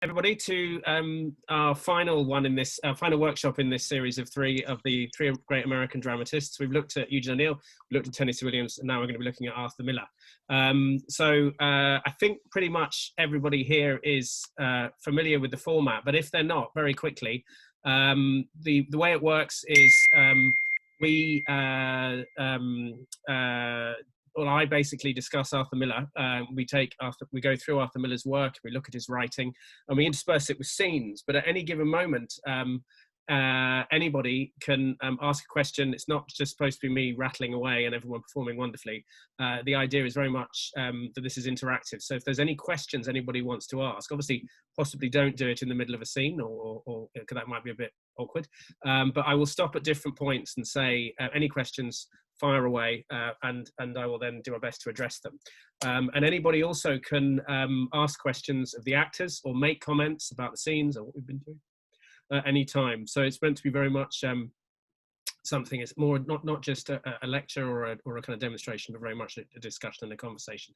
everybody to our final one in this final workshop in this series of three great American dramatists. We've looked at Eugene O'Neill, we looked at Tennessee Williams, and now we're going to be looking at Arthur Miller. I think pretty much everybody here is familiar with the format, but if they're not, very quickly, the way it works is I basically discuss Arthur Miller. We go through Arthur Miller's work, we look at his writing, and we intersperse it with scenes. But at any given moment, anybody can ask a question. It's not just supposed to be me rattling away and everyone performing wonderfully. The idea is very much that this is interactive. So if there's any questions anybody wants to ask, obviously, possibly don't do it in the middle of a scene, or that might be a bit awkward. But I will stop at different points and say, any questions, fire away, and I will then do my best to address them. And anybody also can ask questions of the actors or make comments about the scenes or what we've been doing at any time. So it's meant to be very much something, it's more not just a lecture or a kind of demonstration, but very much a discussion and a conversation.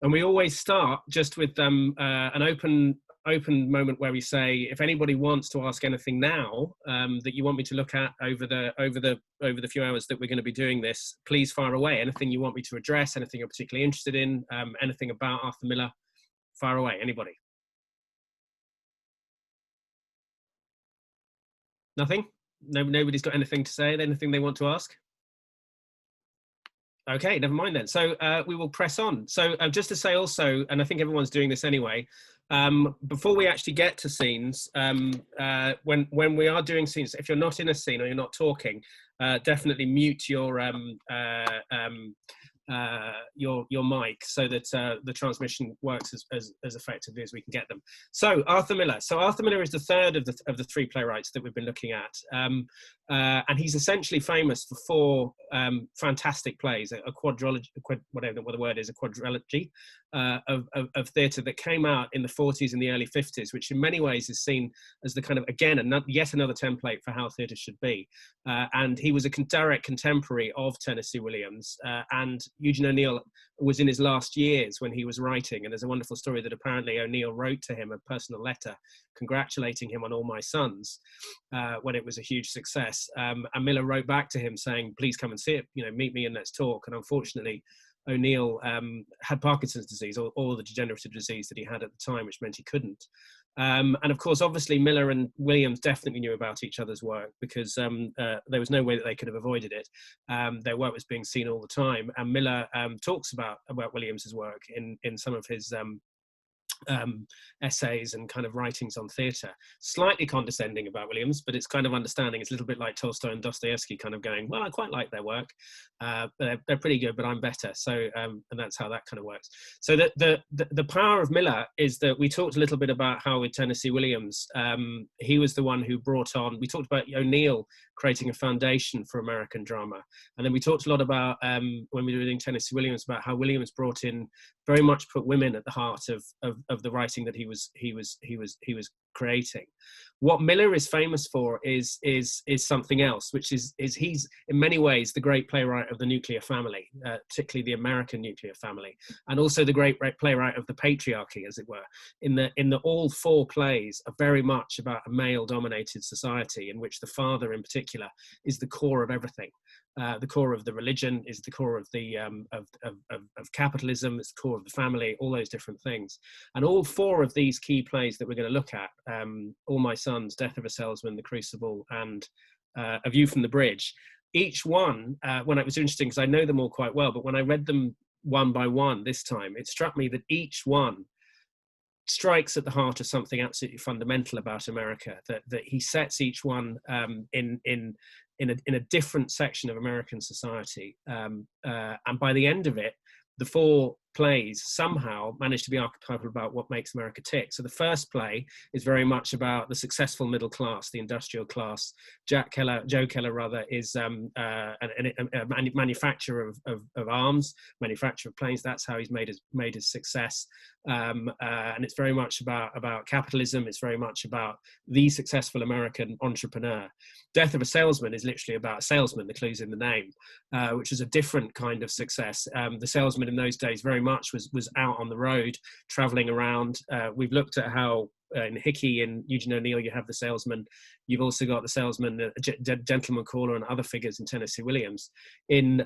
And we always start just with an open moment where we say, if anybody wants to ask anything now that you want me to look at over the few hours that we're going to be doing this, please fire away. Anything you want me to address, anything you're particularly interested in, anything about Arthur Miller, fire away. Anybody? Nothing? Nobody's got anything to say? Anything they want to ask? Okay, never mind then. So we will press on. So just to say also, and I think everyone's doing this anyway, before we actually get to scenes, when we are doing scenes, if you're not in a scene or you're not talking, definitely mute your mic so that the transmission works as effectively as we can get them. So Arthur Miller. So Arthur Miller is the third of the three playwrights that we've been looking at, and he's essentially famous for four fantastic plays, a quadrilogy, whatever the word is, a quadrilogy of theatre that came out in the 40s and the early 50s, which in many ways is seen as the kind of, again, yet another template for how theatre should be. And he was a direct contemporary of Tennessee Williams, and Eugene O'Neill was in his last years when he was writing, and there's a wonderful story that apparently O'Neill wrote to him a personal letter congratulating him on All My Sons when it was a huge success. And Miller wrote back to him saying, please come and see it, meet me and let's talk. And unfortunately, O'Neill had Parkinson's disease, or the degenerative disease that he had at the time, which meant he couldn't. And of course, obviously, Miller and Williams definitely knew about each other's work, because there was no way that they could have avoided it. Their work was being seen all the time. And Miller talks about Williams's work in some of his essays and kind of writings on theatre, slightly condescending about Williams, but it's kind of understanding. It's a little bit like Tolstoy and Dostoevsky kind of going, well, I quite like their work, but they're pretty good, but I'm better. So and that's how that kind of works. So the power of Miller is that we talked a little bit about how with Tennessee Williams, he was the one who brought on, we talked about O'Neill creating a foundation for American drama, and then we talked a lot about when we were doing Tennessee Williams, about how Williams brought in, very much put women at the heart of the writing that he was creating. What Miller is famous for is something else, which is he's in many ways the great playwright of the nuclear family, particularly the American nuclear family, and also the great playwright of the patriarchy, as it were. In the all four plays are very much about a male-dominated society in which the father, in particular, is the core of everything. The core of the religion, is the core of the of capitalism, it's the core of the family, all those different things. And all four of these key plays that we're going to look at, All My Sons, Death of a Salesman, The Crucible, and A View from the Bridge, each one, when it was interesting because I know them all quite well, but when I read them one by one this time, it struck me that each one strikes at the heart of something absolutely fundamental about America, that he sets each one in a different section of American society, and by the end of it, the four plays somehow manage to be archetypal about what makes America tick. So the first play is very much about the successful middle class, the industrial class. Joe Keller is a manufacturer of arms, manufacturer of planes. That's how he's made his success. And it's very much about capitalism. It's very much about the successful American entrepreneur. Death of a Salesman is literally about a salesman, the clue's in the name, which is a different kind of success. The salesman in those days very much was out on the road, traveling around. We've looked at how in Hickey and Eugene O'Neill, you have the salesman. You've also got the salesman, Gentleman Caller, and other figures in Tennessee Williams. In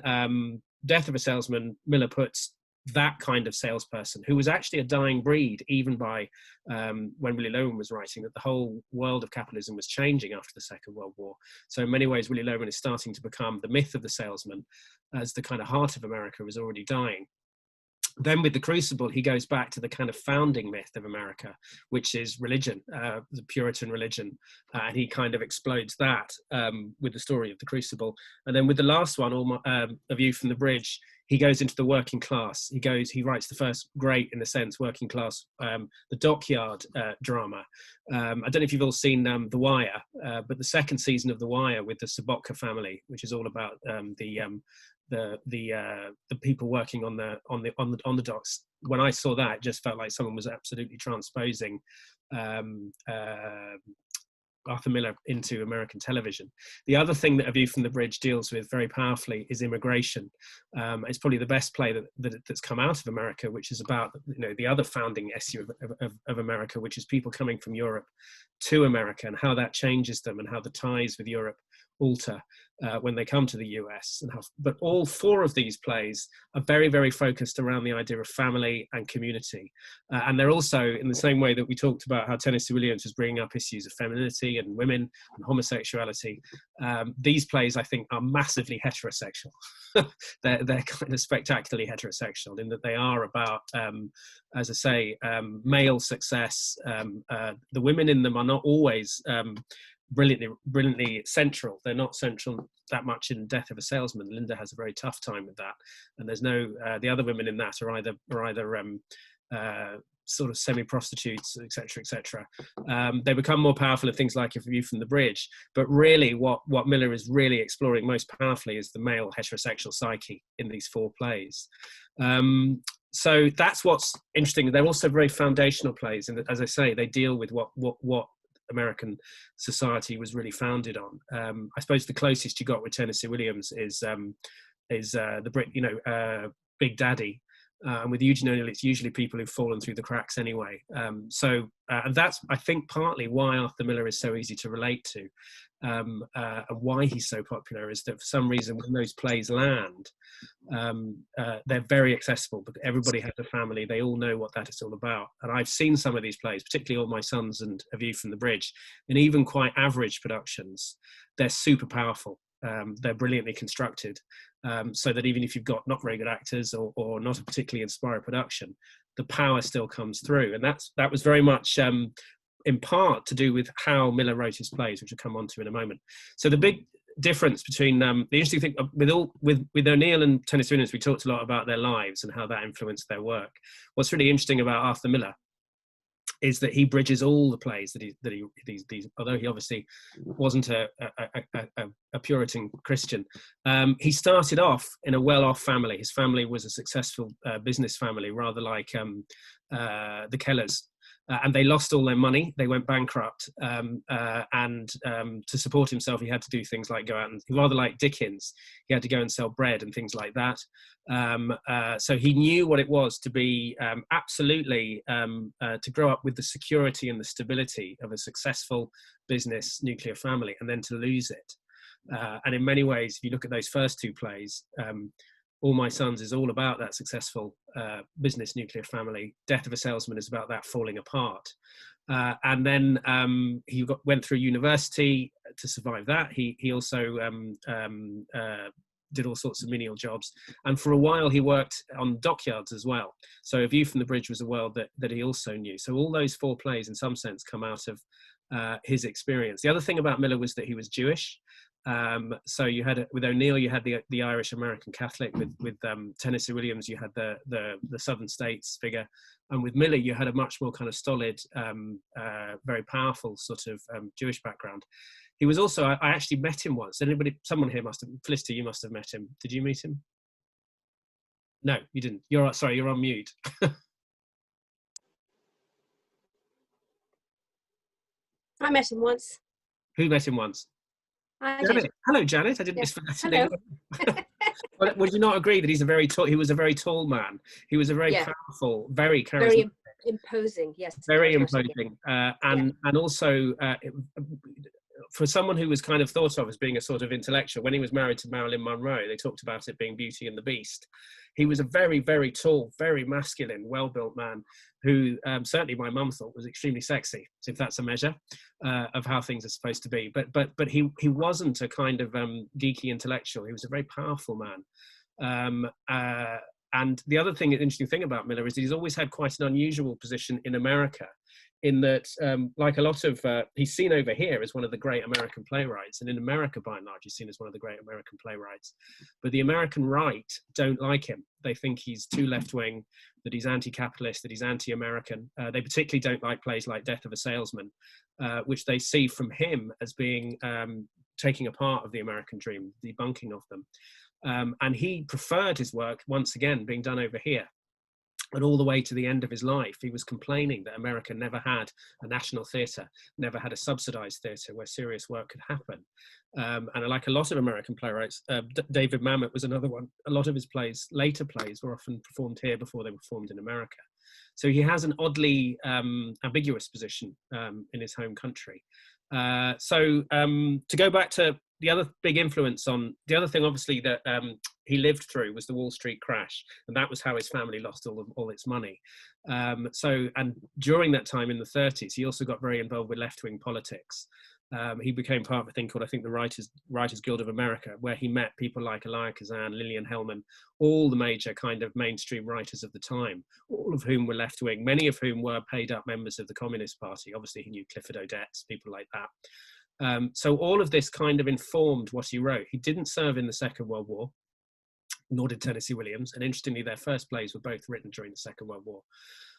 Death of a Salesman, Miller puts that kind of salesperson, who was actually a dying breed, even by when Willy Loman was writing, that the whole world of capitalism was changing after the Second World War. So in many ways, Willy Loman is starting to become the myth of the salesman, as the kind of heart of America was already dying. Then with the Crucible, he goes back to the kind of founding myth of America, which is religion, the Puritan religion. And he kind of explodes that with the story of the Crucible. And then with the last one, A View from the Bridge, he goes into the working class. He writes the first great, in a sense, working class, the dockyard drama. I don't know if you've all seen The Wire, but the second season of The Wire with the Sobotka family, which is all about the people working on the docks. When I saw that, it just felt like someone was absolutely transposing Arthur Miller into American television. The other thing that A View from the Bridge deals with very powerfully is immigration. It's probably the best play that's come out of America, which is about, you know, the other founding issue of America, which is people coming from Europe to America, and how that changes them, and how the ties with Europe alter when they come to the US. But all four of these plays are very, very focused around the idea of family and community. And they're also, in the same way that we talked about how Tennessee Williams was bringing up issues of femininity and women and homosexuality, these plays, I think, are massively heterosexual. they're kind of spectacularly heterosexual, in that they are about, as I say, male success. The women in them are not always brilliantly central. They're not central that much in Death of a Salesman. Linda has a very tough time with that, and there's no the other women in that are either sort of semi-prostitutes, etc. They become more powerful in things like A View from the Bridge, but really what Miller is really exploring most powerfully is the male heterosexual psyche in these four plays. So that's what's interesting. They're also very foundational plays, and as I say, they deal with what American society was really founded on. I suppose the closest you got with Tennessee Williams is the Brit, Big Daddy, and with Eugene O'Neill, it's usually people who've fallen through the cracks anyway. And that's, I think, partly why Arthur Miller is so easy to relate to, and why he's so popular, is that for some reason when those plays land, they're very accessible, because everybody has a family. They all know what that is all about. And I've seen some of these plays, particularly All My Sons and A View from the Bridge, and even quite average productions, they're super powerful. They're brilliantly constructed, so that even if you've got not very good actors or not a particularly inspired production, the power still comes through. And that was very much in part to do with how Miller wrote his plays, which we'll come on to in a moment. So the big difference between the interesting thing with O'Neill and Tennessee Williams, we talked a lot about their lives and how that influenced their work. What's really interesting about Arthur Miller is that he bridges all the plays that these although he obviously wasn't a Puritan Christian, he started off in a well-off family. His family was a successful business family, rather like the Kellers. And they lost all their money. They went bankrupt. And to support himself, he had to do things like go out and, rather like Dickens, he had to go and sell bread and things like that. So he knew what it was to be absolutely, to grow up with the security and the stability of a successful business nuclear family, and then to lose it. And in many ways, if you look at those first two plays, All My Sons is all about that successful business nuclear family. Death of a Salesman is about that falling apart. And then he went through university to survive that. He also did all sorts of menial jobs. And for a while, he worked on dockyards as well. So A View from the Bridge was a world that he also knew. So all those four plays, in some sense, come out of his experience. The other thing about Miller was that he was Jewish. So you had, with O'Neill, you had the Irish American Catholic. With Tennessee Williams, you had the Southern States figure, and with Miller, you had a much more kind of stolid, very powerful sort of Jewish background. He was also, I actually met him once. Someone here must have, Felicity, you must have met him. Did you meet him? No, you didn't. Sorry, you're on mute. I met him once. Who met him once? Janet. Did. Hello, Janet. I didn't miss that. Hello. Would you not agree that he was a very tall man? He was a very powerful, very charismatic. Imposing, yes. Very that's what I said, imposing, and also for someone who was kind of thought of as being a sort of intellectual, when he was married to Marilyn Monroe, they talked about it being Beauty and the Beast. He was a very, very tall, very masculine, well-built man who certainly my mum thought was extremely sexy, if that's a measure of how things are supposed to be. But he wasn't a kind of geeky intellectual. He was a very powerful man. And the other interesting thing about Miller is that he's always had quite an unusual position in America, in that, like a lot of, he's seen over here as one of the great American playwrights, and in America, by and large, he's seen as one of the great American playwrights. But the American right don't like him. They think he's too left-wing, that he's anti-capitalist, that he's anti-American. They particularly don't like plays like Death of a Salesman, which they see from him as being taking a part of the American dream, debunking of them. And he preferred his work, once again, being done over here. And all the way to the end of his life, he was complaining that America never had a national theatre, never had a subsidized theatre where serious work could happen. And like a lot of American playwrights, David Mamet was another one. A lot of his plays, later plays, were often performed here before they were performed in America. So he has an oddly ambiguous position in his home country. So to go back to the other big influence on, the other thing obviously that he lived through was the Wall Street crash, and that was how his family lost all its money. And during that time in the 30s, he also got very involved with left-wing politics. He became part of a thing called, I think, the Writers Guild of America, where he met people like Elia Kazan, Lillian Hellman, all the major kind of mainstream writers of the time, all of whom were left-wing, many of whom were paid-up members of the Communist Party. Obviously, he knew Clifford Odets, people like that. So all of this kind of informed what he wrote. He didn't serve in the Second World War, nor did Tennessee Williams. And interestingly, their first plays were both written during the Second World War.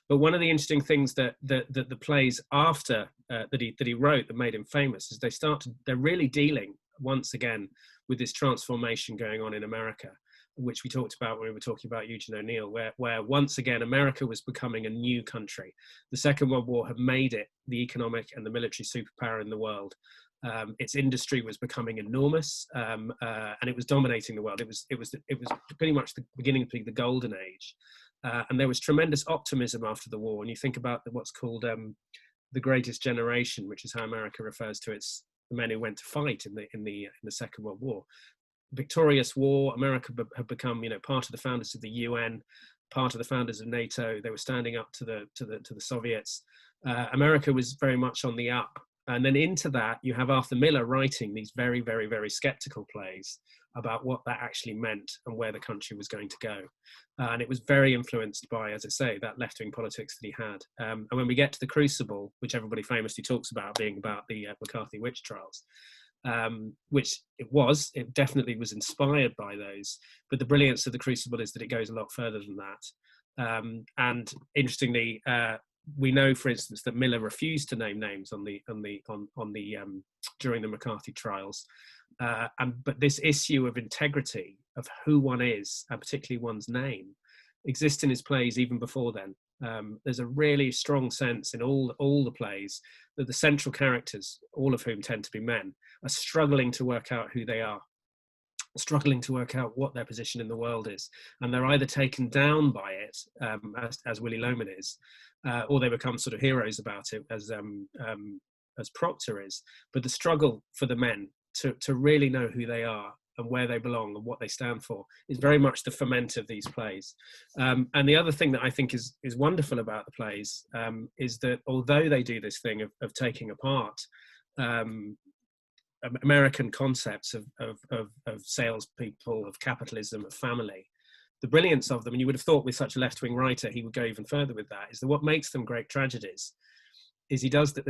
But one of the interesting things that the plays after that he wrote that made him famous is they're really dealing once again with this transformation going on in America, which we talked about when we were talking about Eugene O'Neill, where once again America was becoming a new country. The Second World War had made it the economic and the military superpower in the world. Its industry was becoming enormous, and it was dominating the world. It was pretty much the beginning of the golden age. And there was tremendous optimism after the war. And you think about what's called the Greatest Generation, which is how America refers to the men who went to fight in the Second World War. Victorious war, America had become, part of the founders of the UN, part of the founders of NATO. They were standing up to the Soviets. America was very much on the up. And then into that, you have Arthur Miller writing these very, very, very skeptical plays about what that actually meant and where the country was going to go. And it was very influenced by, as I say, that left-wing politics that he had. And when we get to the Crucible, which everybody famously talks about being about the McCarthy witch trials, which it definitely was inspired by those. But the brilliance of the Crucible is that it goes a lot further than that. And interestingly, we know, for instance, that Miller refused to name names during the McCarthy trials, but this issue of integrity, of who one is, and particularly one's name, exists in his plays even before then. There's a really strong sense in all the plays that the central characters, all of whom tend to be men, are struggling to work out who they are, struggling to work out what their position in the world is, and they're either taken down by it, as Willy Loman is, or they become sort of heroes about it, as Proctor is. But the struggle for the men to really know who they are and where they belong and what they stand for is very much the ferment of these plays. And the other thing that I think is wonderful about the plays is that although they do this thing of taking apart American concepts of salespeople, of capitalism, of family, the brilliance of them, and you would have thought with such a left-wing writer he would go even further with that, is that what makes them great tragedies is he does that.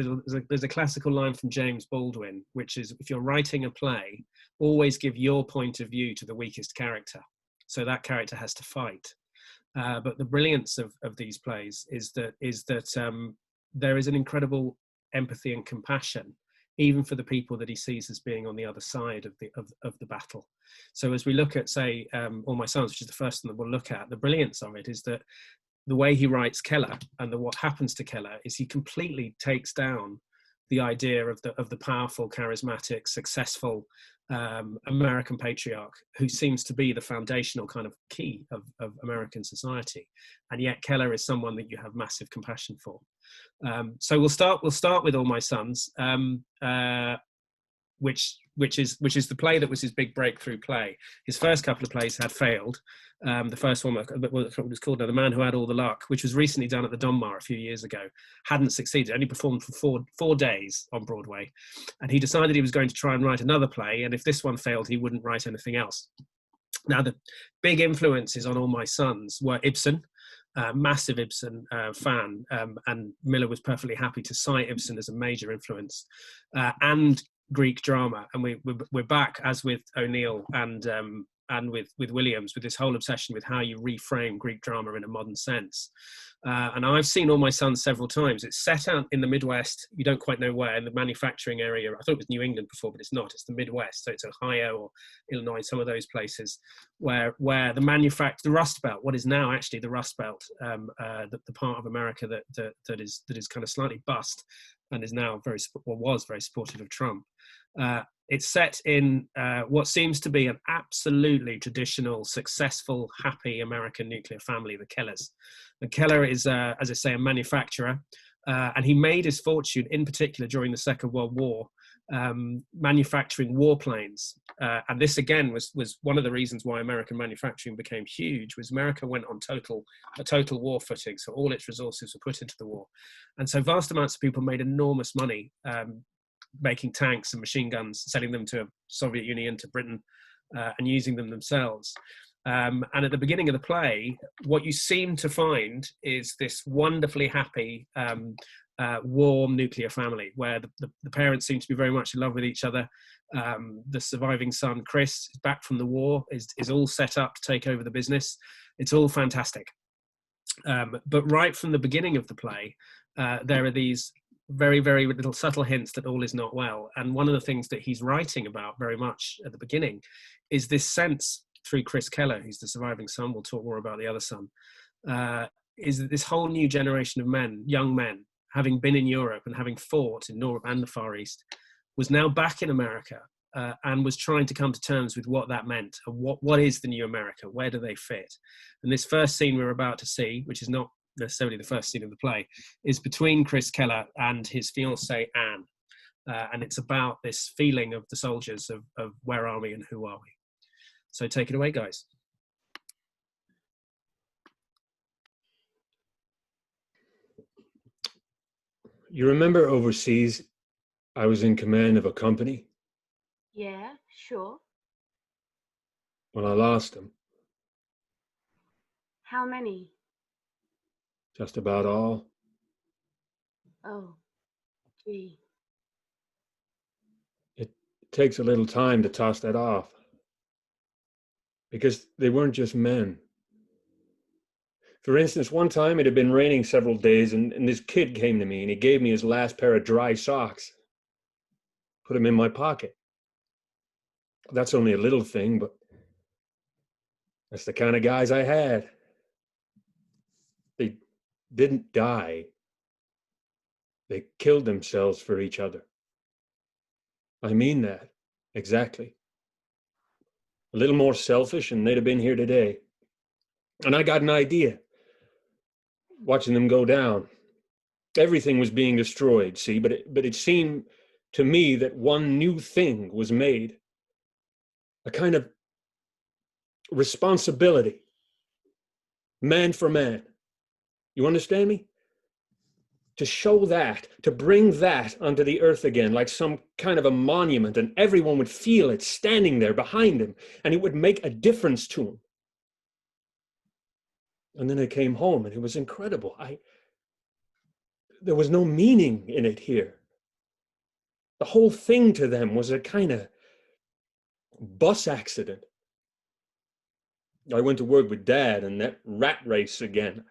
There's a classical line from James Baldwin, which is, if you're writing a play, always give your point of view to the weakest character, so that character has to fight. But the brilliance of these plays is that there is an incredible empathy and compassion, even for the people that he sees as being on the other side of the battle. So as we look at, say, All My Sons, which is the first one that we'll look at, the brilliance of it is that the way he writes Keller and what happens to Keller is he completely takes down the idea of the powerful, charismatic, successful American patriarch who seems to be the foundational kind of key of American society, and yet Keller is someone that you have massive compassion for. So we'll start with All My Sons, which is the play that was his big breakthrough play. His first couple of plays had failed. The first one, what was called The Man Who Had All the Luck, which was recently done at the Donmar a few years ago, hadn't succeeded. Only performed for four days on Broadway, and he decided he was going to try and write another play. And if this one failed, he wouldn't write anything else. Now, the big influences on All My Sons were Ibsen. Massive Ibsen fan, and Miller was perfectly happy to cite Ibsen as a major influence, and Greek drama. And we're back, as with O'Neill and with Williams, with this whole obsession with how you reframe Greek drama in a modern sense. And I've seen All My Sons several times. It's set out in the Midwest. You don't quite know where, in the manufacturing area. I thought it was New England before, but it's not. It's the Midwest. So it's Ohio or Illinois, some of those places where the Rust Belt, what is now actually the Rust Belt, the part of America that is kind of slightly bust and is now was very supportive of Trump. It's set in what seems to be an absolutely traditional, successful, happy American nuclear family, the Kellers. And Keller is, as I say, a manufacturer, and he made his fortune, in particular during the Second World War, manufacturing warplanes. And this, again, was one of the reasons why American manufacturing became huge, was America went on a total war footing, so all its resources were put into the war. And so vast amounts of people made enormous money making tanks and machine guns, selling them to Soviet Union, to Britain, and using them themselves. And at the beginning of the play, what you seem to find is this wonderfully happy, warm nuclear family, where the parents seem to be very much in love with each other. The surviving son, Chris, is back from the war, is all set up to take over the business. It's all fantastic. But right from the beginning of the play, there are these very, very little subtle hints that all is not well. And one of the things that he's writing about very much at the beginning is this sense, through Chris Keller, who's the surviving son, we'll talk more about the other son, is that this whole new generation of men, young men, having been in Europe and having fought in Europe and the Far East, was now back in America, and was trying to come to terms with what that meant, and what is the new America, where do they fit? And this first scene we're about to see, which is not necessarily the first scene of the play, is between Chris Keller and his fiancée Anne, and it's about this feeling of the soldiers of where are we and who are we. So take it away, guys. You remember overseas, I was in command of a company? Yeah, sure. Well, I lost them. How many? Just about all. Oh, gee. It takes a little time to toss that off. Because they weren't just men. For instance, one time it had been raining several days, and this kid came to me and he gave me his last pair of dry socks. Put them in my pocket. That's only a little thing, but that's the kind of guys I had. They didn't die. They killed themselves for each other. I mean that, exactly. A little more selfish and they'd have been here today. And I got an idea. Watching them go down. Everything was being destroyed, see, but it seemed to me that one new thing was made. A kind of responsibility. Man for man. You understand me? To show that, to bring that onto the earth again, like some kind of a monument, and everyone would feel it standing there behind him, and it would make a difference to him. And then I came home, and it was incredible. There was no meaning in it here. The whole thing to them was a kind of bus accident. I went to work with Dad, and that rat race again.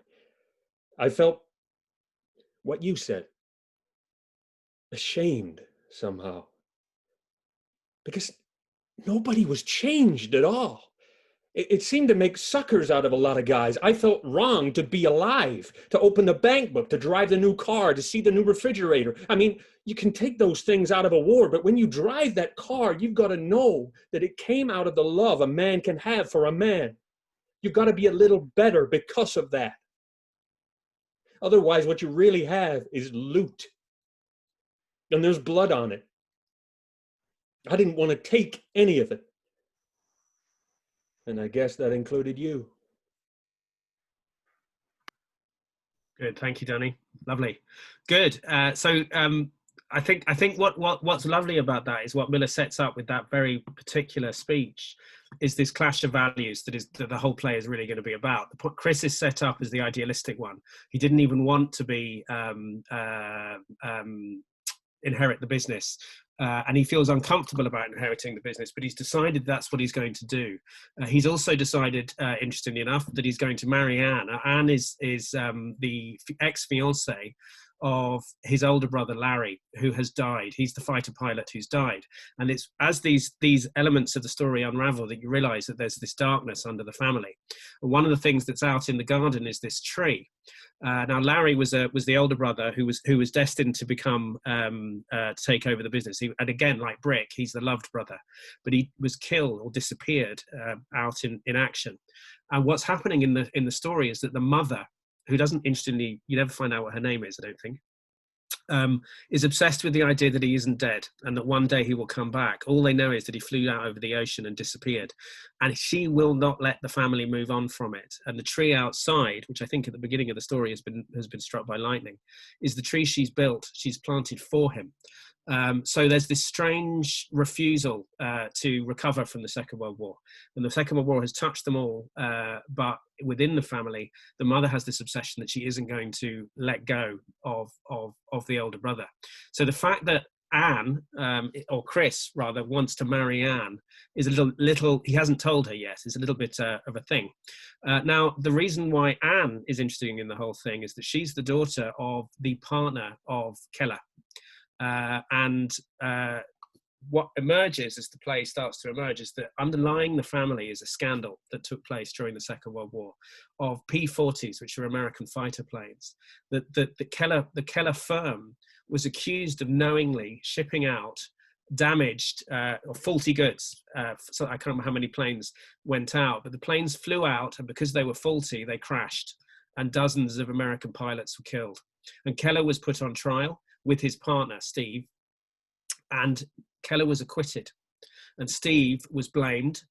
I felt what you said, ashamed somehow, because nobody was changed at all. It seemed to make suckers out of a lot of guys. I felt wrong to be alive, to open the bank book, to drive the new car, to see the new refrigerator. I mean, you can take those things out of a war, but when you drive that car, you've got to know that it came out of the love a man can have for a man. You've got to be a little better because of that. Otherwise, what you really have is loot. And there's blood on it. I didn't want to take any of it. And I guess that included you. Good, thank you, Danny. Lovely, good. So I think what's lovely about that is what Miller sets up with that very particular speech is this clash of values that the whole play is really going to be about. Chris is set up as the idealistic one. He didn't even want to be inherit the business. And he feels uncomfortable about inheriting the business, but he's decided that's what he's going to do. He's also decided, interestingly enough, that he's going to marry Anne. Anne is the ex-fiancée of his older brother Larry, who has died. He's the fighter pilot who's died. And it's as these elements of the story unravel that you realize that there's this darkness under the family. And one of the things that's out in the garden is this tree. Now Larry was the older brother who was destined to become to take over the business. And again, like Brick, he's the loved brother, but he was killed or disappeared out in action. And what's happening in the story is that the mother, who doesn't, interestingly, you never find out what her name is, I don't think, is obsessed with the idea that he isn't dead and that one day he will come back. All they know is that he flew out over the ocean and disappeared. And she will not let the family move on from it. And the tree outside, which I think at the beginning of the story has been struck by lightning, is the tree she's built, she's planted for him. So there's this strange refusal to recover from the Second World War. And the Second World War has touched them all, but within the family, the mother has this obsession that she isn't going to let go of the older brother. So the fact that Anne, or Chris rather, wants to marry Anne is a little he hasn't told her yet. It's a little bit of a thing. Now, the reason why Anne is interesting in the whole thing is that she's the daughter of the partner of Keller. What emerges as the play starts to emerge is that underlying the family is a scandal that took place during the Second World War of P-40s, which are American fighter planes. The Keller firm was accused of knowingly shipping out damaged or faulty goods. So I can't remember how many planes went out, but the planes flew out, and because they were faulty, they crashed, and dozens of American pilots were killed. And Keller was put on trial with his partner, Steve, and Keller was acquitted. And Steve was blamed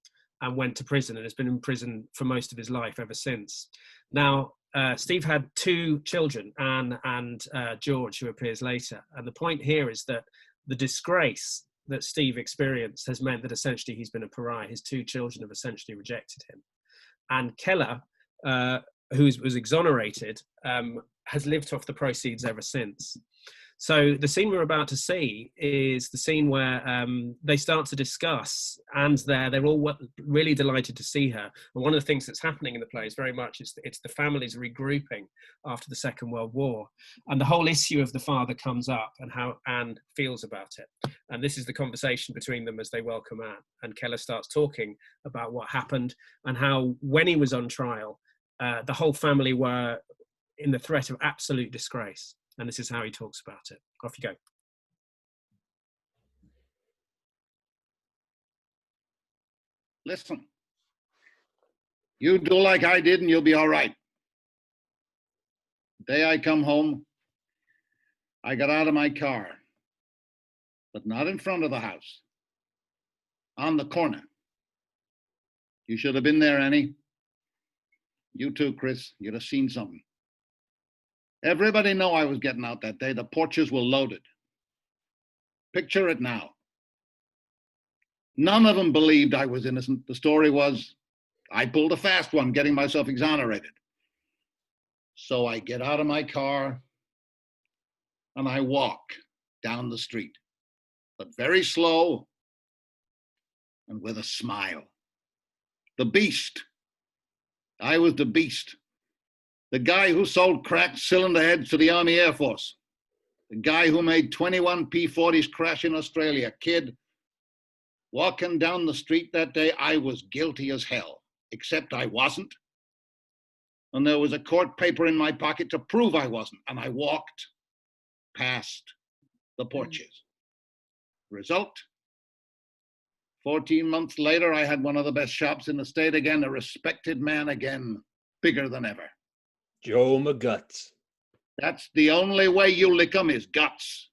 and went to prison and has been in prison for most of his life ever since. Now, Steve had two children, Anne and George, who appears later. And the point here is that the disgrace that Steve experienced has meant that essentially he's been a pariah. His two children have essentially rejected him. And Keller, who was exonerated, has lived off the proceeds ever since. So the scene we're about to see is the scene where they start to discuss, and they're all really delighted to see her. And one of the things that's happening in the play is very much it's the families regrouping after the Second World War, and the whole issue of the father comes up and how Anne feels about it. And this is the conversation between them as they welcome Anne. And Keller starts talking about what happened and how when he was on trial, the whole family were in the threat of absolute disgrace. And this is how he talks about it. Off you go. Listen, you do like I did and you'll be all right. The day I come home, I got out of my car, but not in front of the house, on the corner. You should have been there, Annie. You too, Chris. You'd have seen something. Everybody know I was getting out that day. The porches were loaded. Picture it now. None of them believed I was innocent. The story was, I pulled a fast one, getting myself exonerated. So I get out of my car and I walk down the street, but very slow and with a smile. The beast. I was the beast. The guy who sold cracked cylinder heads to the Army Air Force. The guy who made 21 P-40s crash in Australia. Kid, walking down the street that day, I was guilty as hell. except I wasn't. And there was a court paper in my pocket to prove I wasn't. And I walked past the porches. Result, 14 months later, I had one of the best shops in the state again, a respected man again, bigger than ever. Joe McGuts. That's the only way you lick 'em is guts.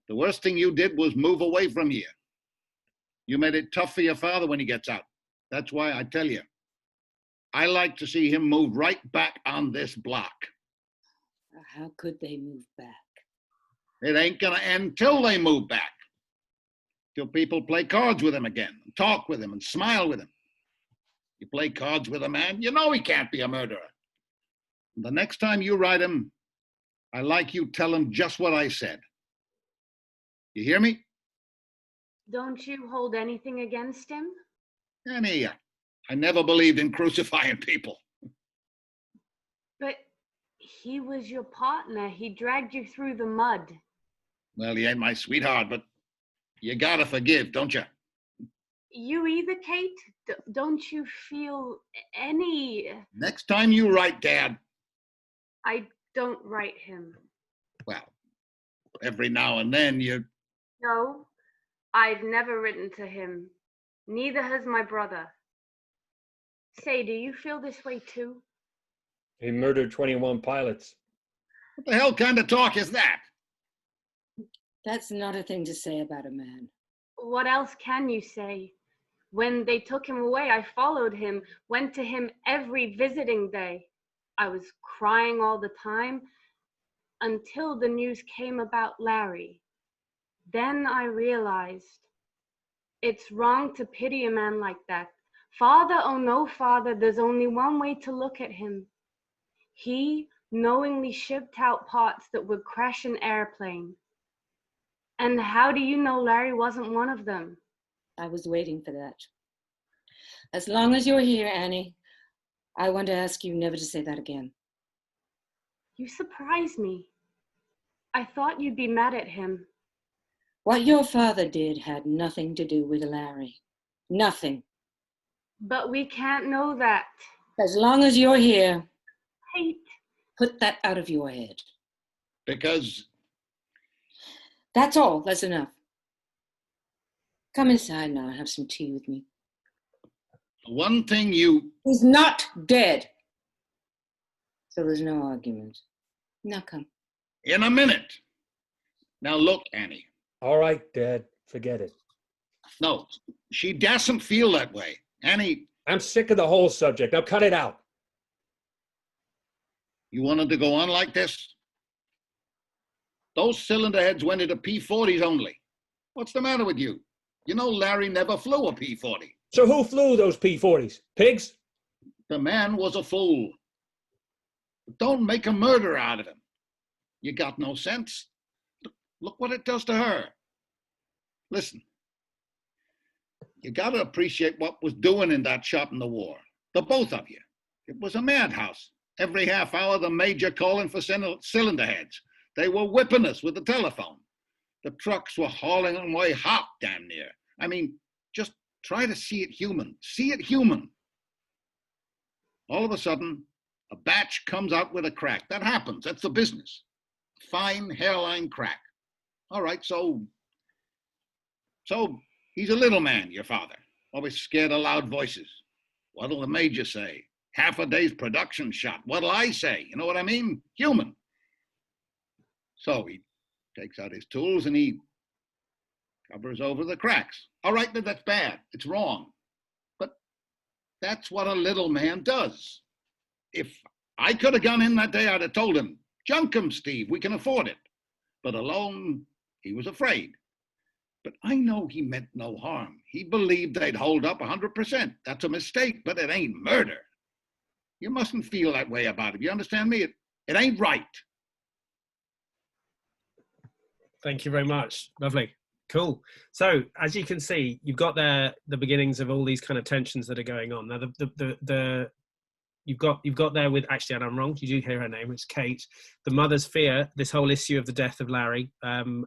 The worst thing you did was move away from here. You made it tough for your father when he gets out. That's why I tell you, I like to see him move right back on this block. How could they move back? It ain't gonna end till they move back. Till people play cards with him again, and talk with him, and smile with him. You play cards with a man, you know he can't be a murderer. And the next time you write him, I like you tell him just what I said. You hear me? Don't you hold anything against him? Annie, I never believed in crucifying people. But he was your partner. He dragged you through the mud. Well, he ain't my sweetheart, but you gotta forgive, don't you? You either, Kate? Don't you feel any... Next time you write, Dad. I don't write him. Well, every now and then you... No, I've never written to him. Neither has my brother. Say, do you feel this way too? He murdered 21 pilots. What the hell kind of talk is that? That's not a thing to say about a man. What else can you say? When they took him away, I followed him, went to him every visiting day. I was crying all the time until the news came about Larry. Then I realized it's wrong to pity a man like that. Father or no father, there's only one way to look at him. He knowingly shipped out parts that would crash an airplane. And how do you know Larry wasn't one of them? I was waiting for that. As long as you're here, Annie, I want to ask you never to say that again. You surprise me. I thought you'd be mad at him. What your father did had nothing to do with Larry. Nothing. But we can't know that. As long as you're here, Kate. put that out of your head. Because... That's all. That's enough. Come inside now and have some tea with me. one thing you... He's not dead. So there's no argument. Now come. In a minute. Now look, Annie. All right, Dad, forget it. No, she doesn't feel that way. Annie... I'm sick of the whole subject. Now cut it out. You wanted to go on like this? Those cylinder heads went into P-40s only. What's the matter with you? You know Larry never flew a P-40. So who flew those P-40s? Pigs? The man was a fool. But don't make a murderer out of him. You got no sense. Look what it does to her. Listen. You got to appreciate what was doing in that shop in the war. The both of you. It was a madhouse. Every half hour, the major calling for cylinder heads. They were whipping us with the telephone. The trucks were hauling them away hot, damn near. I mean, just try to see it human. See it human. All of a sudden, a batch comes out with a crack. That happens. That's the business. Fine hairline crack. All right, so he's a little man, your father. Always scared of loud voices. What'll the major say? Half a day's production shot. What'll I say? You know what I mean? Human. So he takes out his tools and he covers over the cracks. All right, that's bad. It's wrong. But that's what a little man does. If I could have gone in that day, I'd have told him, junk him, Steve. We can afford it. But alone, he was afraid. But I know he meant no harm. He believed they'd hold up 100%. That's a mistake, but it ain't murder. You mustn't feel that way about it. You understand me? It ain't right. Thank you very much. Lovely. Cool. So as you can see, you've got the beginnings of all these kind of tensions that are going on. Now, the you've got there with, actually, and I'm wrong, you do hear her name, it's Kate, the mother's fear, this whole issue of the death of Larry, and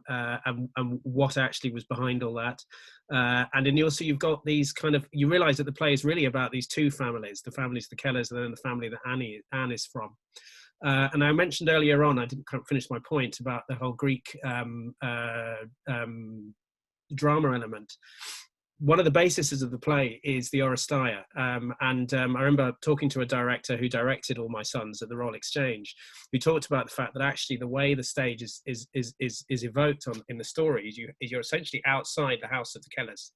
what actually was behind all that. And then also you've got these kind of, you realise that the play is really about these two families, the families, the Kellers, and then the family that Anne is from. And I mentioned earlier on, I didn't finish my point about the whole Greek drama element. One of the bases of the play is the Oresteia. I remember talking to a director who directed All My Sons at the Royal Exchange, who talked about the fact that actually the way the stage is evoked in the story is you're essentially outside the house of the Kellers.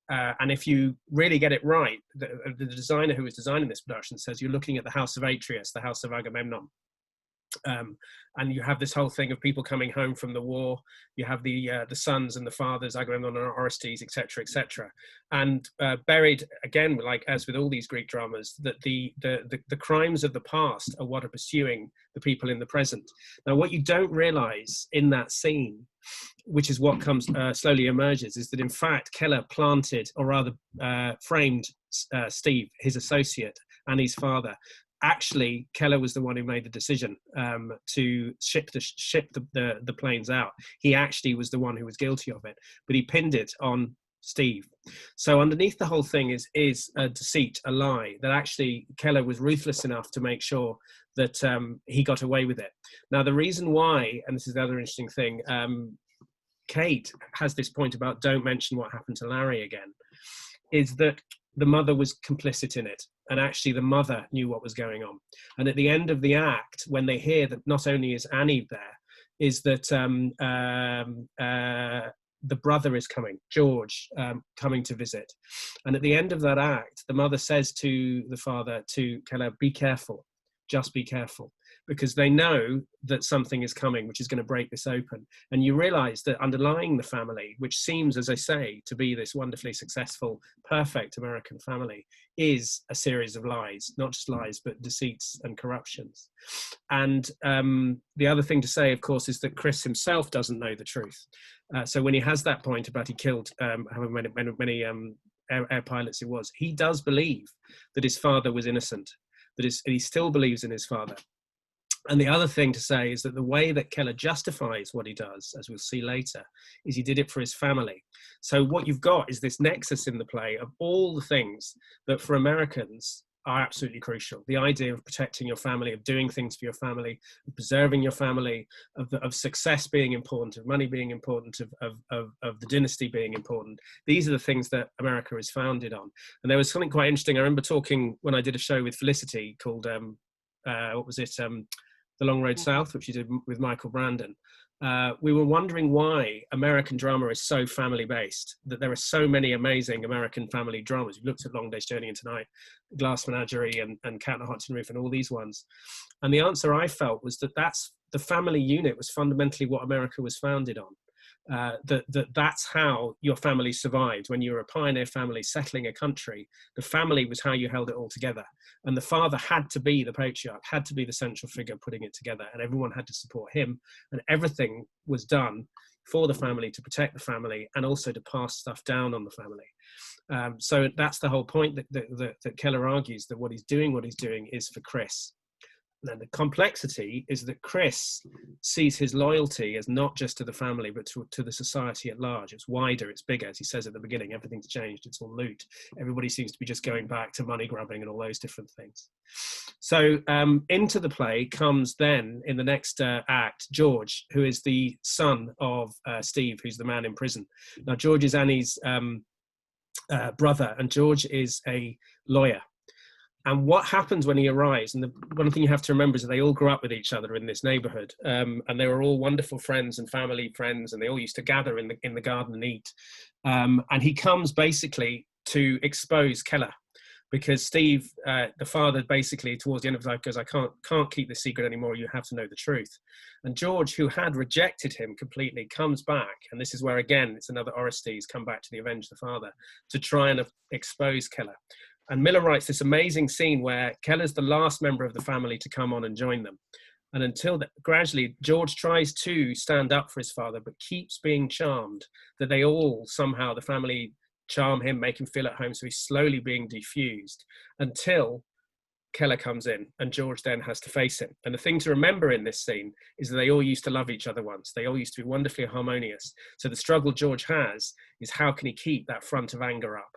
And if you really get it right, the designer who was designing this production says you're looking at the house of Atreus, the house of Agamemnon. And you have this whole thing of people coming home from the war. You have the sons and the fathers, Agamemnon and Orestes, etc., etc. And buried again, like as with all these Greek dramas, that the crimes of the past are what are pursuing the people in the present. Now, what you don't realise in that scene, which is what comes slowly emerges, is that in fact Keller planted, or rather framed, Steve, his associate, and his father. Actually, Keller was the one who made the decision to ship the planes out. He actually was the one who was guilty of it, but he pinned it on Steve. So underneath the whole thing is a deceit, a lie, that actually Keller was ruthless enough to make sure that he got away with it. Now, the reason why, and this is the other interesting thing, Kate has this point about don't mention what happened to Larry again, is that the mother was complicit in it. And actually the mother knew what was going on. And at the end of the act, when they hear that not only is Annie there, is that the brother is coming, George, coming to visit. And at the end of that act, the mother says to the father, to Keller, be careful, just be careful, because they know that something is coming, which is going to break this open. And you realize that underlying the family, which seems, as I say, to be this wonderfully successful, perfect American family, is a series of lies, not just lies, but deceits and corruptions. And the other thing to say, of course, is that Chris himself doesn't know the truth. So when he has that point about he killed however many air pilots it was, he does believe that his father was innocent, that he still believes in his father. And the other thing to say is that the way that Keller justifies what he does, as we'll see later, is he did it for his family. So what you've got is this nexus in the play of all the things that for Americans are absolutely crucial. The idea of protecting your family, of doing things for your family, of preserving your family, of success being important, of money being important, of the dynasty being important. These are the things that America is founded on. And there was something quite interesting. I remember talking when I did a show with Felicity called, The Long Road South, which you did with Michael Brandon. We were wondering why American drama is so family-based, that there are so many amazing American family dramas. We looked at Long Day's Journey into Night, Glass Menagerie, and Cat on a Hot Tin Roof, and all these ones. And the answer I felt was that that's the family unit was fundamentally what America was founded on. That's how your family survived. When you were a pioneer family settling a country, the family was how you held it all together. And the father had to be the patriarch, had to be the central figure putting it together, and everyone had to support him. And everything was done for the family, to protect the family, and also to pass stuff down on the family. So that's the whole point that Keller argues, that what he's doing is for Chris. And the complexity is that Chris sees his loyalty as not just to the family, but to the society at large. It's wider, it's bigger. As he says at the beginning, everything's changed, it's all loot. Everybody seems to be just going back to money grubbing and all those different things. So into the play comes then, in the next act, George, who is the son of Steve, who's the man in prison. Now, George is Annie's brother, and George is a lawyer. And what happens when he arrives, and one thing you have to remember is that they all grew up with each other in this neighborhood, and they were all wonderful friends and family friends, and they all used to gather in the garden and eat. And he comes basically to expose Keller, because Steve, the father, basically towards the end of his life goes, I can't keep this secret anymore, you have to know the truth. And George, who had rejected him completely, comes back, and this is where again it's another Orestes, come back to avenge the father, to try and expose Keller. And Miller writes this amazing scene where Keller's the last member of the family to come on and join them. And until gradually, George tries to stand up for his father, but keeps being charmed, that they all somehow, the family, charm him, make him feel at home. So he's slowly being defused until Keller comes in and George then has to face him. And the thing to remember in this scene is that they all used to love each other once. They all used to be wonderfully harmonious. So the struggle George has is how can he keep that front of anger up?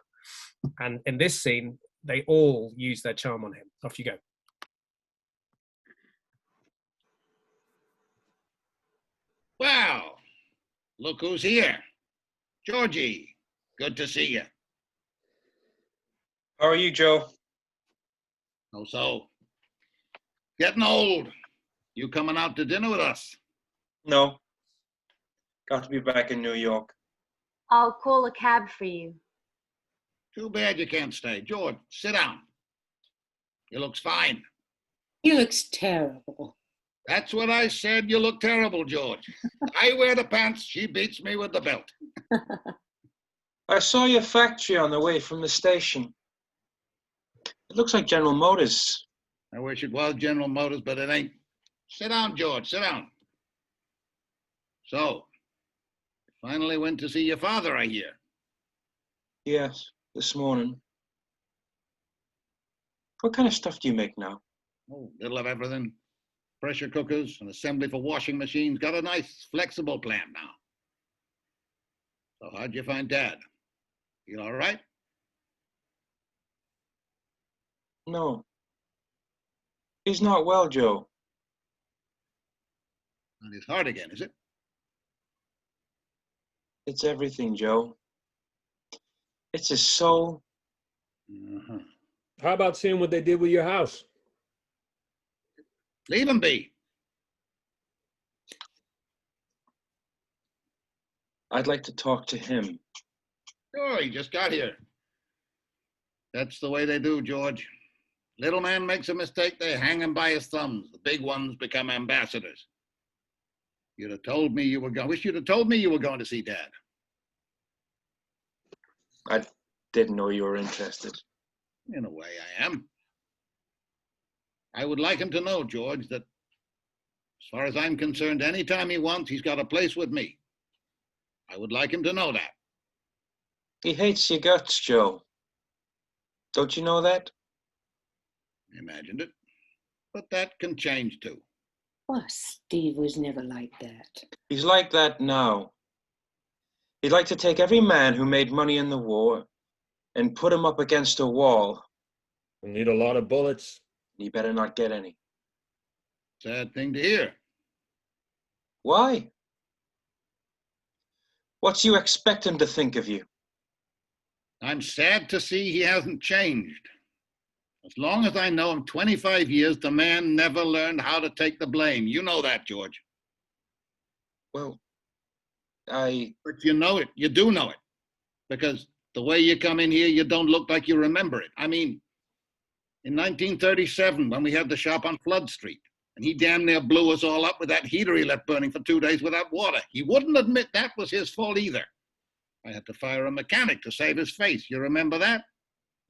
And in this scene, they all use their charm on him. Off you go. Well, look who's here. Georgie, good to see you. How are you, Joe? Oh, so. Getting old. You coming out to dinner with us? No. Got to be back in New York. I'll call a cab for you. Too bad you can't stay. George, sit down. You looks fine. He looks terrible. That's what I said. You look terrible, George. I wear the pants. She beats me with the belt. I saw your factory on the way from the station. It looks like General Motors. I wish it was General Motors, but it ain't. Sit down, George. Sit down. So, you finally went to see your father, I hear. Yes, this morning. What kind of stuff do you make now? Oh, little of everything. Pressure cookers, an assembly for washing machines. Got a nice, flexible plant now. So how'd you find Dad? You all right? No. He's not well, Joe. On his heart again, is it? It's everything, Joe. It's his soul. Uh-huh. How about seeing what they did with your house? Leave him be. I'd like to talk to him. Sure, he just got here. That's the way they do, George. Little man makes a mistake, they hang him by his thumbs. The big ones become ambassadors. You'd have told me you were going. Wish you'd have told me you were going to see Dad. I didn't know you were interested. In a way, I am. I would like him to know, George, that as far as I'm concerned, anytime he wants, he's got a place with me. I would like him to know that. He hates your guts, Joe. Don't you know that? I imagined it. But that can change too. Well, Steve was never like that. He's like that now. He'd like to take every man who made money in the war and put him up against a wall. We need a lot of bullets. He better not get any. Sad thing to hear. Why? What's you expect him to think of you? I'm sad to see he hasn't changed. As long as I know him, 25 years, the man never learned how to take the blame. You know that, George. Well, But you know it. You do know it. Because the way you come in here, you don't look like you remember it. I mean, in 1937, when we had the shop on Flood Street, and he damn near blew us all up with that heater he left burning for 2 days without water. He wouldn't admit that was his fault either. I had to fire a mechanic to save his face. You remember that?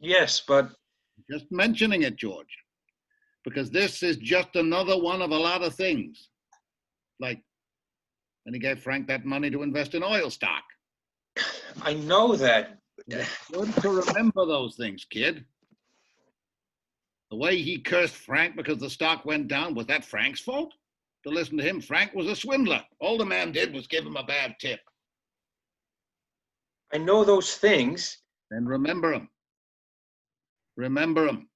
yes, but Just mentioning it, George. Because this is just another one of a lot of things. Like when he gave Frank that money to invest in oil stock. I know that. Good to remember those things, kid. The way he cursed Frank because the stock went down, was that Frank's fault? To listen to him, Frank was a swindler. All the man did was give him a bad tip. I know those things. Then remember them. Remember them.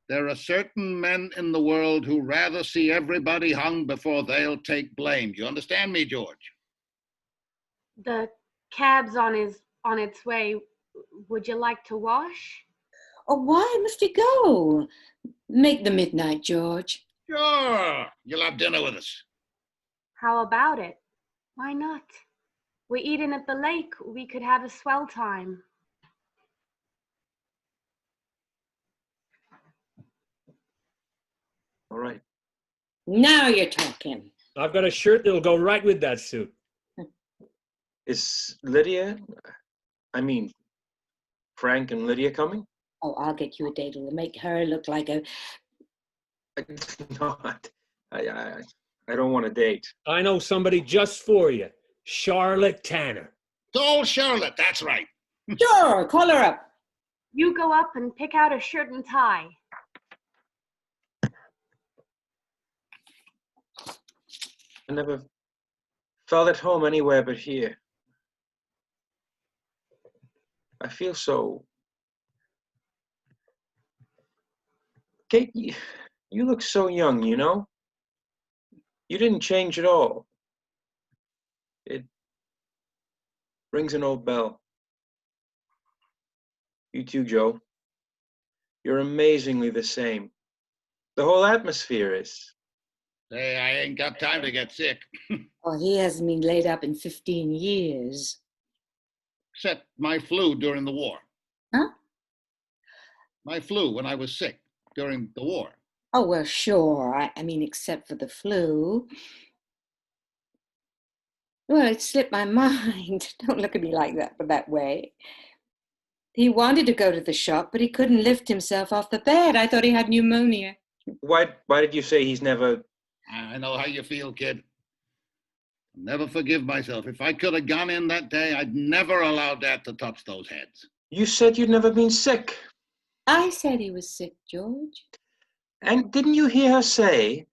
There are certain men in the world who rather see everybody hung before they'll take blame. Do you understand me, George? The cab's on its way. Would you like to wash? Oh, why must he go? Make the midnight, George. Sure. You'll have dinner with us. How about it? Why not? We're eating at the lake. We could have a swell time. All right. Now you're talking. I've got a shirt that'll go right with that suit. Is Lydia, I mean, Frank and Lydia coming? Oh, I'll get you a date that'll make her look like a... No, I don't want to date. I know somebody just for you. Charlotte Tanner. It's old Charlotte, that's right. Sure, call her up. You go up and pick out a shirt and tie. I never felt at home anywhere but here. I feel so... Kate, you look so young, you know? You didn't change at all. It rings an old bell. You too, Joe. You're amazingly the same. The whole atmosphere is. Hey, I ain't got time to get sick. Oh, he hasn't been laid up in 15 years. Except my flu during the war. Huh? My flu when I was sick during the war. Oh, well, sure. I mean, except for the flu. Well, it slipped my mind. Don't look at me like that, but that way. He wanted to go to the shop, but he couldn't lift himself off the bed. I thought he had pneumonia. Why did you say he's never... I know how you feel, kid. I'll never forgive myself. If I could have gone in that day, I'd never allowed that to touch those heads. You said you'd never been sick. I said he was sick, George. And didn't you hear her say...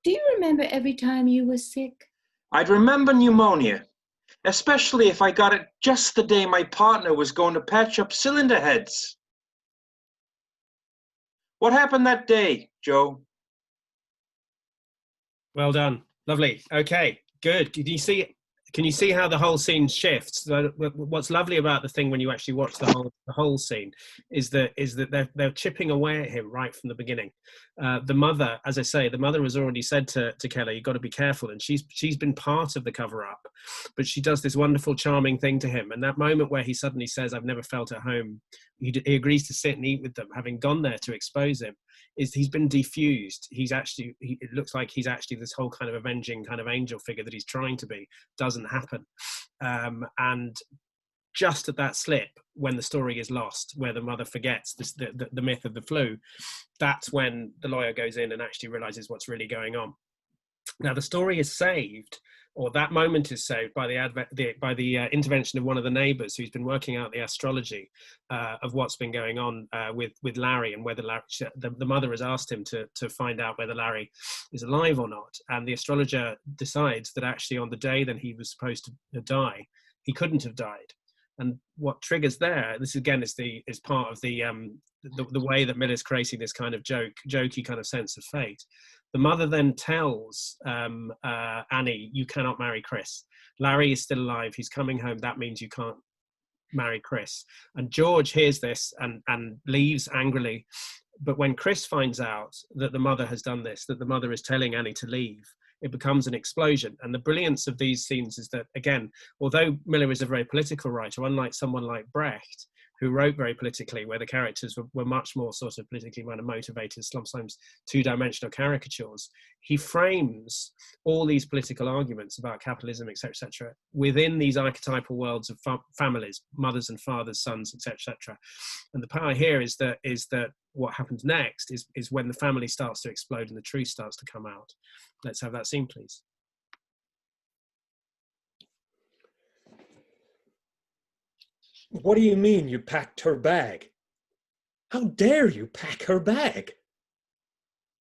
Do you remember every time you were sick? I'd remember pneumonia, especially if I got it just the day my partner was going to patch up cylinder heads. What happened that day, Joe? Well done. Lovely. Okay, good. Can you see how the whole scene shifts? So what's lovely about the thing when you actually watch the whole scene is that they're chipping away at him right from the beginning. The mother, as I say, the mother has already said to Keller, you've got to be careful, and she's been part of the cover-up, but she does this wonderful, charming thing to him. And that moment where he suddenly says, "I've never felt at home," he agrees to sit and eat with them, having gone there to expose him. He's been defused. It looks like he's actually this whole kind of avenging kind of angel figure that he's trying to be. Doesn't happen. And just at that slip, when the story is lost, where the mother forgets the myth of the flu, that's when the lawyer goes in and actually realizes what's really going on. Now, the story is saved, or that moment is saved by the intervention of one of the neighbours who's been working out the astrology of what's been going on with Larry, and whether the mother has asked him to find out whether Larry is alive or not. And the astrologer decides that actually on the day that he was supposed to die, he couldn't have died. And what triggers there, this again is part of the way that Miller's creating this kind of jokey kind of sense of fate. The mother then tells Annie, you cannot marry Chris. Larry is still alive. He's coming home. That means you can't marry Chris. And George hears this and leaves angrily. But when Chris finds out that the mother has done this, that the mother is telling Annie to leave, it becomes an explosion. And the brilliance of these scenes is that, again, although Miller is a very political writer, unlike someone like Brecht, who wrote very politically, where the characters were much more sort of politically kind of motivated, sometimes two-dimensional caricatures, he frames all these political arguments about capitalism, etc., within these archetypal worlds of families, mothers and fathers, sons, etc. And the power here is that what happens next is when the family starts to explode and the truth starts to come out. Let's have that scene, please. What do you mean you packed her bag? How dare you pack her bag?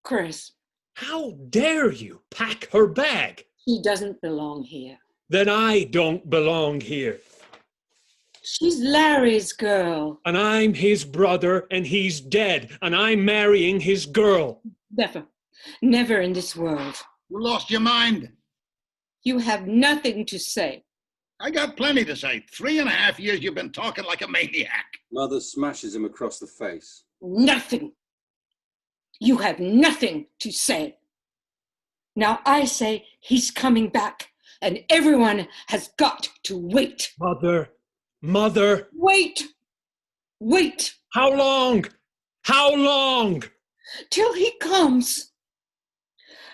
Chris. How dare you pack her bag? She doesn't belong here. Then I don't belong here. She's Larry's girl. And I'm his brother, and he's dead, and I'm marrying his girl. Never. Never in this world. You lost your mind. You have nothing to say. I got plenty to say. 3.5 years you've been talking like a maniac. Mother smashes him across the face. Nothing. You have nothing to say. Now I say he's coming back, and everyone has got to wait. Mother. Wait. How long? How long? Till he comes.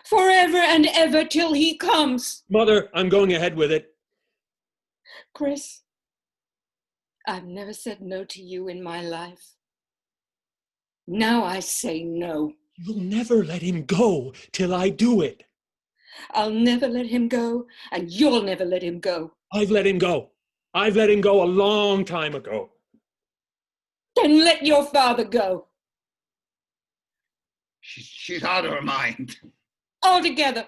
Forever and ever till he comes. Mother, I'm going ahead with it. Chris, I've never said no to you in my life. Now I say no. You'll never let him go till I do it. I'll never let him go, and you'll never let him go. I've let him go. I've let him go a long time ago. Then let your father go. She's out of her mind. Altogether.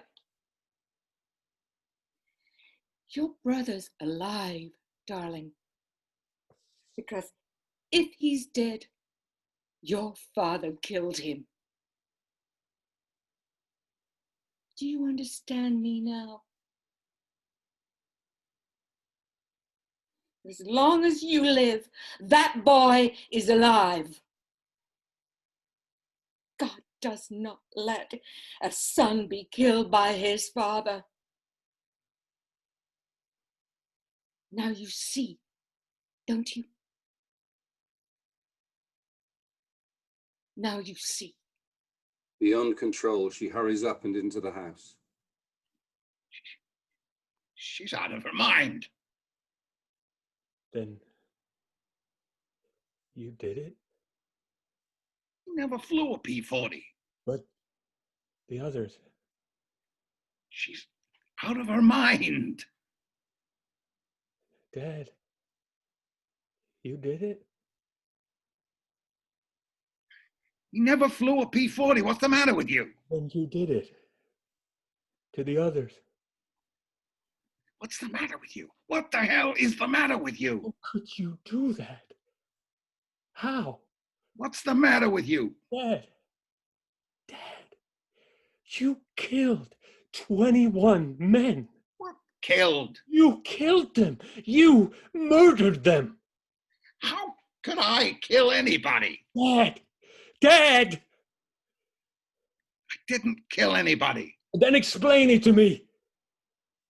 Your brother's alive, darling. Because if he's dead, your father killed him. Do you understand me now? As long as you live, that boy is alive. God does not let a son be killed by his father. Now you see, don't you? Now you see. Beyond control, she hurries up and into the house. She's out of her mind. Then you did it? He never flew a P-40. But the others? She's out of her mind. Dad, you did it? He never flew a P-40. What's the matter with you? Then you did it. To the others. What's the matter with you? What the hell is the matter with you? How could you do that? How? What's the matter with you? Dad, you killed 21 men. What killed? You killed them. You murdered them. How could I kill anybody? Dad! I didn't kill anybody. Then explain it to me.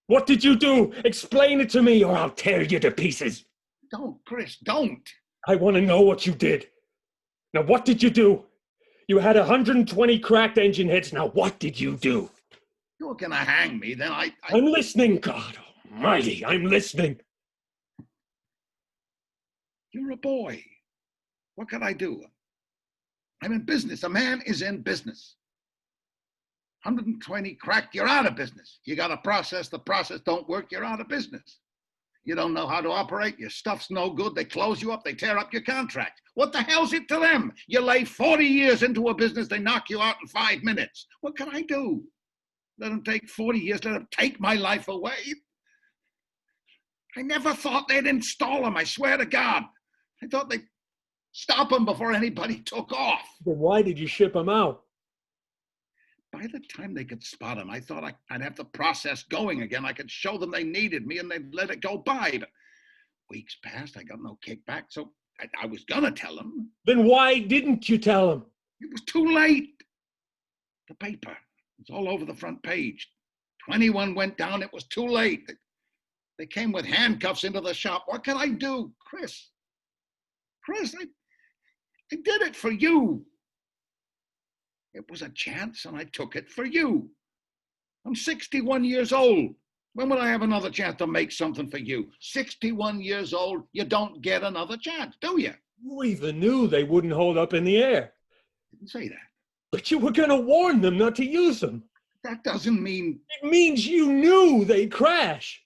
What did you do? Explain it to me or I'll tear you to pieces. Don't, Chris, don't. I want to know what you did. Now, what did you do? You had 120 cracked engine heads. Now, what did you do? You're gonna hang me, then I'm listening, God almighty, I'm listening. You're a boy. What can I do? I'm in business. A man is in business. 120 cracked, you're out of business. You got a process, the process don't work, you're out of business. You don't know how to operate, your stuff's no good, they close you up, they tear up your contract. What the hell's it to them? You lay 40 years into a business, they knock you out in 5 minutes. What can I do? Let them take 40 years, let them take my life away? I never thought they'd install them, I swear to God. I thought they'd stop them before anybody took off. But why did you ship them out? By the time they could spot him, I thought I'd have the process going again. I could show them they needed me and they'd let it go by. But weeks passed, I got no kickback, so I was gonna tell them. Then why didn't you tell them? It was too late. The paper, it's all over the front page. 21 went down, it was too late. They came with handcuffs into the shop. What can I do? Chris, I did it for you. It was a chance and I took it for you. I'm 61 years old. When will I have another chance to make something for you? 61 years old, you don't get another chance, do you? You even knew they wouldn't hold up in the air. I didn't say that. But you were going to warn them not to use them. That doesn't mean... It means you knew they'd crash.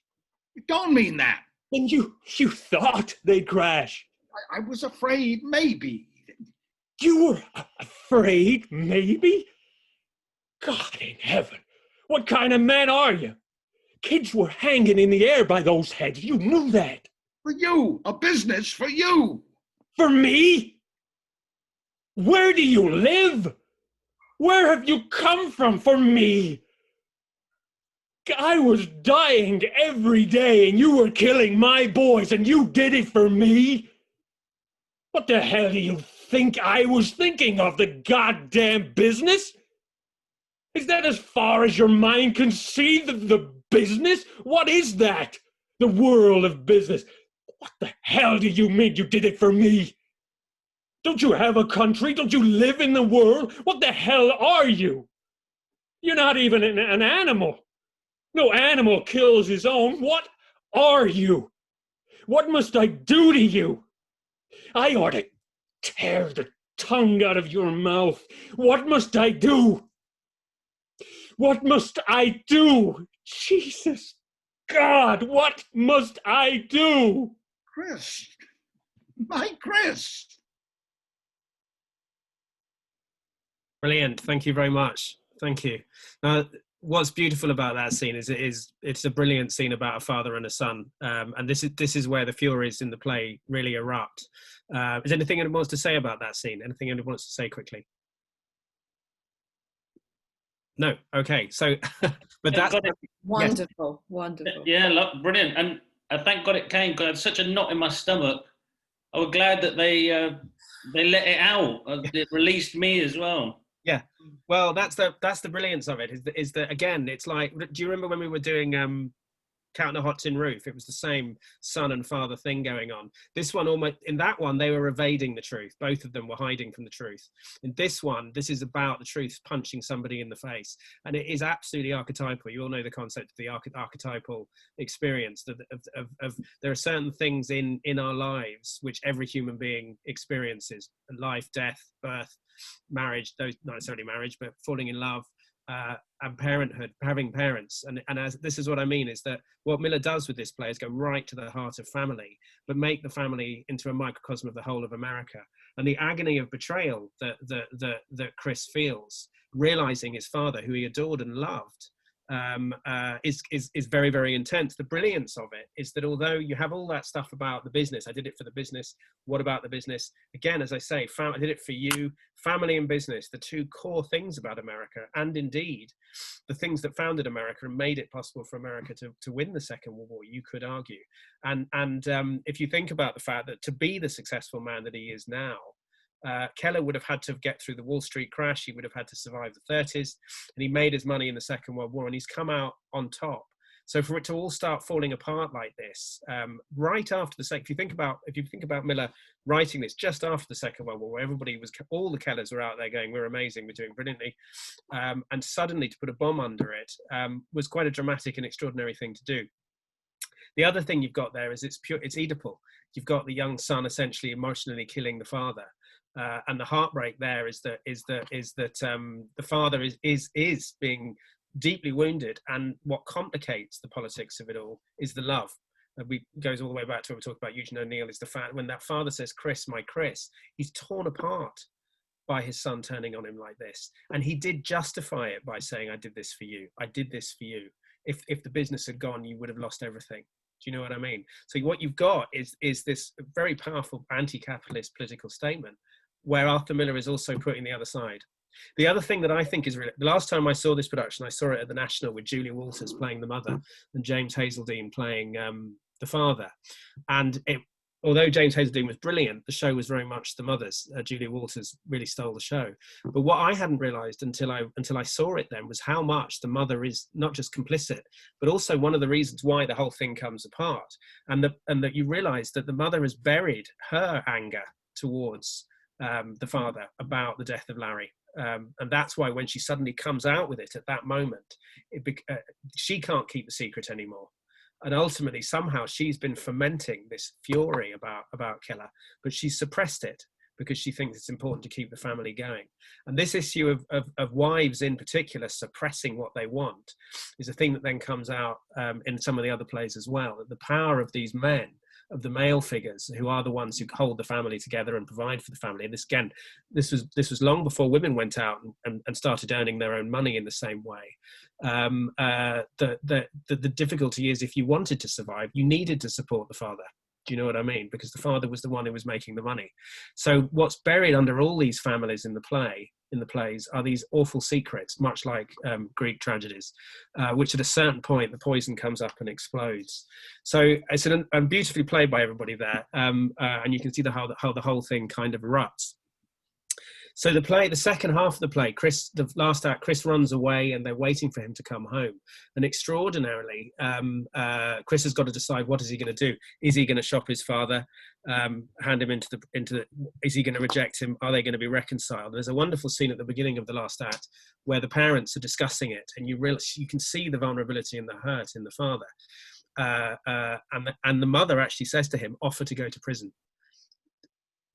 It don't mean that. And you thought they'd crash. I was afraid, maybe. You were afraid, maybe? God in heaven, what kind of man are you? Kids were hanging in the air by those heads. You knew that. For you, a business for you. For me? Where do you live? Where have you come from for me? I was dying every day and you were killing my boys and you did it for me? What the hell do you think I was thinking of, the goddamn business? Is that as far as your mind can see, the business? What is that? The world of business. What the hell do you mean you did it for me? Don't you have a country? Don't you live in the world? What the hell are you? You're not even an animal. No animal kills his own. What are you? What must I do to you? I ought to tear the tongue out of your mouth. What must I do? What must I do? Jesus God, what must I do? Chris, my Chris. Brilliant. Thank you very much. Thank you. Now, what's beautiful about that scene is it's a brilliant scene about a father and a son, and this is where the furies in the play really erupt. Is there anything anyone wants to say about that scene? Anything anyone wants to say quickly? No. Okay. So, but that's wonderful, yes. wonderful. Yeah, look, brilliant, and thank God it came, because I had such a knot in my stomach. I was glad that they let it out. It released me as well. Yeah, well, that's the brilliance of it. Is that again? It's like, do you remember when we were doing Count on a Hot Tin Roof? It was the same son and father thing going on. This one, almost in that one, they were evading the truth. Both of them were hiding from the truth. In this one, this is about the truth punching somebody in the face, and it is absolutely archetypal. You all know the concept of the archetypal experience. Of there are certain things in our lives which every human being experiences: life, death, birth, marriage. Those not necessarily marriage, but falling in love. And parenthood, having parents, and as this is what I mean, is that what Miller does with this play is go right to the heart of family, but make the family into a microcosm of the whole of America, and the agony of betrayal that Chris feels, realizing his father, who he adored and loved, is very, very intense. The brilliance of it is that although you have all that stuff about the business, I did it for the business, what about the business? Again, as I say, I did it for you. Family and business, the two core things about America, and indeed the things that founded America and made it possible for America to win the Second World War, you could argue. And if you think about the fact that to be the successful man that he is now, Keller would have had to get through the Wall Street crash. He would have had to survive the 30s, and he made his money in the Second World War, and he's come out on top. So for it to all start falling apart like this, right after the second, if you think about Miller writing this just after the Second World War, where all the Kellers were out there going, "We're amazing, we're doing brilliantly," and suddenly to put a bomb under it was quite a dramatic and extraordinary thing to do. The other thing you've got there is it's Oedipal. You've got the young son essentially emotionally killing the father. And the heartbreak there is that the father is being deeply wounded, and what complicates the politics of it all is the love. Goes all the way back to what we talked about Eugene O'Neill, is the fact when that father says, "Chris, my Chris," he's torn apart by his son turning on him like this, and he did justify it by saying, "I did this for you. I did this for you. If the business had gone, you would have lost everything." Do you know what I mean? So what you've got is this very powerful anti-capitalist political statement, where Arthur Miller is also putting the other side. The other thing that I think is really, the last time I saw this production, I saw it at the National with Julia Walters playing the mother and James Hazeldine playing the father. And although James Hazeldine was brilliant, the show was very much the mother's. Julia Walters really stole the show. But what I hadn't realised until I saw it then was how much the mother is not just complicit, but also one of the reasons why the whole thing comes apart. And that you realise that the mother has buried her anger towards the father about the death of Larry. And that's why when she suddenly comes out with it at that moment, she can't keep the secret anymore. And ultimately, somehow, she's been fermenting this fury about Keller, but she's suppressed it because she thinks it's important to keep the family going. And this issue of wives in particular suppressing what they want is a thing that then comes out in some of the other plays as well. That the power of these men, of the male figures who are the ones who hold the family together and provide for the family. And this was long before women went out and started earning their own money in the same way. The difficulty is, if you wanted to survive, you needed to support the father. Do you know what I mean? Because the father was the one who was making the money. So what's buried under all these families in the plays are these awful secrets, much like Greek tragedies, which at a certain point the poison comes up and explodes. So it's beautifully played by everybody there, and you can see how the whole thing kind of erupts. So the second half of the play, the last act, Chris runs away and they're waiting for him to come home. And extraordinarily, Chris has got to decide, what is he going to do? Is he going to shop his father, hand him is he going to reject him? Are they going to be reconciled? There's a wonderful scene at the beginning of the last act where the parents are discussing it, and you can see the vulnerability and the hurt in the father. And the mother actually says to him, offer to go to prison.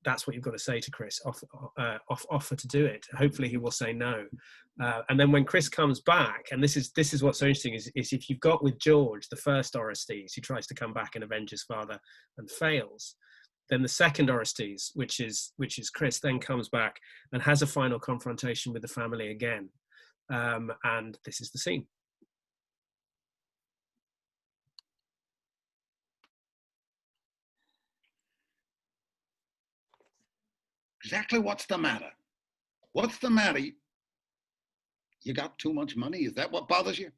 That's what you've got to say to Chris, offer to do it. Hopefully he will say no. And then when Chris comes back, and this is what's so interesting, is if you've got with George, the first Orestes, who tries to come back and avenge his father and fails, then the second Orestes, which is Chris, then comes back and has a final confrontation with the family again. And this is the scene. Exactly what's the matter? What's the matter? You got too much money? Is that what bothers you?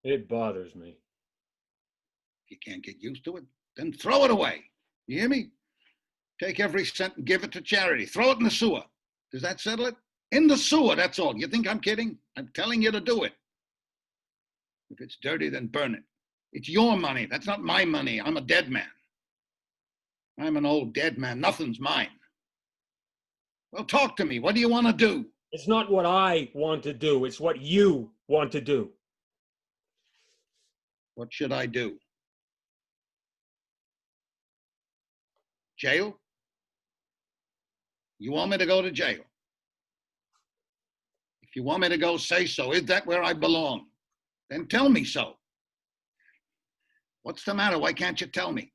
It bothers me. If you can't get used to it, then throw it away. You hear me? Take every cent and give it to charity. Throw it in the sewer. Does that settle it? In the sewer, that's all. You think I'm kidding? I'm telling you to do it. If it's dirty, then burn it. It's your money. That's not my money. I'm a dead man. I'm an old dead man. Nothing's mine. Well, talk to me. What do you want to do? It's not what I want to do. It's what you want to do. What should I do? Jail? You want me to go to jail? If you want me to go, say so. Is that where I belong? Then tell me so. What's the matter? Why can't you tell me?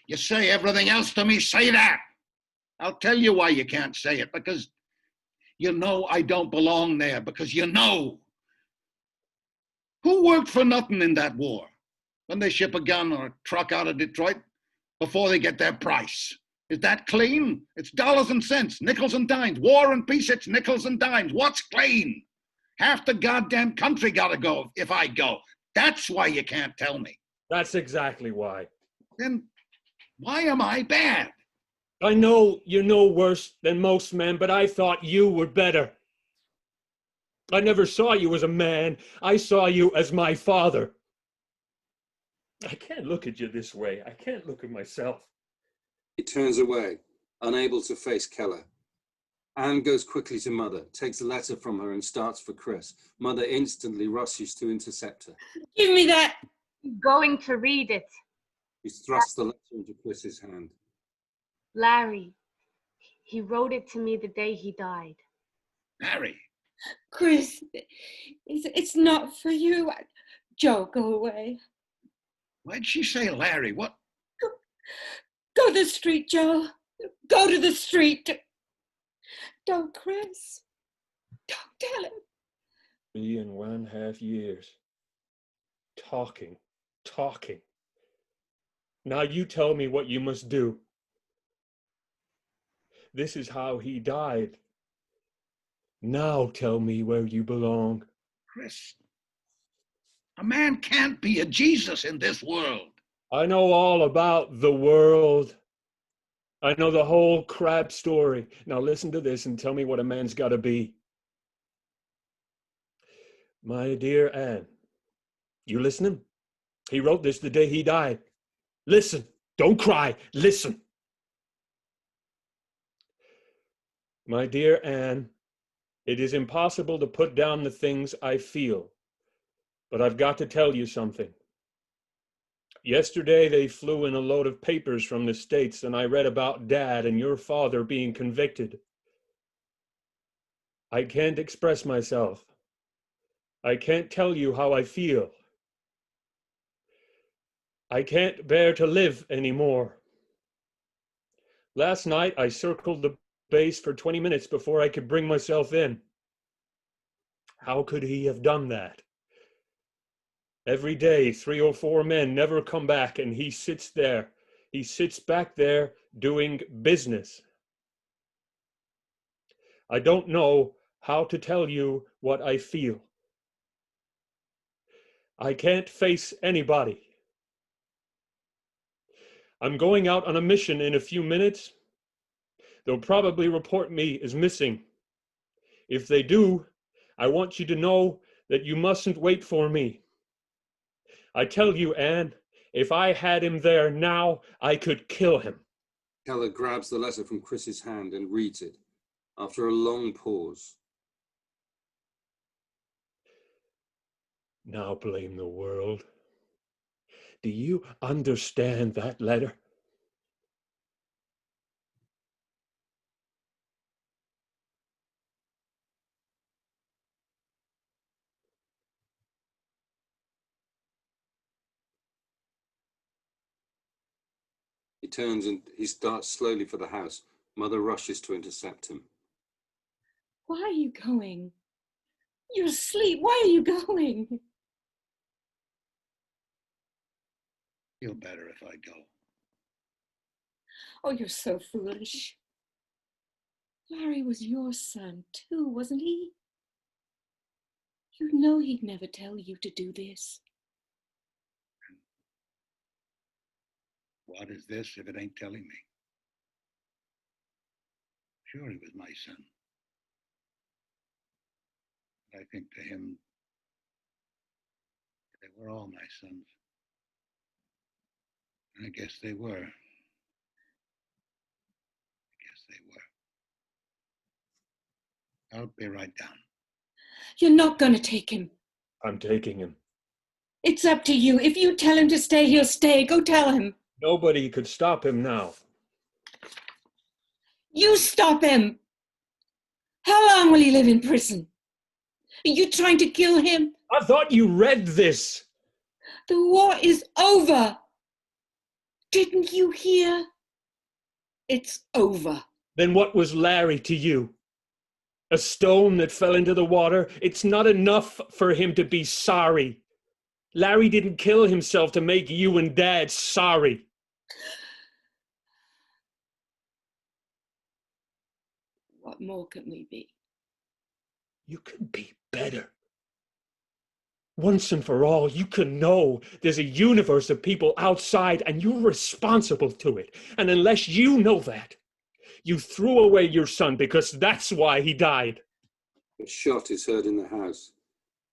You say everything else to me, say that. I'll tell you why you can't say it, because you know I don't belong there, because you know. Who worked for nothing in that war? When they ship a gun or a truck out of Detroit before they get their price. Is that clean? It's dollars and cents, nickels and dimes. War and peace, it's nickels and dimes. What's clean? Half the goddamn country gotta go if I go. That's why you can't tell me. That's exactly why. Then why am I bad? I know you're no worse than most men, but I thought you were better. I never saw you as a man. I saw you as my father. I can't look at you this way. I can't look at myself. He turns away, unable to face Keller. Anne goes quickly to Mother, takes a letter from her and starts for Chris. Mother instantly rushes to intercept her. Give me that. He's going to read it. He thrusts the letter into Chris's hand. Larry, he wrote it to me the day he died. Harry. Chris, it's not for you. Joe, go away. Why'd she say Larry? What? Go to the street, Joe. Go to the street. Don't, Chris. Don't tell him. 3.5 years. Talking. Now you tell me what you must do. This is how he died. Now tell me where you belong. Chris, a man can't be a Jesus in this world. I know all about the world. I know the whole crap story. Now listen to this and tell me what a man's got to be. My dear Anne, you listening? He wrote this the day he died. Listen, don't cry, listen. My dear Anne, it is impossible to put down the things I feel, but I've got to tell you something. Yesterday they flew in a load of papers from the States and I read about Dad and your father being convicted. I can't express myself. I can't tell you how I feel. I can't bear to live anymore. Last night I circled the base for 20 minutes before I could bring myself in. How could he have done that? Every day, 3 or 4 men never come back, and he sits there. He sits back there doing business. I don't know how to tell you what I feel. I can't face anybody. I'm going out on a mission in a few minutes. They'll probably report me as missing. If they do, I want you to know that you mustn't wait for me. I tell you, Anne, if I had him there now, I could kill him. Keller grabs the letter from Chris's hand and reads it. After a long pause. Now blame the world. Do you understand that letter? He turns and he starts slowly for the house. Mother rushes to intercept him. Why are you going? You're asleep. Why are you going? Feel better if I go. Oh, you're so foolish. Larry was your son too, wasn't he? You know he'd never tell you to do this. What is this if it ain't telling me? Sure, he was my son. But I think to him, they were all my sons. And I guess they were. I'll be right down. You're not going to take him. I'm taking him. It's up to you. If you tell him to stay, he'll stay. Go tell him. Nobody could stop him now. You stop him. How long will he live in prison? Are you trying to kill him? I thought you read this. The war is over. Didn't you hear? It's over. Then what was Larry to you? A stone that fell into the water? It's not enough for him to be sorry. Larry didn't kill himself to make you and Dad sorry. What more can we be? You can be better. Once and for all, you can know there's a universe of people outside and you're responsible to it. And unless you know that, you threw away your son because that's why he died. A shot is heard in the house.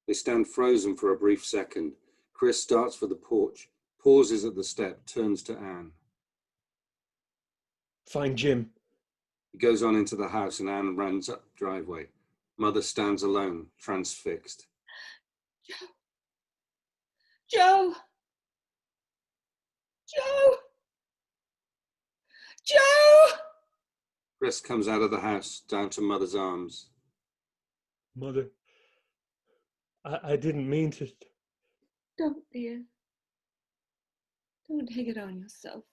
They stand frozen for a brief second. Chris starts for the porch, pauses at the step, turns to Anne. Find Jim. He goes on into the house and Anne runs up the driveway. Mother stands alone, transfixed. Joe! Joe! Joe! Chris comes out of the house, down to Mother's arms. Mother, I didn't mean to. Don't, dear. Don't take it on yourself.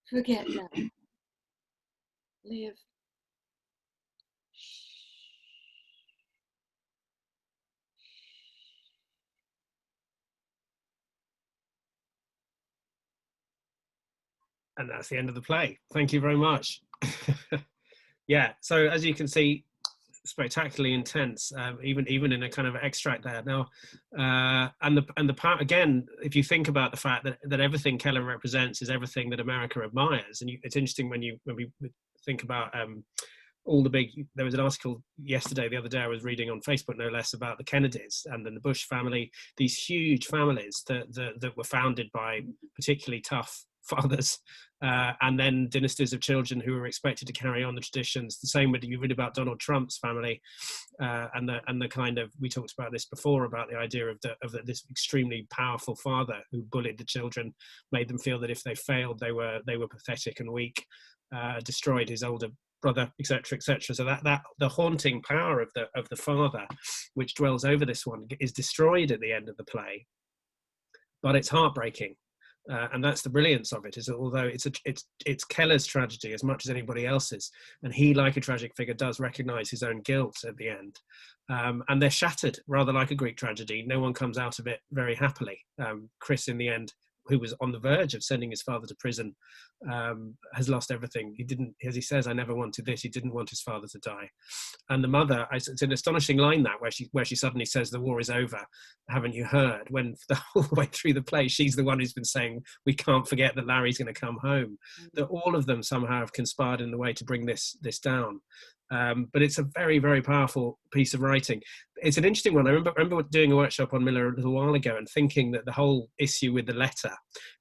Forget now. Live. And that's the end of the play. Thank you very much. Yeah, so as you can see, spectacularly intense, even in a kind of extract there. Now, and the part again, if you think about the fact that everything Keller represents is everything that America admires, and it's interesting when we think about all the big. There was an article the other day I was reading on Facebook, no less, about the Kennedys and then the Bush family, these huge families that were founded by particularly tough fathers, and then dynasties of children who were expected to carry on the traditions. The same with, you read about Donald Trump's family, and the kind of, we talked about this before, about the idea of this extremely powerful father who bullied the children, made them feel that if they failed they were pathetic and weak, destroyed his older brother, etc., etc. So that the haunting power of the father, which dwells over this one, is destroyed at the end of the play, but it's heartbreaking. And that's the brilliance of it, is that although it's Keller's tragedy as much as anybody else's, and he, like a tragic figure, does recognize his own guilt at the end, and they're shattered, rather like a Greek tragedy. No one comes out of it very happily. Chris, in the end, who was on the verge of sending his father to prison, has lost everything. He didn't, as he says, I never wanted this. He didn't want his father to die. And the mother, it's an astonishing line, that where she suddenly says, the war is over, haven't you heard? When the whole way through the play, she's the one who's been saying, we can't forget that Larry's going to come home. That all of them somehow have conspired in a way to bring this down. But it's a very, very powerful piece of writing. It's an interesting one. I remember doing a workshop on Miller a little while ago and thinking that the whole issue with the letter,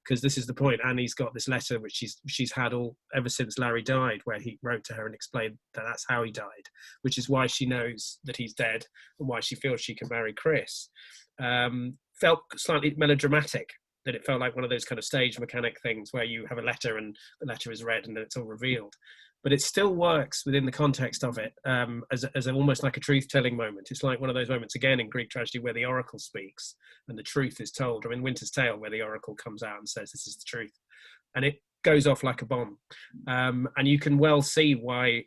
because this is the point, Annie's got this letter which she's had ever since Larry died, where he wrote to her and explained that that's how he died, which is why she knows that he's dead and why she feels she can marry Chris. Felt slightly melodramatic, that it felt like one of those kind of stage mechanic things where you have a letter and the letter is read and then it's all revealed. But it still works within the context of it, as almost like a truth-telling moment. It's like one of those moments, again, in Greek tragedy where the oracle speaks and the truth is told, or in Winter's Tale where the oracle comes out and says, this is the truth. And it goes off like a bomb. And you can well see why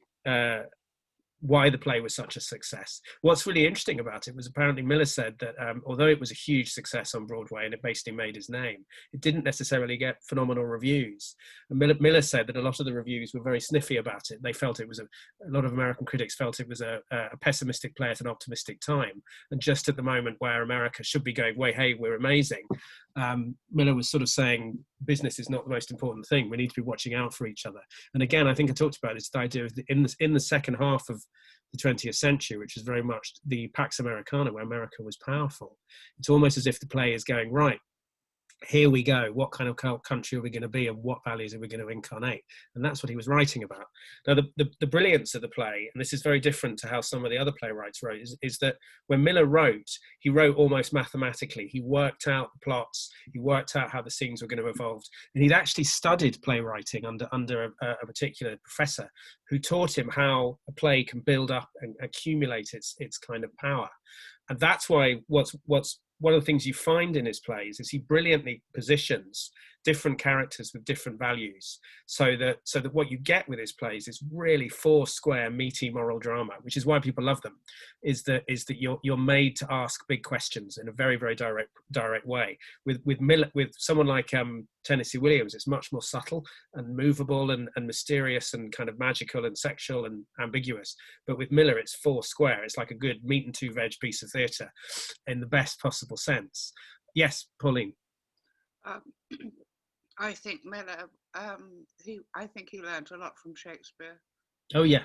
why the play was such a success. What's really interesting about it was apparently Miller said that although it was a huge success on Broadway and it basically made his name, it didn't necessarily get phenomenal reviews. And Miller said that a lot of the reviews were very sniffy about it. They felt it was a lot of American critics felt it was a pessimistic play at an optimistic time. And just at the moment where America should be going, "Wait, hey, we're amazing," Miller was sort of saying business is not the most important thing. We need to be watching out for each other. And again, I think I talked about this, the idea of in the second half of the 20th century, which is very much the Pax Americana, where America was powerful. It's almost as if the play is going, right, here we go. What kind of country are we going to be, and what values are we going to incarnate? And that's what he was writing about. Now, the brilliance of the play, and this is very different to how some of the other playwrights wrote, is that when Miller wrote, he wrote almost mathematically. He worked out the plots, he worked out how the scenes were going to evolve, and he'd actually studied playwriting under a particular professor who taught him how a play can build up and accumulate its kind of power. And that's why what's one of the things you find in his plays is he brilliantly positions different characters with different values, so that what you get with his plays is really four square, meaty moral drama, which is why people love them. Is that you're made to ask big questions in a very, very direct way. With Miller, with someone like Tennessee Williams, it's much more subtle and movable and mysterious and kind of magical and sexual and ambiguous. But with Miller, it's four square. It's like a good meat and two veg piece of theatre in the best possible sense. Yes, Pauline. I think Miller, I think he learned a lot from Shakespeare. Oh yeah.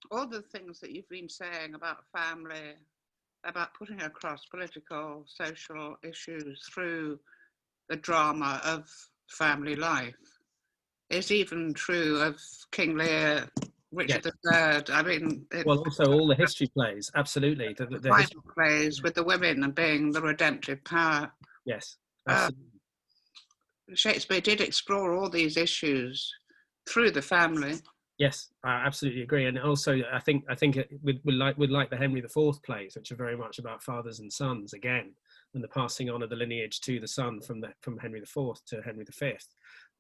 All the things that you've been saying about family, about putting across political, social issues through the drama of family life, is even true of King Lear, Richard III. I mean, well, also all the history plays, absolutely. The final plays with the women and being the redemptive power. Yes, absolutely. Shakespeare did explore all these issues through the family. Yes, I absolutely agree. And also, I think with like the Henry IV plays, which are very much about fathers and sons again, and the passing on of the lineage to the son from Henry IV to Henry V,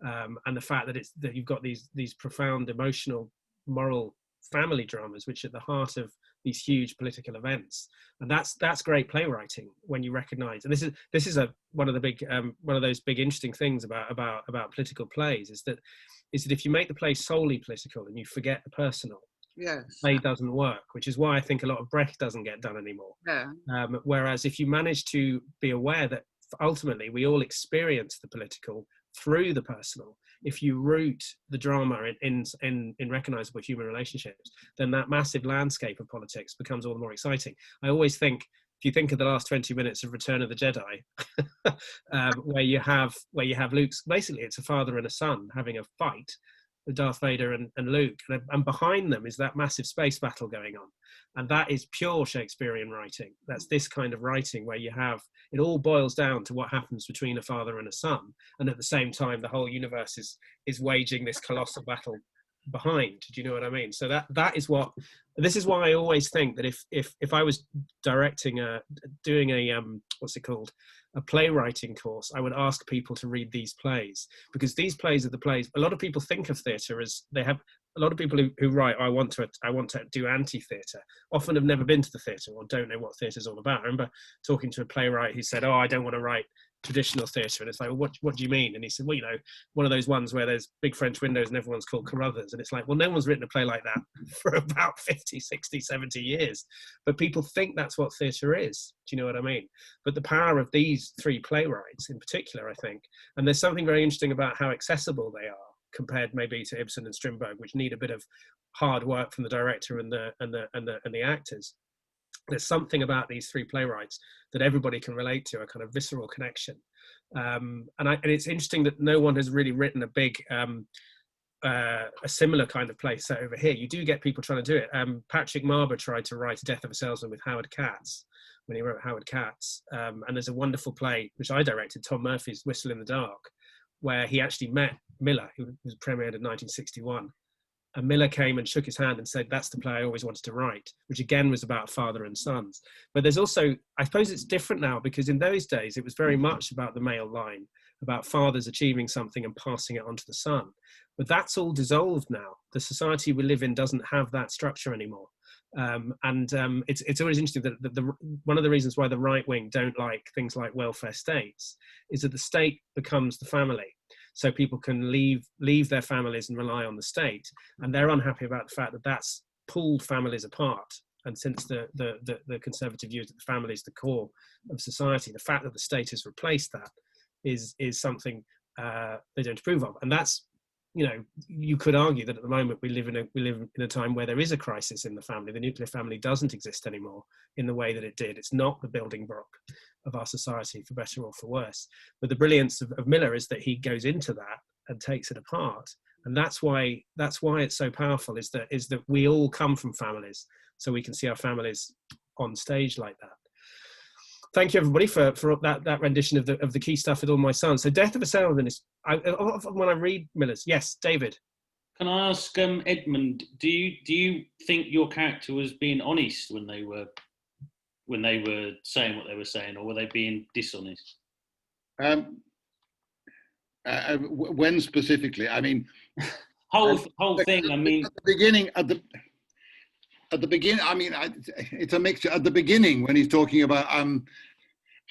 and the fact that you've got these profound emotional, moral family dramas, which are at the heart of these huge political events. And that's great playwriting when you recognize. And this is one of those big interesting things about political plays is that if you make the play solely political and you forget the personal, yes, the play doesn't work, which is why I think a lot of Brecht doesn't get done anymore. Yeah. Whereas if you manage to be aware that ultimately we all experience the political through the personal, if you root the drama in recognizable human relationships, then that massive landscape of politics becomes all the more exciting. I always think, if you think of the last 20 minutes of Return of the Jedi, where you have Luke's, basically it's a father and a son having a fight with Darth Vader and Luke, and behind them is that massive space battle going on. And that is pure Shakespearean writing. That's this kind of writing where it all boils down to what happens between a father and a son, and at the same time the whole universe is waging this colossal battle behind. Do you know what I mean? So this is why I always think that if I was doing a playwriting course, I would ask people to read these plays, because these plays are the plays. A lot of people think of theatre as a lot of people who write, I want to do anti-theatre, often have never been to the theatre or don't know what theatre's all about. I remember talking to a playwright who said, I don't want to write traditional theatre. And it's like, well, what do you mean? And he said, well, one of those ones where there's big French windows and everyone's called Carruthers. And it's like, well, no one's written a play like that for about 50, 60, 70 years. But people think that's what theatre is. Do you know what I mean? But the power of these three playwrights in particular, I think, and there's something very interesting about how accessible they are compared maybe to Ibsen and Strindberg, which need a bit of hard work from the director and the actors. There's something about these three playwrights that everybody can relate to, a kind of visceral connection. And it's interesting that no one has really written a big, a similar kind of play set over here. You do get people trying to do it. Patrick Marber tried to write Death of a Salesman with Howard Katz when he wrote Howard Katz. And there's a wonderful play, which I directed, Tom Murphy's Whistle in the Dark, where he actually met Miller, who was premiered in 1961. And Miller came and shook his hand and said, that's the play I always wanted to write, which again was about father and sons. But there's also, I suppose it's different now, because in those days, it was very much about the male line about fathers achieving something and passing it on to the son. But that's all dissolved now. The society we live in doesn't have that structure anymore. It's always interesting that one of the reasons why the right wing don't like things like welfare states is that the state becomes the family. So people can leave their families and rely on the state. And they're unhappy about the fact that that's pulled families apart. And since the conservative view is that the family is the core of society, the fact that the state has replaced that is something they don't approve of. And that's, you know, you could argue that at the moment we live in a time where there is a crisis in the family. The nuclear family doesn't exist anymore in the way that it did. It's not the building block of our society, for better or for worse. But the brilliance of Miller is that he goes into that and takes it apart. And that's why it's so powerful, is that we all come from families, so we can see our families on stage like that. Thank you, everybody, for that rendition of the key stuff with All My Sons. So Death of a Salesman is, when I read Miller's, yes, David. Can I ask Edmund, do you think your character was being honest when they were saying what they were saying, or were they being dishonest? When specifically? I mean, whole thing. I mean, at the beginning. I mean, it's a mixture. At the beginning, when he's talking about,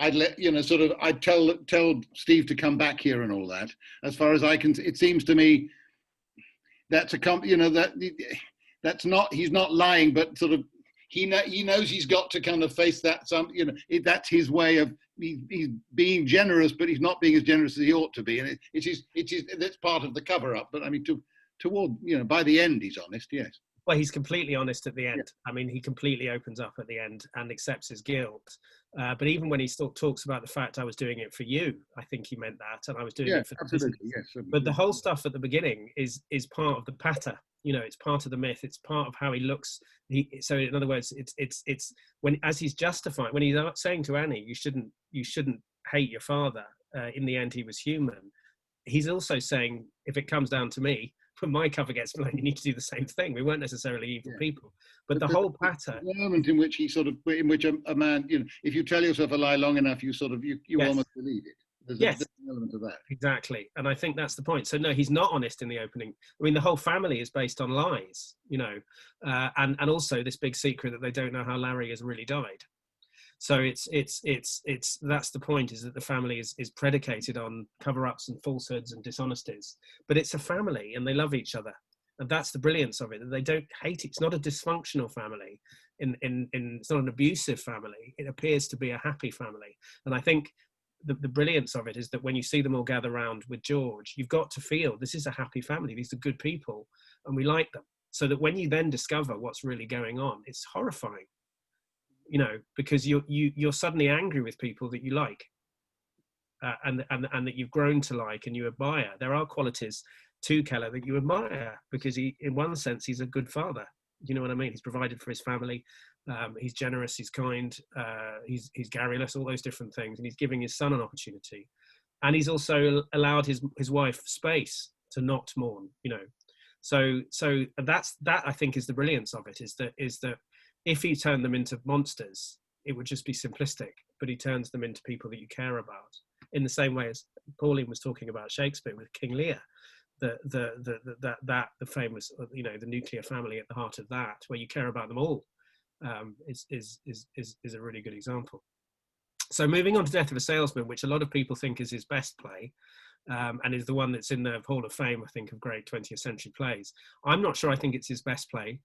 I'd tell Steve to come back here and all that. As far as I can, it seems to me that's that's not. He's not lying, but sort of he knows he's got to kind of face that. That's his way of. He's being generous, but he's not being as generous as he ought to be, and that's part of the cover up. But I mean, toward by the end, he's honest. Yes. Well, he's completely honest at the end. Yeah. I mean, he completely opens up at the end and accepts his guilt. But even when he talks about the fact I was doing it for you, I think he meant that, and I was doing it for the business. Yes. But the whole stuff at the beginning is part of the patter. It's part of the myth. It's part of how he looks. So in other words, it's when, as he's justifying, when he's saying to Annie, you shouldn't hate your father. In the end, he was human. He's also saying, if it comes down to me, when my cover gets blown, you need to do the same thing. We weren't necessarily evil people, but the whole patter. The moment in which in which a man, if you tell yourself a lie long enough, you yes. almost believe it. There's an element of that. Exactly. And I think that's the point. So no, he's not honest in the opening. I mean, the whole family is based on lies, and also this big secret that they don't know how Larry has really died. So it's that's the point, is that the family is predicated on cover-ups and falsehoods and dishonesties, but it's a family and they love each other. And that's the brilliance of it, that they don't hate it. It's not a dysfunctional family. It's not an abusive family. It appears to be a happy family. And I think the brilliance of it is that when you see them all gather around with George, you've got to feel this is a happy family. These are good people and we like them. So that when you then discover what's really going on, it's horrifying, because you're suddenly angry with people that you like and that you've grown to like and you admire. There are qualities to Keller that you admire because in one sense, he's a good father. You know what I mean? He's provided for his family. He's generous, he's kind, he's garrulous, all those different things. And he's giving his son an opportunity. And he's also allowed his wife space to not mourn, So that I think is the brilliance of it, is that if he turned them into monsters, it would just be simplistic, but he turns them into people that you care about. In the same way as Pauline was talking about Shakespeare with King Lear, the famous, the nuclear family at the heart of that, where you care about them all, is a really good example. So moving on to Death of a Salesman, which a lot of people think is his best play, and is the one that's in the Hall of Fame, I think, of great 20th century plays. I'm not sure I think it's his best play.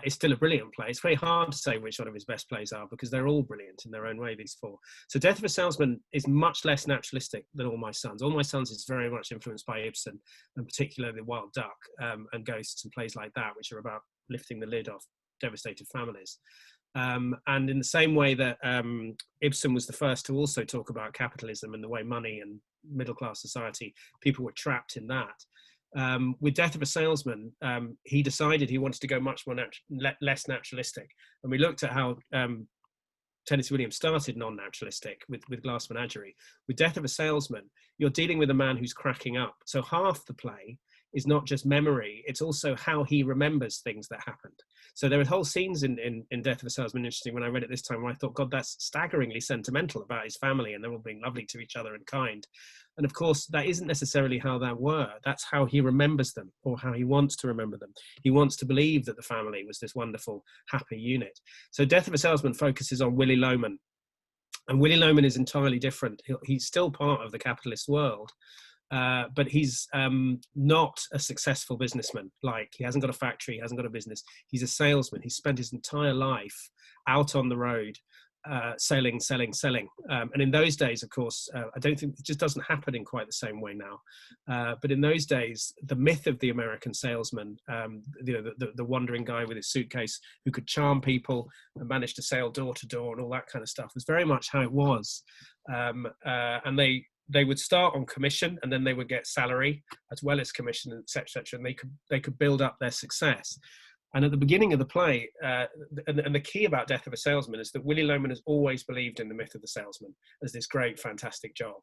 It's still a brilliant play. It's very hard to say which one of his best plays are because they're all brilliant in their own way, these four. So Death of a Salesman is much less naturalistic than All My Sons. All My Sons is very much influenced by Ibsen, and particularly The Wild Duck and Ghosts and plays like that, which are about lifting the lid off devastated families. And in the same way that Ibsen was the first to also talk about capitalism and the way money and middle-class society, people were trapped in that. With Death of a Salesman, he decided he wanted to go much more less naturalistic. And we looked at how Tennessee Williams started non-naturalistic with Glass Menagerie. With Death of a Salesman, you're dealing with a man who's cracking up. So half the play is not just memory, it's also how he remembers things that happened. So there are whole scenes in Death of a Salesman, interesting, when I read it this time, where I thought, God, that's staggeringly sentimental about his family, and they're all being lovely to each other and kind. And of course, that isn't necessarily how they were. That's how he remembers them, or how he wants to remember them. He wants to believe that the family was this wonderful, happy unit. So Death of a Salesman focuses on Willy Loman. And Willy Loman is entirely different. He's still part of the capitalist world, but he's not a successful businessman. Like, he hasn't got a factory, he hasn't got a business. He's a salesman. He's spent his entire life out on the road, selling. And in those days, of course, I don't think it just doesn't happen in quite the same way now. But in those days, the myth of the American salesman, the wandering guy with his suitcase who could charm people and manage to sail door to door and all that kind of stuff, was very much how it was. And they would start on commission, and then they would get salary as well as commission, etc. And they could build up their success. And at the beginning of the play, and the key about Death of a Salesman is that Willy Loman has always believed in the myth of the salesman as this great, fantastic job,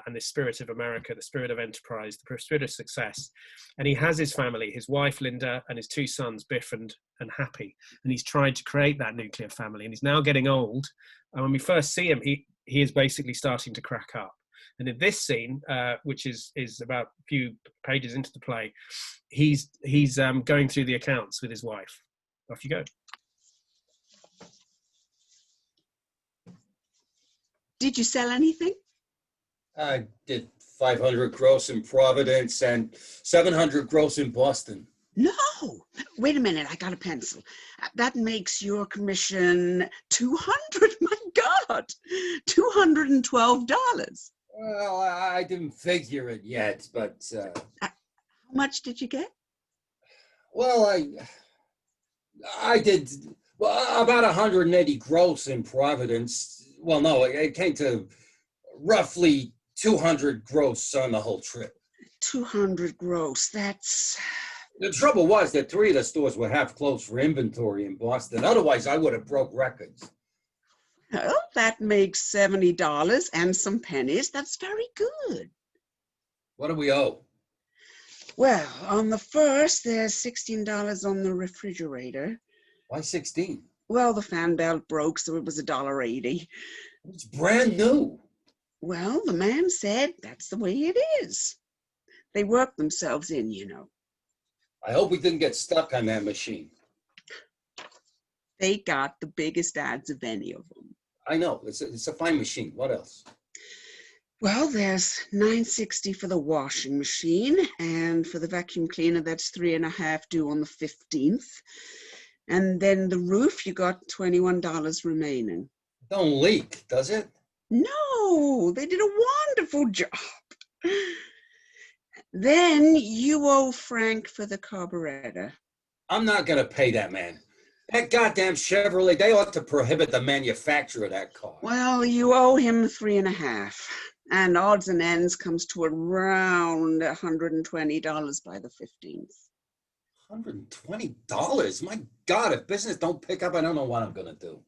and this spirit of America, the spirit of enterprise, the spirit of success. And he has his family, his wife, Linda, and his two sons, Biff and Happy. And he's tried to create that nuclear family, and he's now getting old. And when we first see him, he is basically starting to crack up. And in this scene, which is about a few pages into the play, he's going through the accounts with his wife. Off you go. Did you sell anything? I did 500 gross in Providence and 700 gross in Boston. No. Wait a minute. I got a pencil. That makes your commission $200. My God, $212. Well, I didn't figure it yet, but... How much did you get? Well, I did about 180 gross in Providence. Well, no, it came to roughly 200 gross on the whole trip. 200 gross, that's... The trouble was that 3 of the stores were half closed for inventory in Boston. Otherwise, I would have broke records. Well, that makes $70 and some pennies. That's very good. What do we owe? Well, on the first, there's $16 on the refrigerator. Why 16? Well, the fan belt broke, so it was $1.80. It's brand new. Well, the man said that's the way it is. They work themselves in, you know. I hope we didn't get stuck on that machine. They got the biggest ads of any of them. I know. It's a fine machine. What else? Well, there's $9.60 for the washing machine, and for the vacuum cleaner, that's $3.50 due on the 15th. And then the roof, you got $21 remaining. Don't leak, does it? No, they did a wonderful job. Then you owe Frank for the carburetor. I'm not going to pay that man. That goddamn Chevrolet, they ought to prohibit the manufacture of that car. Well, you owe him $3.50. And odds and ends comes to around $120 by the 15th. $120? My God, if business don't pick up, I don't know what I'm going to do.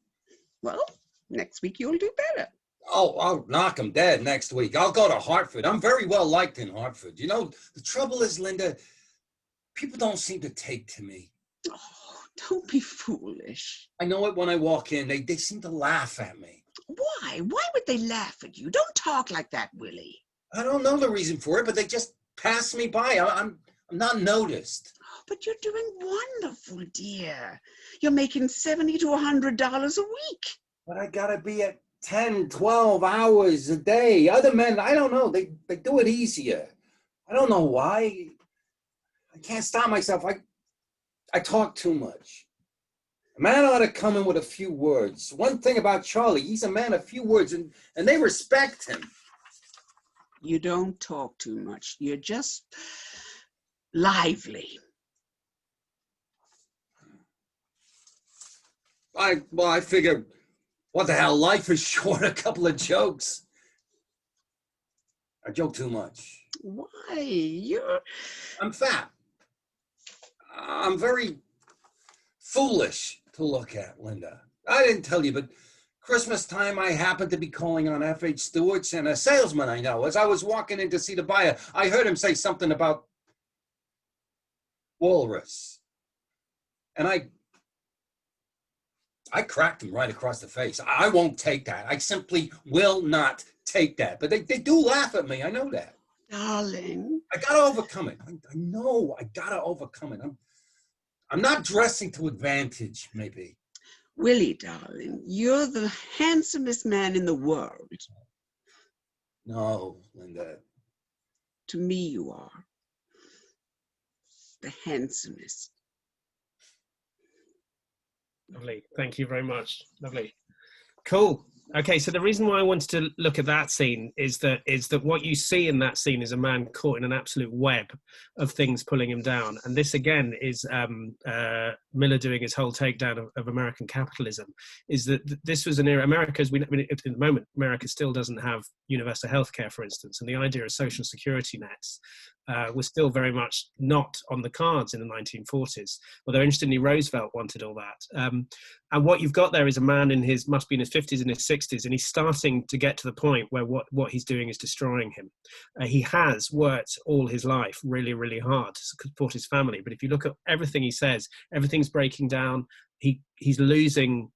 Well, next week you'll do better. Oh, I'll knock him dead next week. I'll go to Hartford. I'm very well liked in Hartford. You know, the trouble is, Linda, people don't seem to take to me. Oh, don't be foolish. I know it when I walk in. They seem to laugh at me. Why? Why would they laugh at you? Don't talk like that, Willie. I don't know the reason for it, but they just pass me by. I'm not noticed. Oh, but you're doing wonderful, dear. You're making $70 to $100 a week. But I gotta be at 10, 12 hours a day. Other men, I don't know. They do it easier. I don't know why. I can't stop myself. I talk too much. A man ought to come in with a few words. One thing about Charlie, he's a man of few words, and they respect him. You don't talk too much. You're just lively. I figure, what the hell, life is short, a couple of jokes. I joke too much. Why? I'm fat. I'm very foolish to look at, Linda. I didn't tell you, but Christmas time, I happened to be calling on F.H. Stewart's, and a salesman I know. As I was walking in to see the buyer, I heard him say something about walrus. And I cracked him right across the face. I won't take that. I simply will not take that. But they do laugh at me. I know that. Darling. I got to overcome it. I know I got to overcome it. I'm not dressing to advantage, maybe. Willie, darling, you're the handsomest man in the world. No, Linda. To me, you are. The handsomest. Lovely. Thank you very much. Lovely. Cool. Okay, so the reason why I wanted to look at that scene is that what you see in that scene is a man caught in an absolute web of things pulling him down. And this again is Miller doing his whole takedown of American capitalism. Is that this was an era, at the moment, America still doesn't have universal health care, for instance, and the idea of social security nets was still very much not on the cards in the 1940s. Although interestingly, Roosevelt wanted all that. And what you've got there is a man must be in his 50s and his 60s, and he's starting to get to the point where what he's doing is destroying him. He has worked all his life really, really hard to support his family. But if you look at everything he says, everything's breaking down. He's losing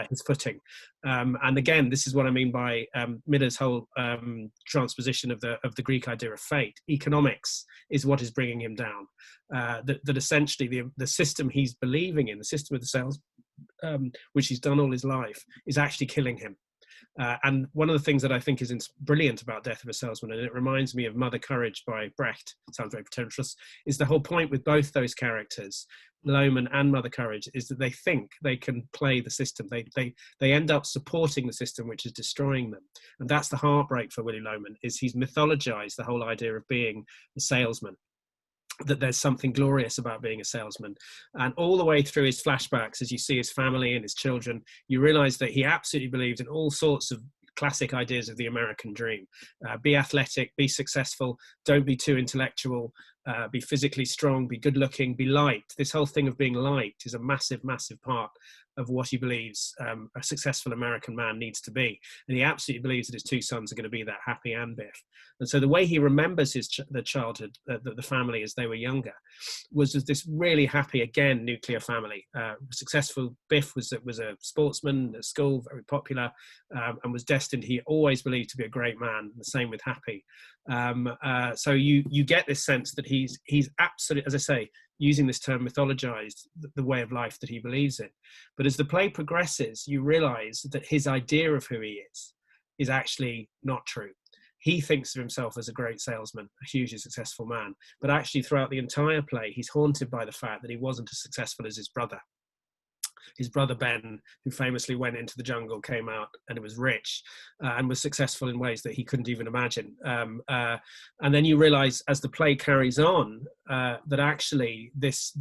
his footing. And again, this is what I mean by Miller's whole transposition of the Greek idea of fate. Economics is what is bringing him down. That essentially the system he's believing in, the system of the sales, which he's done all his life, is actually killing him. And one of the things that I think is brilliant about Death of a Salesman, and it reminds me of Mother Courage by Brecht, it sounds very pretentious, is the whole point with both those characters, Lohman and Mother Courage, is that they think they can play the system. They end up supporting the system which is destroying them. And that's the heartbreak for Willy Lohman, is he's mythologized the whole idea of being a salesman, that there's something glorious about being a salesman. And all the way through his flashbacks, as you see his family and his children, you realize that he absolutely believes in all sorts of classic ideas of the American dream. Be athletic, be successful, don't be too intellectual, be physically strong, be good looking, be liked. This whole thing of being liked is a massive, massive part of what he believes a successful American man needs to be. And he absolutely believes that his two sons are going to be that, Happy and Biff. And so the way he remembers the childhood, the family as they were younger, was this really happy, again, nuclear family. Successful. Biff was a sportsman at school, very popular, and was destined, he always believed, to be a great man. The same with Happy. So you get this sense that he's absolutely, as I say, using this term, mythologized the way of life that he believes in. But as the play progresses, you realize that his idea of who he is actually not true. He thinks of himself as a great salesman, a hugely successful man. But actually, throughout the entire play, he's haunted by the fact that he wasn't as successful as his brother. His brother Ben, who famously went into the jungle, came out and was rich and was successful in ways that he couldn't even imagine. And then you realize, as the play carries on, that actually this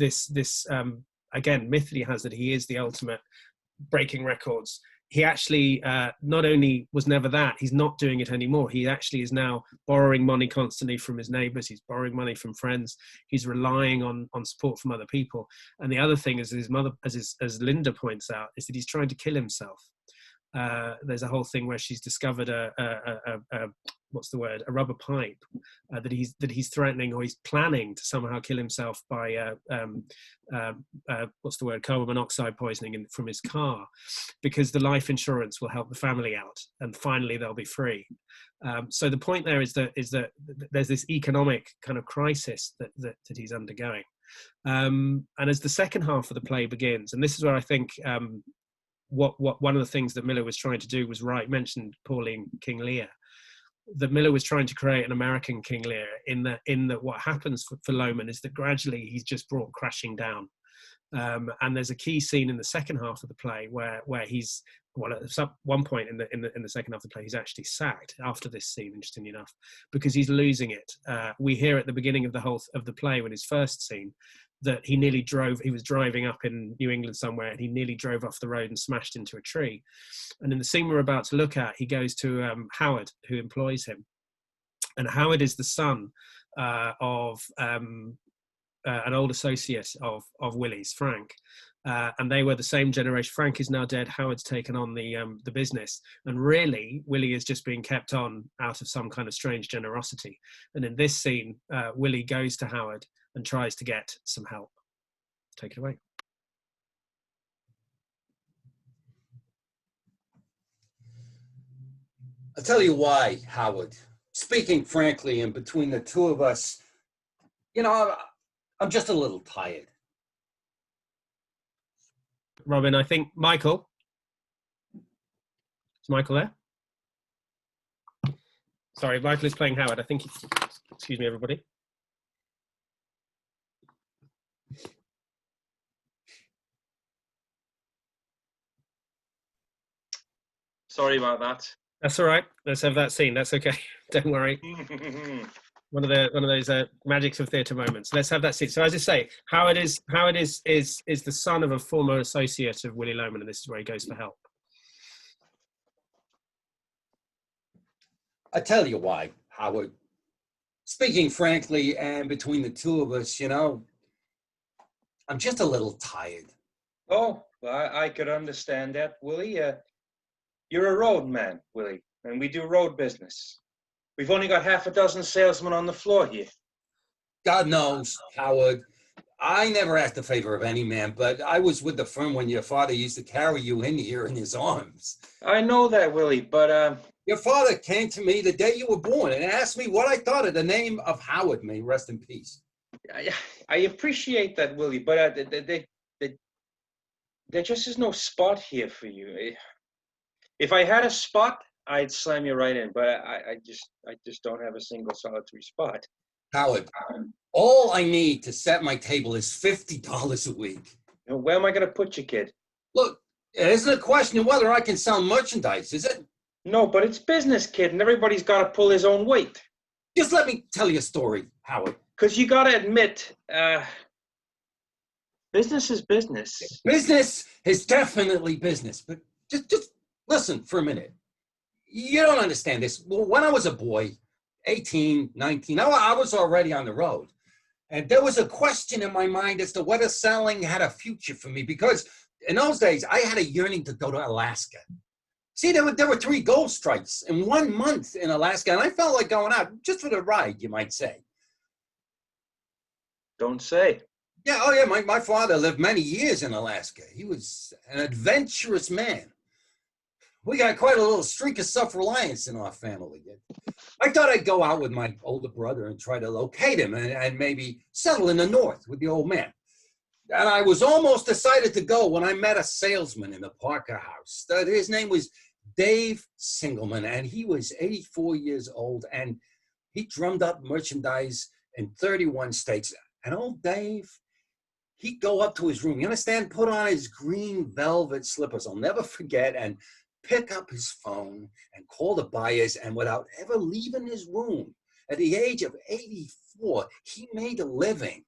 again, mythically has that he is the ultimate breaking records. He actually not only was never that, he's not doing it anymore. He actually is now borrowing money constantly from his neighbors. He's borrowing money from friends. He's relying on support from other people. And the other thing is, his mother, as Linda points out, is that he's trying to kill himself. There's a whole thing where she's discovered a rubber pipe that he's threatening, or he's planning to somehow kill himself by carbon monoxide poisoning from his car, because the life insurance will help the family out and finally they'll be free. So the point there is that there's this economic kind of crisis that he's undergoing. And as the second half of the play begins, and this is where I think what one of the things that Miller was trying to do was mentioned Pauline King Lear, that Miller was trying to create an American King Lear, in that what happens for Lohman is that gradually he's just brought crashing down. And there's a key scene in the second half of the play where he's, at one point in the second half of the play, he's actually sacked after this scene, interestingly enough, because he's losing it. We hear at the beginning of the play, when his first scene, that he was driving up in New England somewhere, and he nearly drove off the road and smashed into a tree. And in the scene we're about to look at, he goes to Howard, who employs him. And Howard is the son of an old associate of Willie's, Frank. And they were the same generation. Frank is now dead. Howard's taken on the business. And really, Willie is just being kept on out of some kind of strange generosity. And in this scene, Willie goes to Howard and tries to get some help. Take it away. I'll tell you why, Howard. Speaking frankly, and between the two of us, you know, I'm just a little tired. Robin, I think Michael. Is Michael there? Sorry, Michael is playing Howard. I think he's, excuse me, everybody. Sorry about that. That's all right. Let's have that scene. That's okay. Don't worry. One of those magics of theatre moments. Let's have that scene. So as I say, Howard is the son of a former associate of Willie Loman, and this is where he goes for help. I tell you why, Howard. Speaking frankly, and between the two of us, you know, I'm just a little tired. Oh, well, I could understand that, Willie. You're a road man, Willie, and we do road business. We've only got half a dozen salesmen on the floor here. God knows, Howard, I never asked a favor of any man, but I was with the firm when your father used to carry you in here in his arms. I know that, Willie, but your father came to me the day you were born and asked me what I thought of the name of Howard. May he rest in peace. I appreciate that, Willie, but there just is no spot here for you. If I had a spot, I'd slam you right in, but I just don't have a single solitary spot. Howard, all I need to set my table is $50 a week. Where am I going to put you, kid? Look, it isn't a question of whether I can sell merchandise, is it? No, but it's business, kid, and everybody's got to pull his own weight. Just let me tell you a story, Howard. Because you got to admit, business is business. Business is definitely business, but just listen for a minute. You don't understand this. Well, when I was a boy, 18, 19, I was already on the road. And there was a question in my mind as to whether selling had a future for me, because in those days, I had a yearning to go to Alaska. See, there were 3 gold strikes in 1 month in Alaska, and I felt like going out just for the ride, you might say. Don't say. Yeah, oh yeah, my father lived many years in Alaska. He was an adventurous man. We got quite a little streak of self-reliance in our family. I thought I'd go out with my older brother and try to locate him and maybe settle in the north with the old man. And I was almost decided to go when I met a salesman in the Parker house. His name was Dave Singelman, and he was 84 years old, and he drummed up merchandise in 31 states. And old Dave, he'd go up to his room, you understand, put on his green velvet slippers, I'll never forget, and pick up his phone and call the buyers, and without ever leaving his room, at the age of 84, he made a living.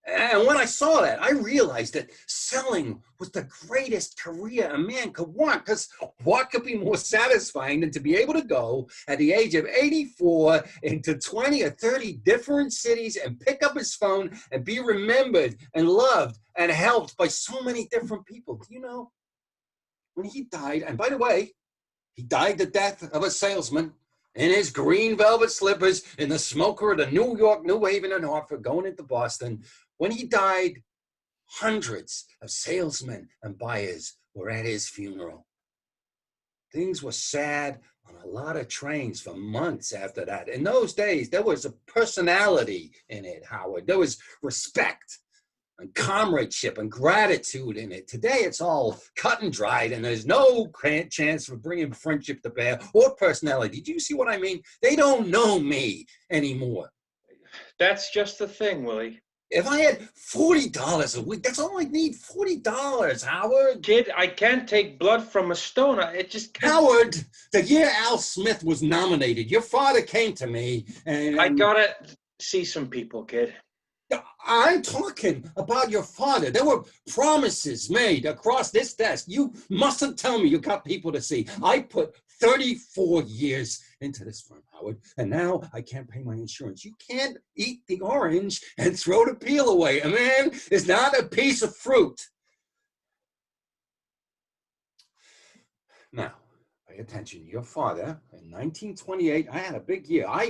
And when I saw that, I realized that selling was the greatest career a man could want, because what could be more satisfying than to be able to go at the age of 84 into 20 or 30 different cities and pick up his phone and be remembered and loved and helped by so many different people. Do you know, when he died, and by the way, he died the death of a salesman in his green velvet slippers in the smoker of the New York, New Haven, and Hartford going into Boston. When he died, hundreds of salesmen and buyers were at his funeral. Things were sad on a lot of trains for months after that. In those days, there was a personality in it, Howard. There was respect and comradeship and gratitude in it. Today, it's all cut and dried, and there's no chance for bringing friendship to bear or personality. Do you see what I mean? They don't know me anymore. That's just the thing, Willie. If I had $40 a week, that's all I need, $40, Howard. Kid, I can't take blood from a stone. It just can't. Howard, the year Al Smith was nominated, your father came to me and I gotta see some people, kid. I'm talking about your father. There were promises made across this desk. You mustn't tell me you got people to see. I put 34 years into this firm, Howard, and now I can't pay my insurance. You can't eat the orange and throw the peel away. A man is not a piece of fruit. Now, Pay attention. Your father, in 1928, I had a big year. I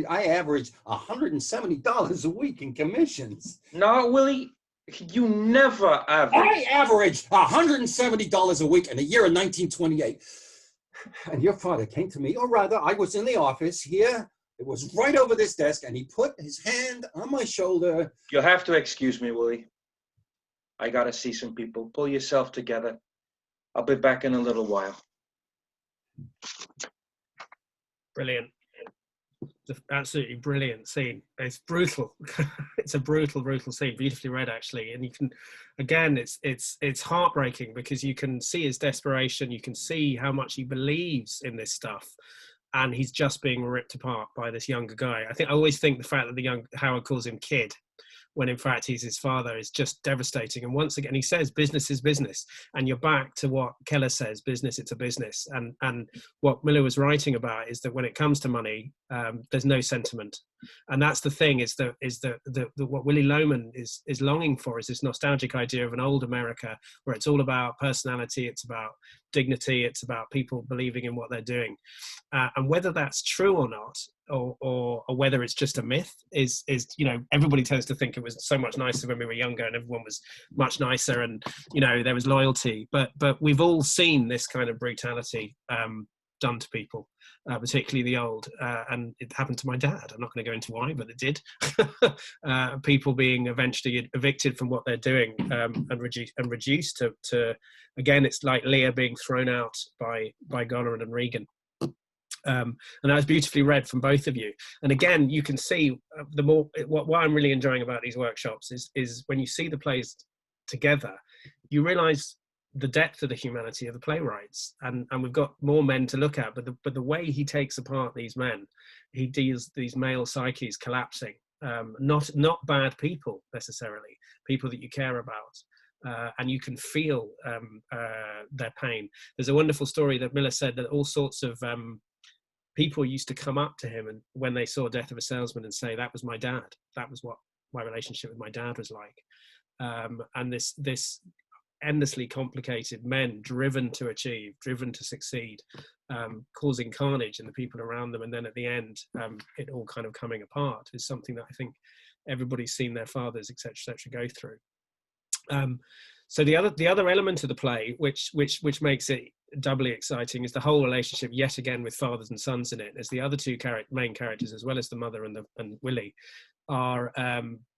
averaged $170 a week in commissions. No, Willie, you never averaged. I averaged $170 a week in a year in 1928. And your father came to me, or rather, I was in the office here. It was right over this desk, and he put his hand on my shoulder. You'll have to excuse me, Willie. I gotta see some people. Pull yourself together. I'll be back in a little while. Brilliant. Absolutely brilliant scene. It's brutal. It's a brutal scene, beautifully read actually. And you can, again, it's heartbreaking because you can see his desperation. You can see how much he believes in this stuff, and he's just being ripped apart by this younger guy. I always think the fact that the young Howard calls him kid, when in fact he's his father, is just devastating. And once again, he says business is business, and you're back to what Keller says, business, it's a business. And what Miller was writing about is that when it comes to money, there's no sentiment. And that's the thing, is what Willie Loman is longing for is this nostalgic idea of an old America where it's all about personality, it's about dignity, it's about people believing in what they're doing. And whether that's true or not, or whether it's just a myth is everybody tends to think it was so much nicer when we were younger and everyone was much nicer and there was loyalty, but we've all seen this kind of brutality done to people, particularly the old, and it happened to my dad. I'm not going to go into why, but it did. People being eventually evicted from what they're doing, and reduced to again, it's like Lear being thrown out by Goddard and Regan. And that was beautifully read from both of you. And again, you can see what I'm really enjoying about these workshops is when you see the plays together, you realize the depth of the humanity of the playwrights, and we've got more men to look at, but the way he takes apart these men, he deals these male psyches collapsing, not bad people necessarily, people that you care about. And you can feel their pain. There's a wonderful story that Miller said that all sorts of people used to come up to him and when they saw Death of a Salesman and say, that was my dad. That was what my relationship with my dad was like. And this endlessly complicated men driven to achieve, driven to succeed, causing carnage in the people around them. And then at the end, it all kind of coming apart is something that I think everybody's seen their fathers, et cetera, go through. So the other element of the play, which makes it doubly exciting, is the whole relationship yet again with fathers and sons in it. As the other two main characters, as well as the mother and Willie, are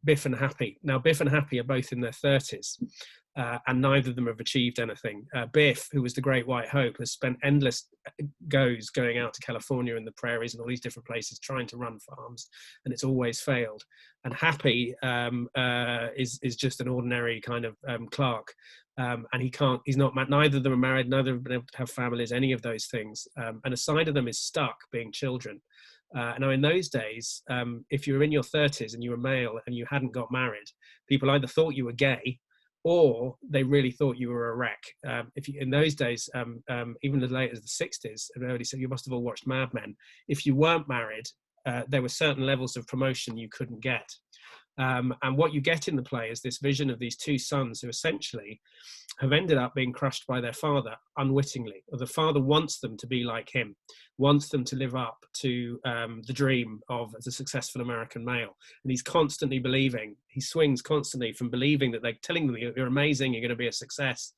Biff and Happy. Now, Biff and Happy are both in their 30s, and neither of them have achieved anything. Biff, who was the Great White Hope, has spent endless goes going out to California and the prairies and all these different places trying to run farms, and it's always failed. And Happy is just an ordinary kind of clerk, and neither of them are married, neither have been able to have families, any of those things. And a side of them is stuck being children. Now, in those days, if you were in your 30s and you were male and you hadn't got married, people either thought you were gay or they really thought you were a wreck. In those days, even as late as the 60s, and early, so you must have all watched Mad Men. If you weren't married, there were certain levels of promotion you couldn't get. And what you get in the play is this vision of these two sons who essentially have ended up being crushed by their father unwittingly. Or the father wants them to be like him, wants them to live up to the dream of as a successful American male. And he's constantly believing, he swings constantly from believing that they're telling them you're amazing, you're going to be a success,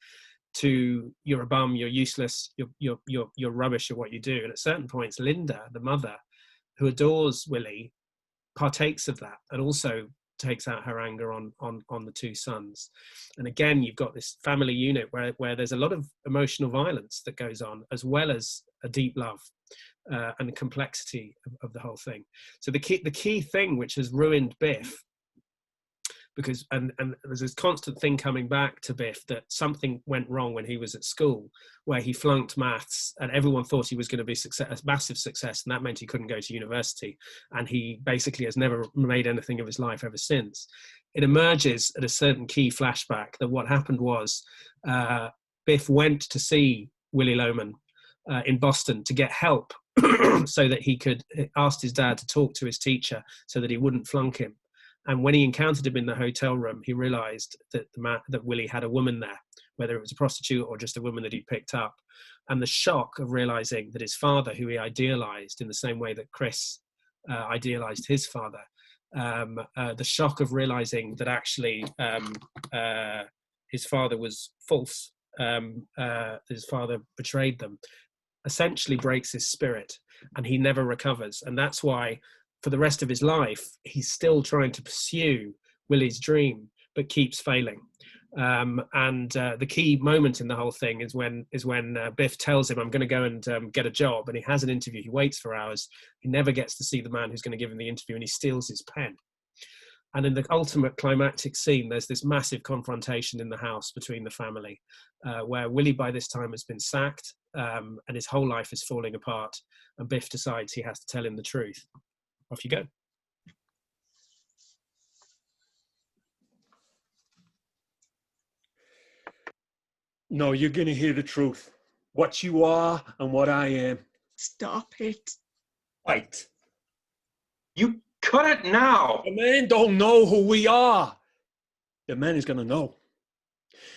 to you're a bum, you're useless, you're rubbish at what you do. And at certain points, Linda, the mother, who adores Willie, partakes of that and also takes out her anger on the two sons. And again, you've got this family unit where there's a lot of emotional violence that goes on, as well as a deep love and the complexity of the whole thing. So the key thing which has ruined Biff, because and there's this constant thing coming back to Biff, that something went wrong when he was at school, where he flunked maths and everyone thought he was going to be a massive success, and that meant he couldn't go to university, and he basically has never made anything of his life ever since. It emerges at a certain key flashback that what happened was Biff went to see Willie Loman in Boston to get help so that he could ask his dad to talk to his teacher so that he wouldn't flunk him. And when he encountered him in the hotel room, he realized that Willie had a woman there whether it was a prostitute or just a woman that he picked up. And the shock of realizing that his father, who he idealized in the same way that Chris idealized his father, the shock of realizing that actually his father was false, his father betrayed them, essentially breaks his spirit, and he never recovers. And that's why for the rest of his life, he's still trying to pursue Willie's dream, but keeps failing. The key moment in the whole thing is when Biff tells him, I'm going to go and get a job, and he has an interview. He waits for hours. He never gets to see the man who's going to give him the interview, and he steals his pen. And in the ultimate climactic scene, there's this massive confrontation in the house between the family, where Willie by this time has been sacked, and his whole life is falling apart, and Biff decides he has to tell him the truth. Off you go. No, you're going to hear the truth. What you are and what I am. Stop it. Right. You cut it now. The man don't know who we are. The man is going to know.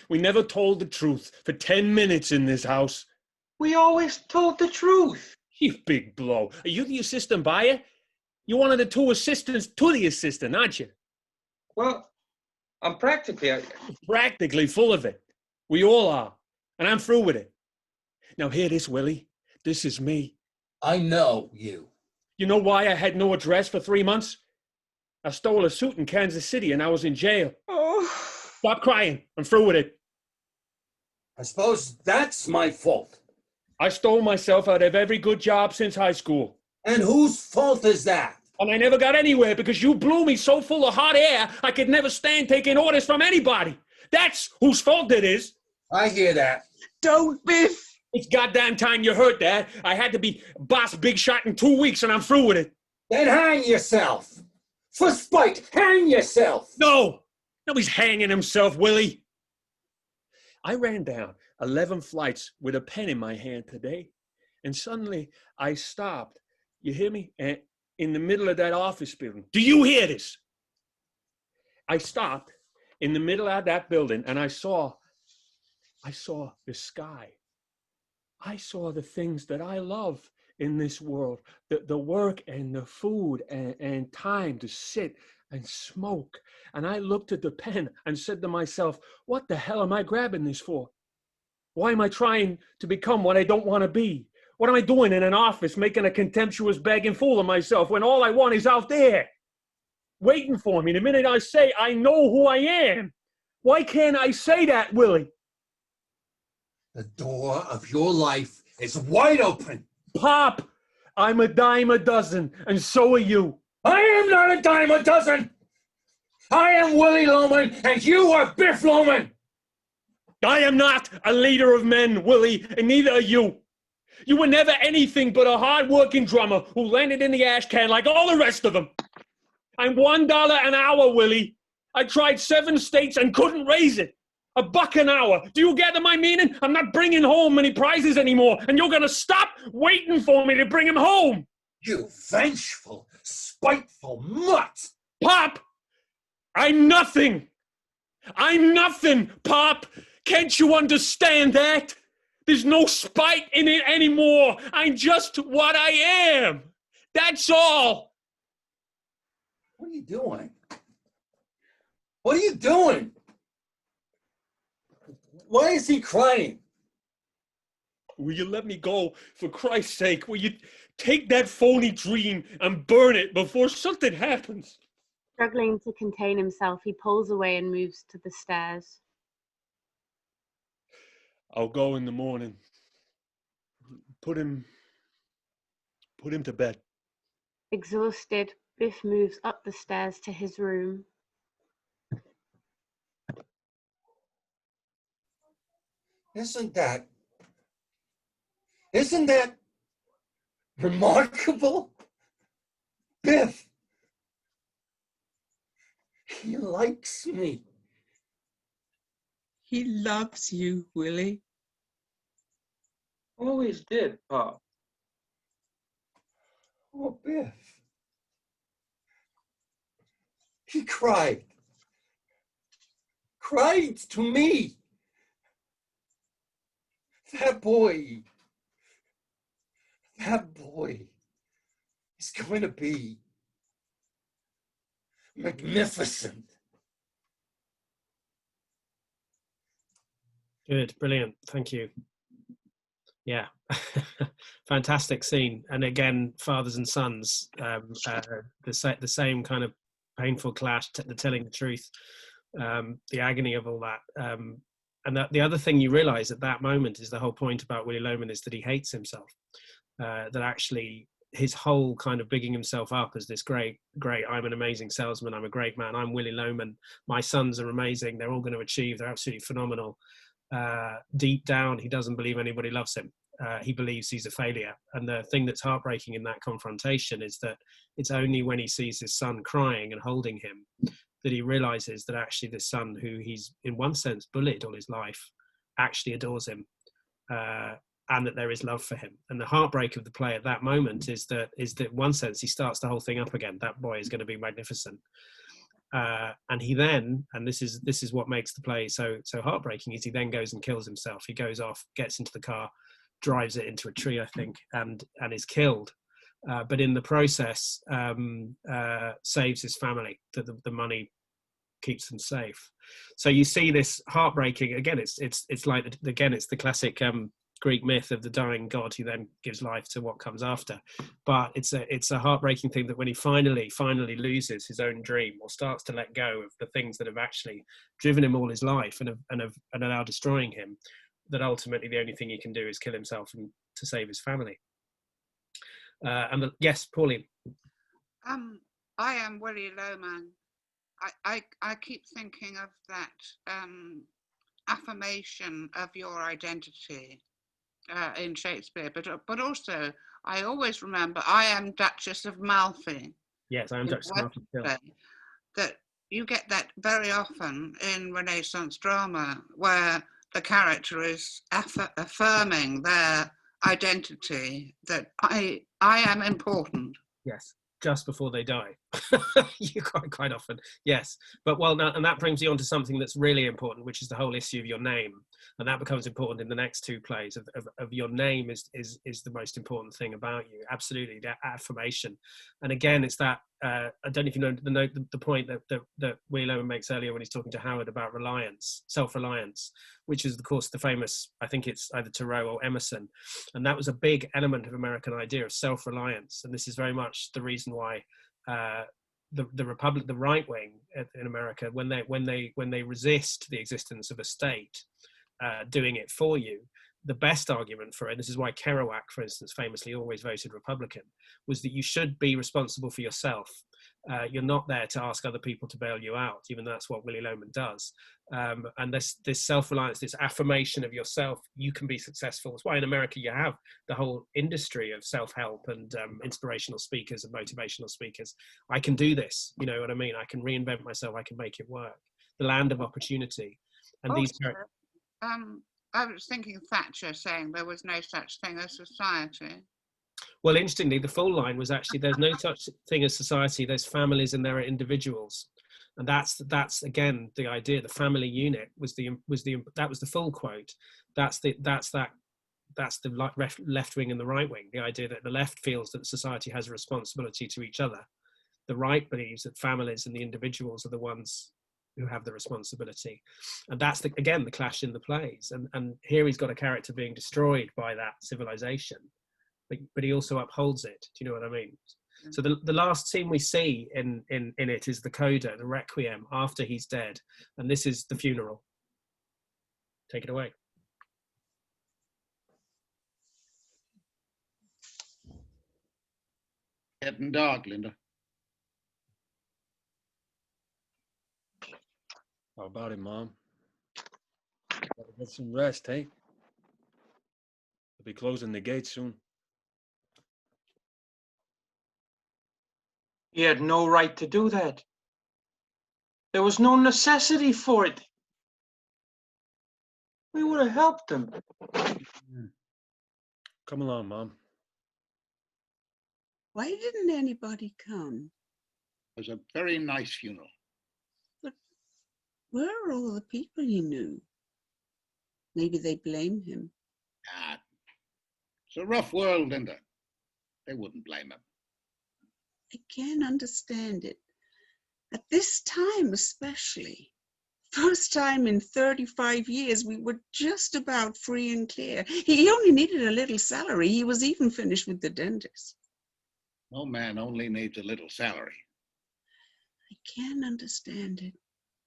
We never told the truth for 10 minutes in this house. We always told the truth. You big blow. Are you the assistant buyer? You're one of the two assistants to the assistant, aren't you? Well, I'm practically full of it. We all are. And I'm through with it. Now hear this, Willie. This is me. I know you. You know why I had no address for 3 months? I stole a suit in Kansas City and I was in jail. Oh. Stop crying. I'm through with it. I suppose that's my fault. I stole myself out of every good job since high school. And whose fault is that? And I never got anywhere because you blew me so full of hot air, I could never stand taking orders from anybody. That's whose fault it is. I hear that. Don't, Biff. It's goddamn time you heard that. I had to be boss big shot in 2 weeks and I'm through with it. Then hang yourself. For spite, hang yourself. No. Nobody's hanging himself, Willie. I ran down 11 flights with a pen in my hand today. And suddenly I stopped. You hear me? In the middle of that office building. Do you hear this? I stopped in the middle of that building and I saw the sky. I saw the things that I love in this world, the work and the food and time to sit and smoke. And I looked at the pen and said to myself, what the hell am I grabbing this for? Why am I trying to become what I don't want to be? What am I doing in an office making a contemptuous begging fool of myself when all I want is out there, waiting for me the minute I say I know who I am? Why can't I say that, Willie? The door of your life is wide open. Pop, I'm a dime a dozen, and so are you. I am not a dime a dozen. I am Willie Loman, and you are Biff Loman. I am not a leader of men, Willie, and neither are you. You were never anything but a hard-working drummer who landed in the ash can like all the rest of them. I'm $1 an hour, Willie. I tried 7 states and couldn't raise it. $1 an hour. Do you gather my meaning? I'm not bringing home many prizes anymore, and you're going to stop waiting for me to bring him home. You vengeful, spiteful mutt. Pop, I'm nothing. I'm nothing, Pop. Can't you understand that? There's no spite in it anymore. I'm just what I am. That's all. What are you doing? What are you doing? Why is he crying? Will you let me go, for Christ's sake? Will you take that phony dream and burn it before something happens? Struggling to contain himself, he pulls away and moves to the stairs. I'll go in the morning. Put him to bed. Exhausted, Biff moves up the stairs to his room. Isn't that remarkable? Biff, he likes me. He loves you, Willie. Always did, Pop. Oh, Biff. He cried to me. That boy is going to be magnificent. Good, brilliant, thank you. Yeah, fantastic scene. And again, fathers and sons, the same kind of painful clash, the telling the truth, the agony of all that. And the other thing you realize at that moment is the whole point about Willy Loman is that he hates himself. That actually his whole kind of bigging himself up as this great, I'm an amazing salesman, I'm a great man, I'm Willy Loman, my sons are amazing, they're all going to achieve, they're absolutely phenomenal. Deep down, he doesn't believe anybody loves him. He believes he's a failure. And the thing that's heartbreaking in that confrontation is that it's only when he sees his son crying and holding him that he realizes that actually this son, who he's in one sense bullied all his life, actually adores him, and that there is love for him. And the heartbreak of the play at that moment is that in one sense he starts the whole thing up again. That boy is going to be magnificent. And he then, and this is what makes the play so heartbreaking, is he then goes and kills himself. He goes off, gets into the car, drives it into a tree, I think, and is killed. But in the process, saves his family. That the money keeps them safe. So you see this heartbreaking again. It's like again, it's the classic Greek myth of the dying god who then gives life to what comes after. But it's a heartbreaking thing that when he finally loses his own dream or starts to let go of the things that have actually driven him all his life and are now destroying him, that ultimately the only thing he can do is kill himself and to save his family. Yes, Pauline. I am Willy Loman. I keep thinking of that affirmation of your identity in Shakespeare, but also I always remember I am Duchess of Malfi. Yes, I am Duchess of Malfi. That you get that very often in Renaissance drama, where the character is affirming their identity, that I am important. Yes, just before they die. You quite often, yes. But and that brings you on to something that's really important, which is the whole issue of your name, and that becomes important in the next two plays. Of your name is the most important thing about you. Absolutely, that affirmation. And again, it's that I don't know if you know the point that Willy Loman makes earlier when he's talking to Howard about reliance, self-reliance, which is of course the famous, I think it's either Thoreau or Emerson, and that was a big element of American idea of self-reliance. And this is very much the reason why the Republic, the right wing in America, when they resist the existence of a state doing it for you, the best argument for it, this is why Kerouac, for instance, famously always voted Republican, was that you should be responsible for yourself. You're not there to ask other people to bail you out, even though that's what Willy Loman does. And this self-reliance, this affirmation of yourself, you can be successful. That's why in America you have the whole industry of self-help and inspirational speakers and motivational speakers. I can do this, you know what I mean? I can reinvent myself, I can make it work. The land of opportunity. And also, these I was thinking Thatcher saying there was no such thing as society. Well, interestingly, the full line was actually there's no such thing as society. There's families and there are individuals, and that's again the idea. The family unit was the full quote. That's the left wing and the right wing. The idea that the left feels that society has a responsibility to each other. The right believes that families and the individuals are the ones who have the responsibility. And that's again the clash in the plays. And here he's got a character being destroyed by that civilization, but he also upholds it. Do you know what I mean? Mm-hmm. So the last scene we see in it is the coda, the requiem after he's dead, and this is the funeral. Take it away. Getting dark, Linda. How about it, Mom? Gotta get some rest, hey? They'll be closing the gates soon. He had no right to do that. There was no necessity for it. We would have helped him. Come along, Mom. Why didn't anybody come? It was a very nice funeral. But where are all the people he knew? Maybe they blame him. Ah, it's a rough world, Linda. They wouldn't blame him. I can't understand it. At this time especially. First time in 35 years, we were just about free and clear. He only needed a little salary. He was even finished with the dentist. No man only needs a little salary. I can't understand it.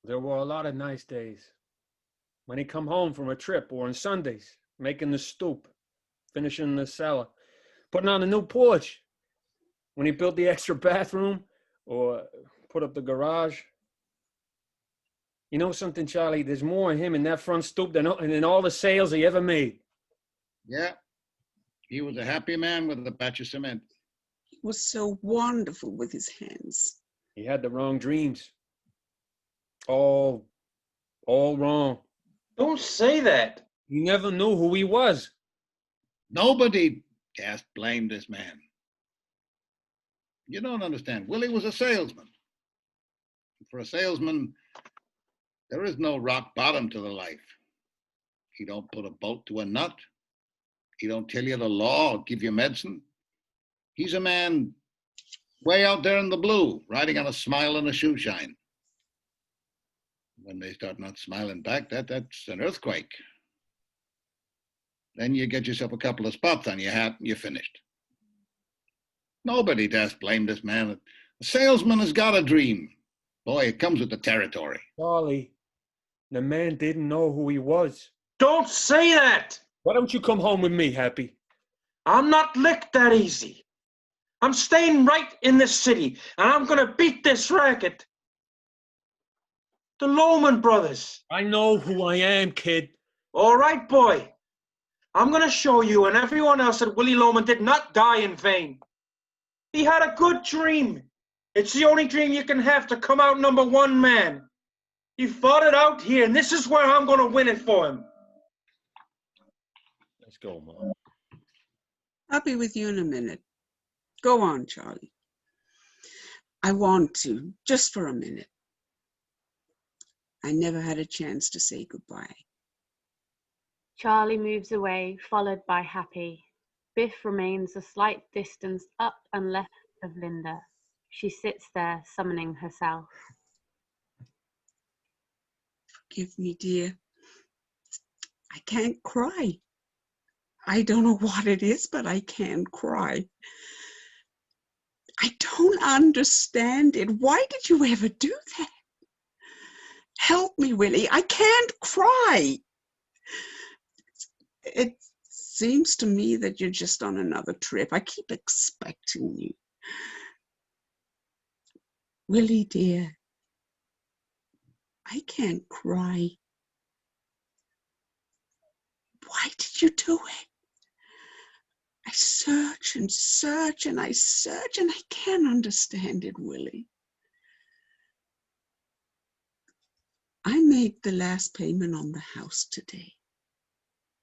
There were a lot of nice days. When he come home from a trip, or on Sundays, making the stoop, finishing the cellar, putting on a new porch. When he built the extra bathroom, or put up the garage. You know something, Charlie? There's more of him in that front stoop than all the sales he ever made. Yeah, he was a happy man with a batch of cement. He was so wonderful with his hands. He had the wrong dreams. All wrong. Don't say that. He never knew who he was. Nobody cast blame this man. You don't understand. Willie was a salesman. For a salesman, there is no rock bottom to the life. He don't put a bolt to a nut. He don't tell you the law or give you medicine. He's a man way out there in the blue, riding on a smile and a shoe shine. When they start not smiling back, that's an earthquake. Then you get yourself a couple of spots on your hat and you're finished. Nobody dares blame this man. A salesman has got a dream. Boy, it comes with the territory. Charlie, the man didn't know who he was. Don't say that. Why don't you come home with me, Happy? I'm not licked that easy. I'm staying right in this city, and I'm gonna beat this racket. The Lohman brothers. I know who I am, kid. All right, boy. I'm gonna show you and everyone else that Willie Lohman did not die in vain. He had a good dream. It's the only dream you can have to come out #1 man. He fought it out here, and this is where I'm gonna win it for him. Let's go, Mom. I'll be with you in a minute. Go on, Charlie. I want to, just for a minute. I never had a chance to say goodbye. Charlie moves away, followed by Happy. Biff remains a slight distance up and left of Linda. She sits there, summoning herself. Forgive me, dear. I can't cry. I don't know what it is, but I can't cry. I don't understand it. Why did you ever do that? Help me, Willie. I can't cry. It seems to me that you're just on another trip. I keep expecting you. Willie, dear, I can't cry. Why did you do it? I search and search and I search and I can't understand it, Willie. I made the last payment on the house today.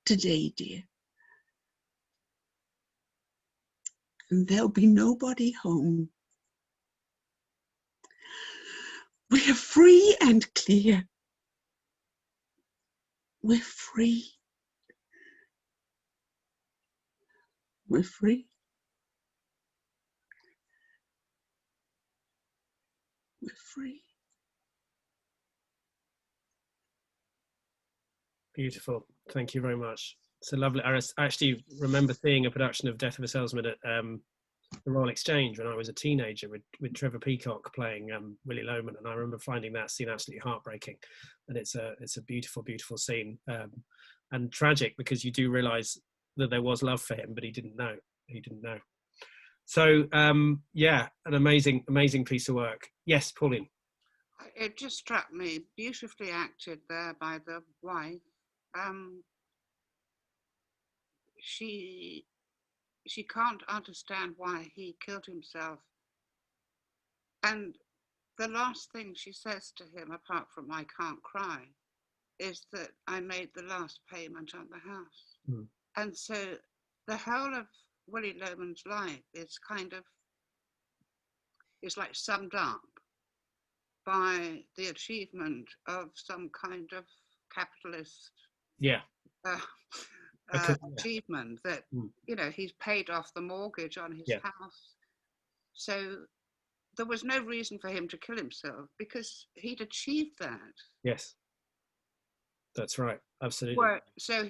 Today, dear. And there'll be nobody home. We're free and clear. We're free. We're free. We're free. Beautiful. Thank you very much. It's a lovely. I actually remember seeing a production of Death of a Salesman at the Royal Exchange when I was a teenager with Trevor Peacock playing Willie Lohman, and I remember finding that scene absolutely heartbreaking. And it's a beautiful, beautiful scene, and tragic because you do realise that there was love for him, but he didn't know. He didn't know. So yeah, an amazing, amazing piece of work. Yes, Pauline. It just struck me, beautifully acted there by the wife. She can't understand why he killed himself. And the last thing she says to him, apart from "I can't cry," is that I made the last payment on the house. Mm. And so the whole of Willie Lohman's life is like summed up by the achievement of some kind of capitalist achievement that, you know, he's paid off the mortgage on his house. So there was no reason for him to kill himself because he'd achieved that. Yes, that's right. Absolutely. Well, so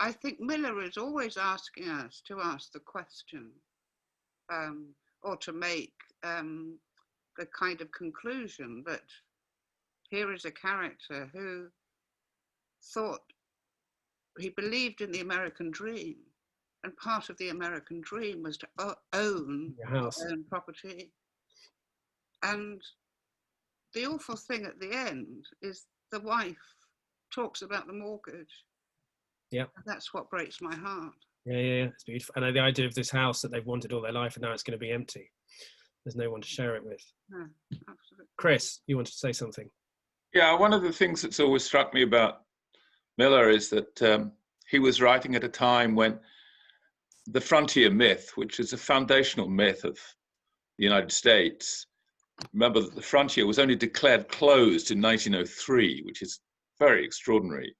I think Miller is always asking us to ask the question, or to make the kind of conclusion that here is a character who thought, he believed in the American dream, and part of the American dream was to own your own property. And the awful thing at the end is the wife talks about the mortgage. Yeah. And that's what breaks my heart. Yeah, it's beautiful. And the idea of this house that they've wanted all their life and now it's going to be empty. There's no one to share it with. No, absolutely. Chris, you wanted to say something? Yeah, one of the things that's always struck me about Miller is that he was writing at a time when the frontier myth, which is a foundational myth of the United States, remember that the frontier was only declared closed in 1903, which is very extraordinary.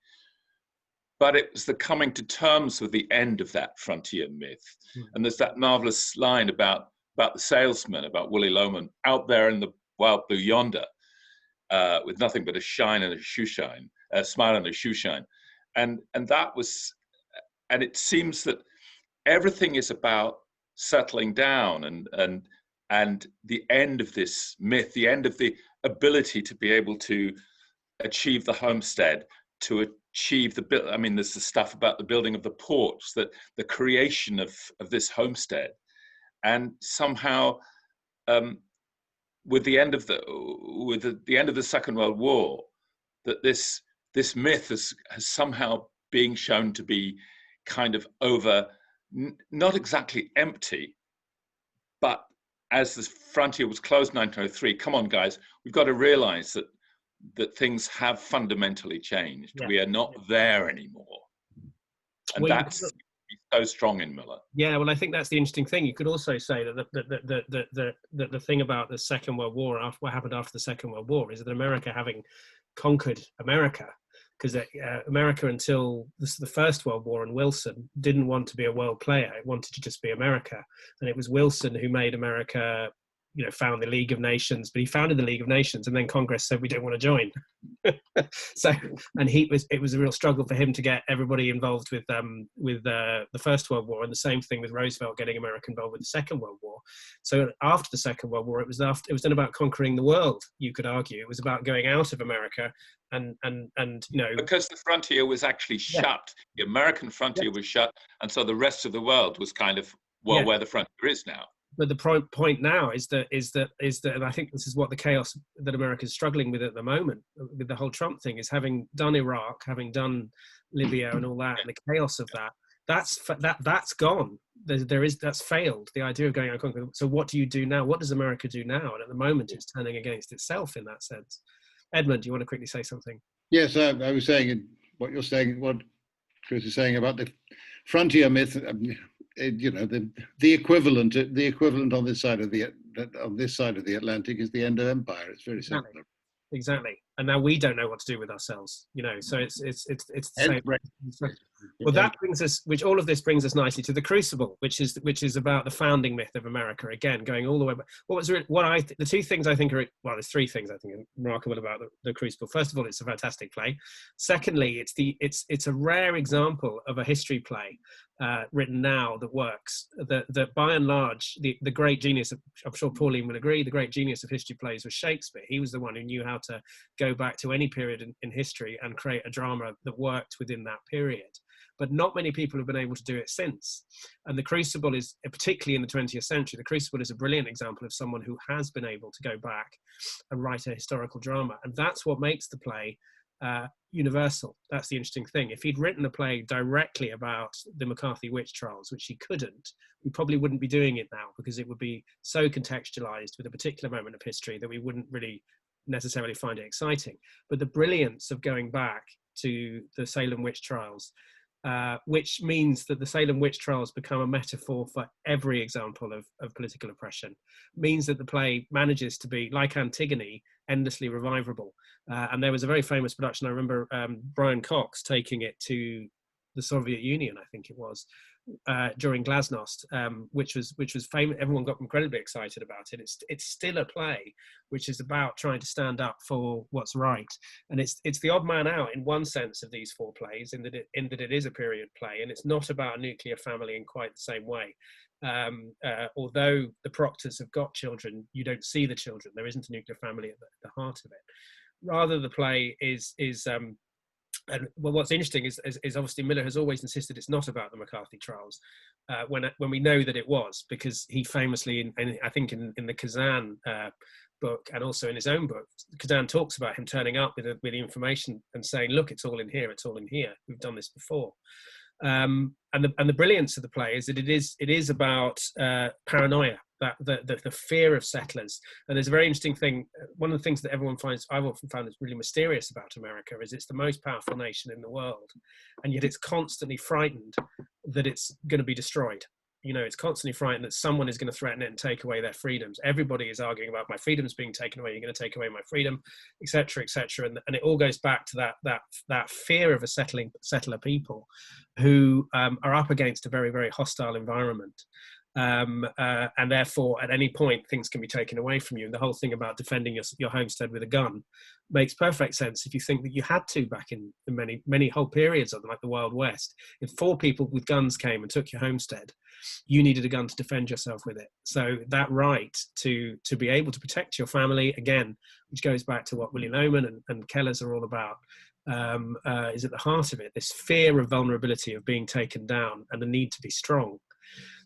But it was the coming to terms with the end of that frontier myth. And there's that marvelous line about the salesman, about Willie Loman, out there in the wild blue yonder, with nothing but a shine and a shoe shine, a smile and a shoe shine. And that was, and it seems that everything is about settling down and the end of this myth, the end of the ability to be able to achieve the homestead, to achieve I mean, there's the stuff about the building of the ports, that the creation of this homestead. And somehow, with the end of the end of the Second World War, that this myth has somehow being shown to be kind of over, not exactly empty, but as the frontier was closed in 1903, come on guys, we've got to realize that things have fundamentally changed. Yeah. We are not there anymore. And that's so strong in Miller. Yeah, well, I think that's the interesting thing. You could also say that the thing about the Second World War, what happened after the Second World War, is that America having conquered America, because America until the First World War and Wilson didn't want to be a world player. It wanted to just be America. And it was Wilson who made America, you know, found the League of Nations, but he founded the League of Nations and then Congress said we don't want to join. So, and it was a real struggle for him to get everybody involved with the First World War, and the same thing with Roosevelt getting America involved with the Second World War. So after the Second World War, it was then about conquering the world, you could argue. It was about going out of America and you know, because the frontier was actually shut. The American frontier was shut, and so the rest of the world was kind of where the frontier is now. But the point now is that, and I think this is what the chaos that America is struggling with at the moment, with the whole Trump thing, is having done Iraq, having done Libya and all that, and the chaos of that's gone. That's failed. The idea of going out and conquering. So what do you do now? What does America do now? And at the moment, it's turning against itself in that sense. Edmund, do you want to quickly say something? Yes, I was saying what you're saying, what Chris is saying about the frontier myth. You know, the equivalent on this side of the Atlantic is the end of empire. It's very simple. Exactly. And now we don't know what to do with ourselves, you know, so it's the same. Well, that brings us, all of this brings us nicely to the Crucible, which is about the founding myth of America, again, going all the way back. The two things I think there's three things I think are remarkable about the Crucible. First of all, it's a fantastic play. Secondly, it's a rare example of a history play written now that works, that by and large, the great genius of, I'm sure Pauline will agree, the great genius of history plays was Shakespeare. He was the one who knew how to go back to any period in history and create a drama that worked within that period. But not many people have been able to do it since. And the Crucible is, particularly in the 20th century, the Crucible is a brilliant example of someone who has been able to go back and write a historical drama. And that's what makes the play universal. That's the interesting thing. If he'd written a play directly about the McCarthy witch trials, which he couldn't, we probably wouldn't be doing it now, because it would be so contextualized with a particular moment of history that we wouldn't really necessarily find it exciting. But the brilliance of going back to the Salem witch trials, which means that the Salem witch trials become a metaphor for every example of political oppression, means that the play manages to be, like Antigone, endlessly revivable. And there was a very famous production, I remember Brian Cox taking it to the Soviet Union, I think it was, during Glasnost, which was famous. Everyone got incredibly excited about it. It's still a play which is about trying to stand up for what's right, and it's the odd man out in one sense of these four plays, in that it is a period play, and it's not about a nuclear family in quite the same way. Although the Proctors have got children, you don't see the children. There isn't a nuclear family at the heart of it. Rather, the play is and well, what's interesting is obviously Miller has always insisted it's not about the McCarthy trials, when we know that it was, because he famously, I think in the Kazan book, and also in his own book, Kazan talks about him turning up with the information and saying, look, it's all in here, we've done this before. And the brilliance of the play is that it is about paranoia, that the fear of settlers. And there's a very interesting thing. One of the things that I've often found is really mysterious about America is it's the most powerful nation in the world, and yet it's constantly frightened that it's going to be destroyed. You know, it's constantly frightened that someone is going to threaten it and take away their freedoms. Everybody is arguing about my freedoms being taken away. You're going to take away my freedom, etc., etc. And it all goes back to that fear of a settler people who are up against a very, very hostile environment. And therefore, at any point, things can be taken away from you. And the whole thing about defending your homestead with a gun makes perfect sense if you think that you had to back in many whole periods of like the Wild West. If 4 people with guns came and took your homestead, you needed a gun to defend yourself with it. So that right to be able to protect your family, again, which goes back to what William Oman and Keller's are all about, is at the heart of it. This fear of vulnerability, of being taken down, and the need to be strong.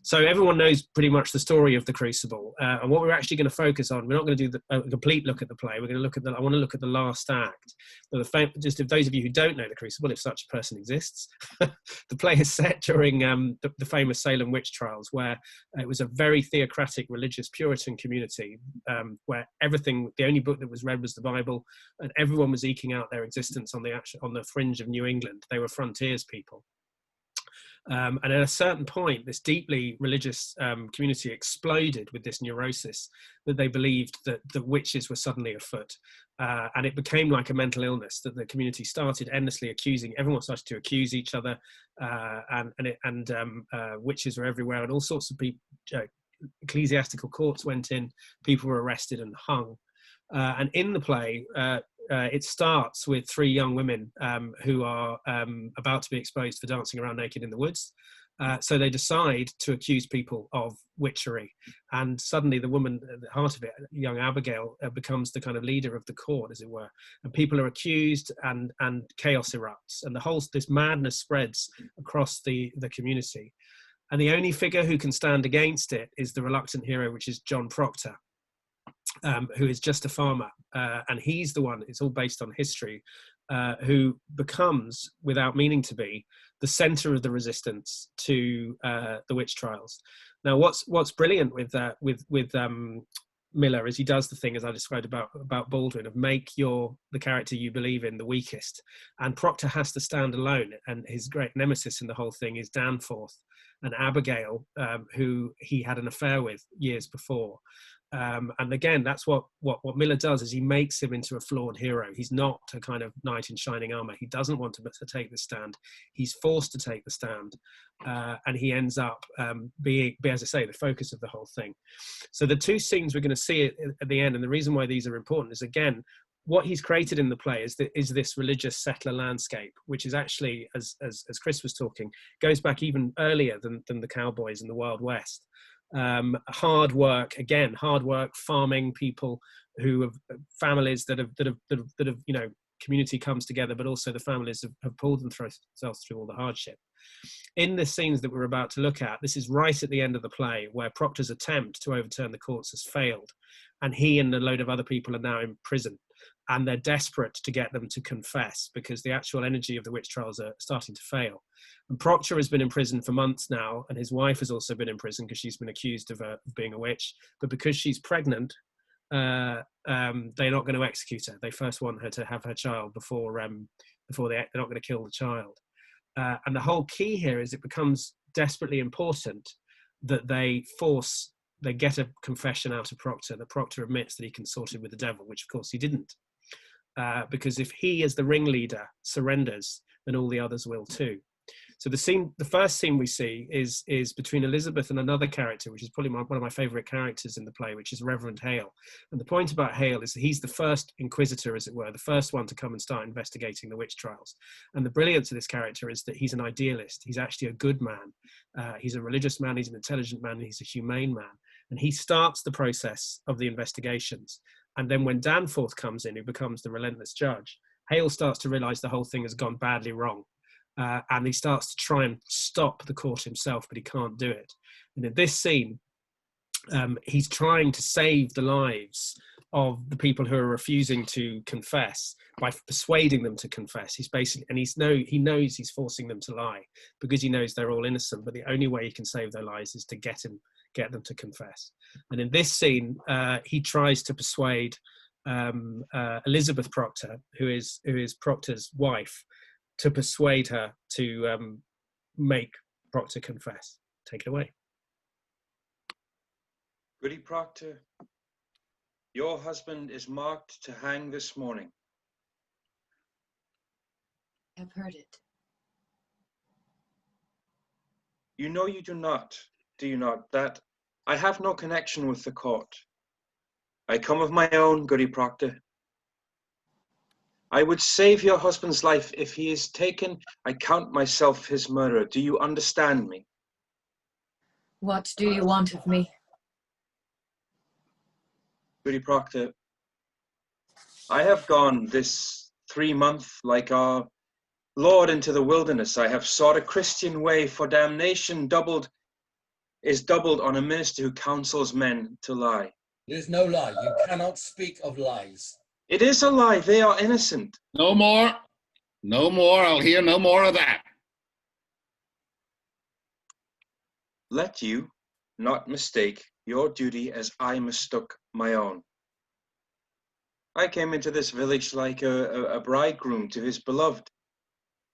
So everyone knows pretty much the story of the Crucible, and what we're actually going to focus on, we're not going to do a complete look at the play. We're going to look at I want to look at the last act. So just if those of you who don't know the Crucible, if such a person exists, the play is set during the famous Salem witch trials, where it was a very theocratic, religious Puritan community, where the only book that was read was the Bible, and everyone was eking out their existence on the fringe of New England. They were frontiers people. And at a certain point, this deeply religious community exploded with this neurosis that they believed that witches were suddenly afoot. And it became like a mental illness, that the community started endlessly everyone started to accuse each other, and witches were everywhere, and all sorts of people, ecclesiastical courts went in, people were arrested and hung. And in the play, it starts with 3 young women who are about to be exposed for dancing around naked in the woods. So they decide to accuse people of witchery. And suddenly the woman at the heart of it, young Abigail, becomes the kind of leader of the court, as it were. And people are accused, and chaos erupts. And this madness spreads across the community. And the only figure who can stand against it is the reluctant hero, which is John Proctor, who is just a farmer, and he's the one, it's all based on history, who becomes, without meaning to be, the center of the resistance to the witch trials. Now, what's brilliant with Miller is he does the thing, as I described about Baldwin, of make the character you believe in the weakest, and Proctor has to stand alone, and his great nemesis in the whole thing is Danforth and Abigail, who he had an affair with years before. And again, that's what Miller does, is he makes him into a flawed hero. He's not a kind of knight in shining armor. He doesn't want to take the stand. He's forced to take the stand, and he ends up being, as I say, the focus of the whole thing. So the 2 scenes we're going to see at the end, and the reason why these are important is, again, what he's created in the play is this religious settler landscape, which is actually, as Chris was talking, goes back even earlier than the cowboys in the Wild West. Hard work, farming people who have families that have community comes together, but also the families have pulled themselves through all the hardship. In the scenes that we're about to look at, this is right at the end of the play, where Proctor's attempt to overturn the courts has failed, and he and a load of other people are now in prison, and they're desperate to get them to confess, because the actual energy of the witch trials are starting to fail. And Proctor has been in prison for months now, and his wife has also been in prison because she's been accused of being a witch. But because she's pregnant, they're not going to execute her. They first want her to have her child before they're not going to kill the child. And the whole key here is it becomes desperately important that they get a confession out of Proctor, that Proctor admits that he consorted with the devil, which of course he didn't. Because if he, as the ringleader, surrenders, then all the others will too. So the first scene we see is between Elizabeth and another character, which is probably one of my favourite characters in the play, which is Reverend Hale. And the point about Hale is that he's the first inquisitor, as it were, the first one to come and start investigating the witch trials. And the brilliance of this character is that he's an idealist. He's actually a good man. He's a religious man. He's an intelligent man. He's a humane man. And he starts the process of the investigations. And then when Danforth comes in, who becomes the relentless judge, Hale starts to realise the whole thing has gone badly wrong. And he starts to try and stop the court himself, but he can't do it. And in this scene, he's trying to save the lives of the people who are refusing to confess by persuading them to confess. He's basically, and he knows he's forcing them to lie because he knows they're all innocent, but the only way he can save their lives is to get them to confess. And in this scene, he tries to persuade Elizabeth Proctor, who is Proctor's wife, to persuade her to make Proctor confess. Take it away. Goody Proctor, your husband is marked to hang this morning. I've heard it. You know you do you not, that I have no connection with the court. I come of my own, Goody Proctor. I would save your husband's life. If he is taken, I count myself his murderer. Do you understand me? What do you want of me? Goody Proctor, I have gone this 3 month like our Lord into the wilderness. I have sought a Christian way, for damnation is doubled on a minister who counsels men to lie. It is no lie. You cannot speak of lies. It is a lie. They are innocent. No more. No more. I'll hear no more of that. Let you not mistake your duty as I mistook my own. I came into this village like a bridegroom to his beloved,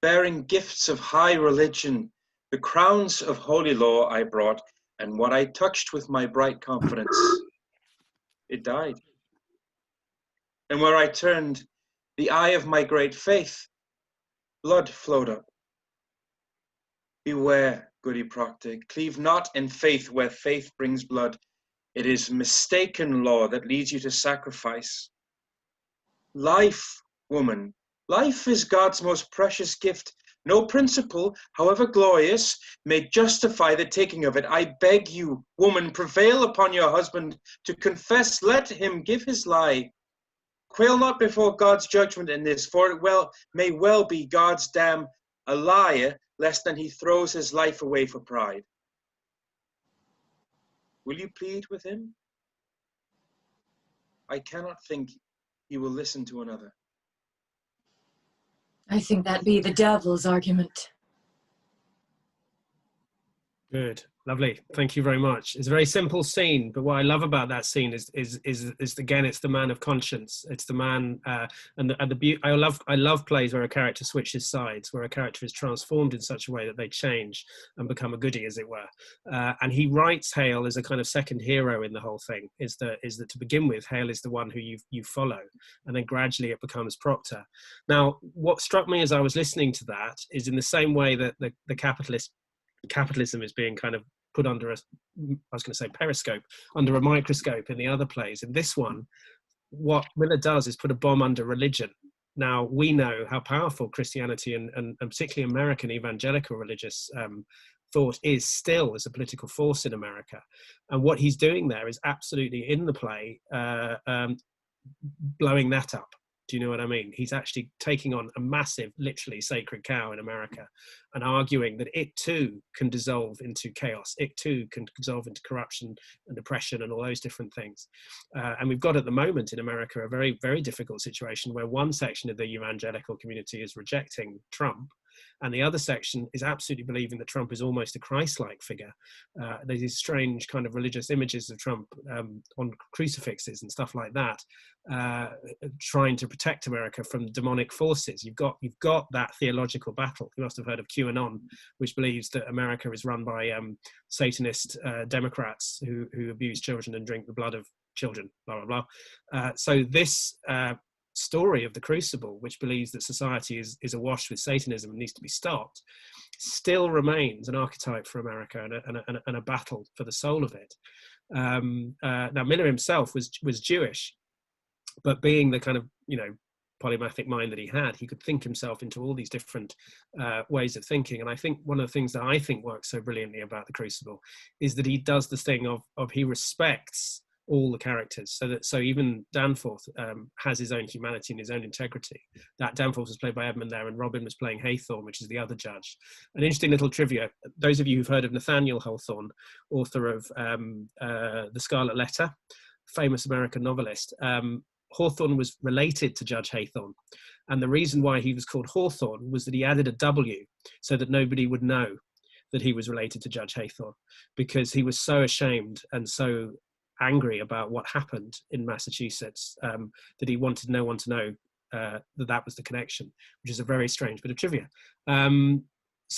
bearing gifts of high religion. The crowns of holy law I brought, and what I touched with my bright confidence, it died. And where I turned the eye of my great faith, blood flowed up. Beware, Goody Proctor, cleave not in faith where faith brings blood. It is mistaken law that leads you to sacrifice. Life, woman, life is God's most precious gift. No principle, however glorious, may justify the taking of it. I beg you, woman, prevail upon your husband to confess. Let him give his lie. Quail not before God's judgment in this, for it may well be God's damn a liar, less than he throws his life away for pride. Will you plead with him? I cannot think he will listen to another. I think that be the devil's argument. Good. Lovely. Thank you very much. It's a very simple scene, but what I love about that scene is again, it's the man of conscience. It's the man, and the beauty. I love plays where a character switches sides, where a character is transformed in such a way that they change and become a goodie, as it were. And he writes Hale as a kind of second hero in the whole thing. Is that to begin with, Hale is the one who you follow, and then gradually it becomes Proctor. Now, what struck me as I was listening to that is in the same way that the capitalism is being kind of put under periscope, under a microscope in the other plays. In this one, what Miller does is put a bomb under religion. Now, we know how powerful Christianity and particularly American evangelical religious thought is still as a political force in America. And what he's doing there is absolutely in the play blowing that up. Do you know what I mean? He's actually taking on a massive, literally sacred cow in America and arguing that it too can dissolve into chaos. It too can dissolve into corruption and oppression and all those different things. And we've got at the moment in America a very, very difficult situation where one section of the evangelical community is rejecting Trump, and the other section is absolutely believing that Trump is almost a Christ-like figure. There's these strange kind of religious images of Trump on crucifixes and stuff like that, trying to protect America from demonic forces. You've got that theological battle. You must have heard of QAnon, which believes that America is run by Satanist Democrats who abuse children and drink the blood of children, blah, blah, blah. So this story of the Crucible, which believes that society is awash with Satanism and needs to be stopped, still remains an archetype for America and a battle for the soul of it. Now, Miller himself was Jewish, but being the kind of, polymathic mind that he had, he could think himself into all these different ways of thinking. And I think one of the things that I think works so brilliantly about the Crucible is that he does this thing of he respects all the characters, so even Danforth has his own humanity and his own integrity. That Danforth was played by Edmund there, and Robin was playing Haythorne, which is the other judge. An interesting little trivia: those of you who've heard of Nathaniel Hawthorne, author of The Scarlet Letter, famous American novelist, Hawthorne was related to Judge Haythorne, and the reason why he was called Hawthorne was that he added a W so that nobody would know that he was related to Judge Haythorne, because he was so ashamed and so angry about what happened in Massachusetts that he wanted no one to know that was the connection, which is a very strange bit of trivia. And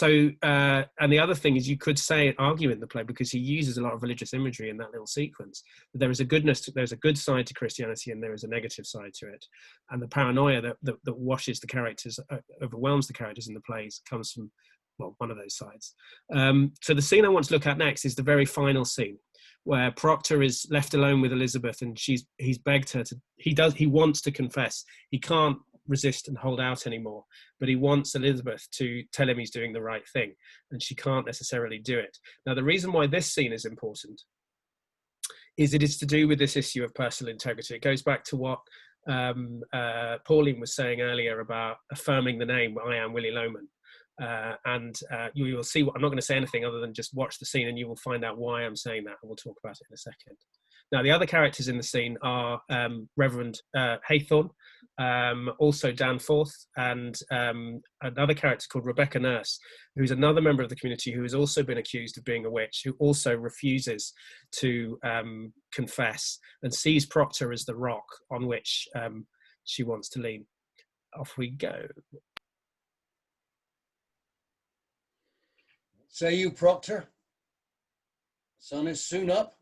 the other thing is, you could argue in the play, because he uses a lot of religious imagery in that little sequence, that there is a goodness, there's a good side to Christianity and there is a negative side to it. And the paranoia that washes the characters, overwhelms the characters in the plays, comes from, well, one of those sides. So the scene I want to look at next is the very final scene, where Proctor is left alone with Elizabeth, and he's begged her to, he wants to confess. He can't resist and hold out anymore, but he wants Elizabeth to tell him he's doing the right thing, and she can't necessarily do it. Now, the reason why this scene is important is it is to do with this issue of personal integrity. It goes back to what Pauline was saying earlier about affirming the name, I am Willie Loman. You will see what I'm not going to say anything other than just watch the scene, and you will find out why I'm saying that, and we'll talk about it in a second. Now, the other characters in the scene are Reverend Haythorne, also Danforth, and another character called Rebecca Nurse, who's another member of the community who has also been accused of being a witch, who also refuses to confess and sees Proctor as the rock on which she wants to lean. Off we go. Say you, Proctor, sun is soon up.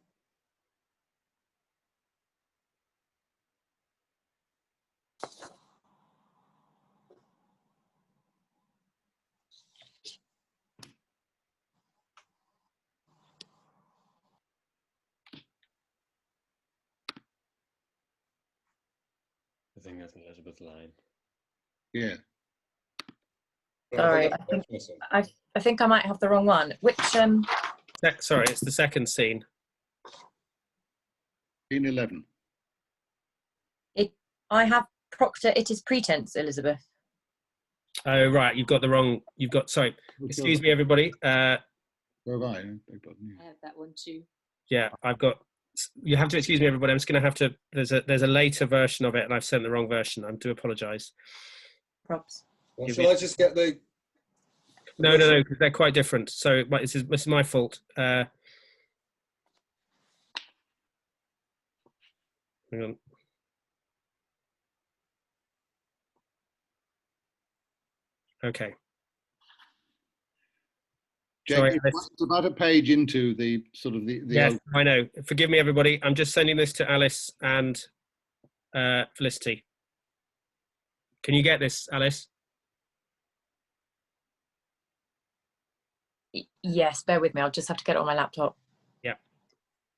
I think that's Elizabeth line. Yeah. Sorry, I think I might have the wrong one. Which Sorry, it's the second scene. Scene 11. I have Proctor. It is pretense, Elizabeth. Oh, right, you've got the wrong. Sorry. Excuse me, everybody. Where have I? I have that one too. Yeah, I've got. You have to excuse me, everybody. I'm just going to have to. There's a later version of it, and I've sent the wrong version. I do apologise. Props. Well, shall I just get the... No, because they're quite different. So this is my fault. Hang on. Okay. Jake, it's about a page into the sort of the yes, I know. Forgive me, everybody. I'm just sending this to Alice and Felicity. Can you get this, Alice? Yes, bear with me. I'll just have to get it on my laptop. Yeah.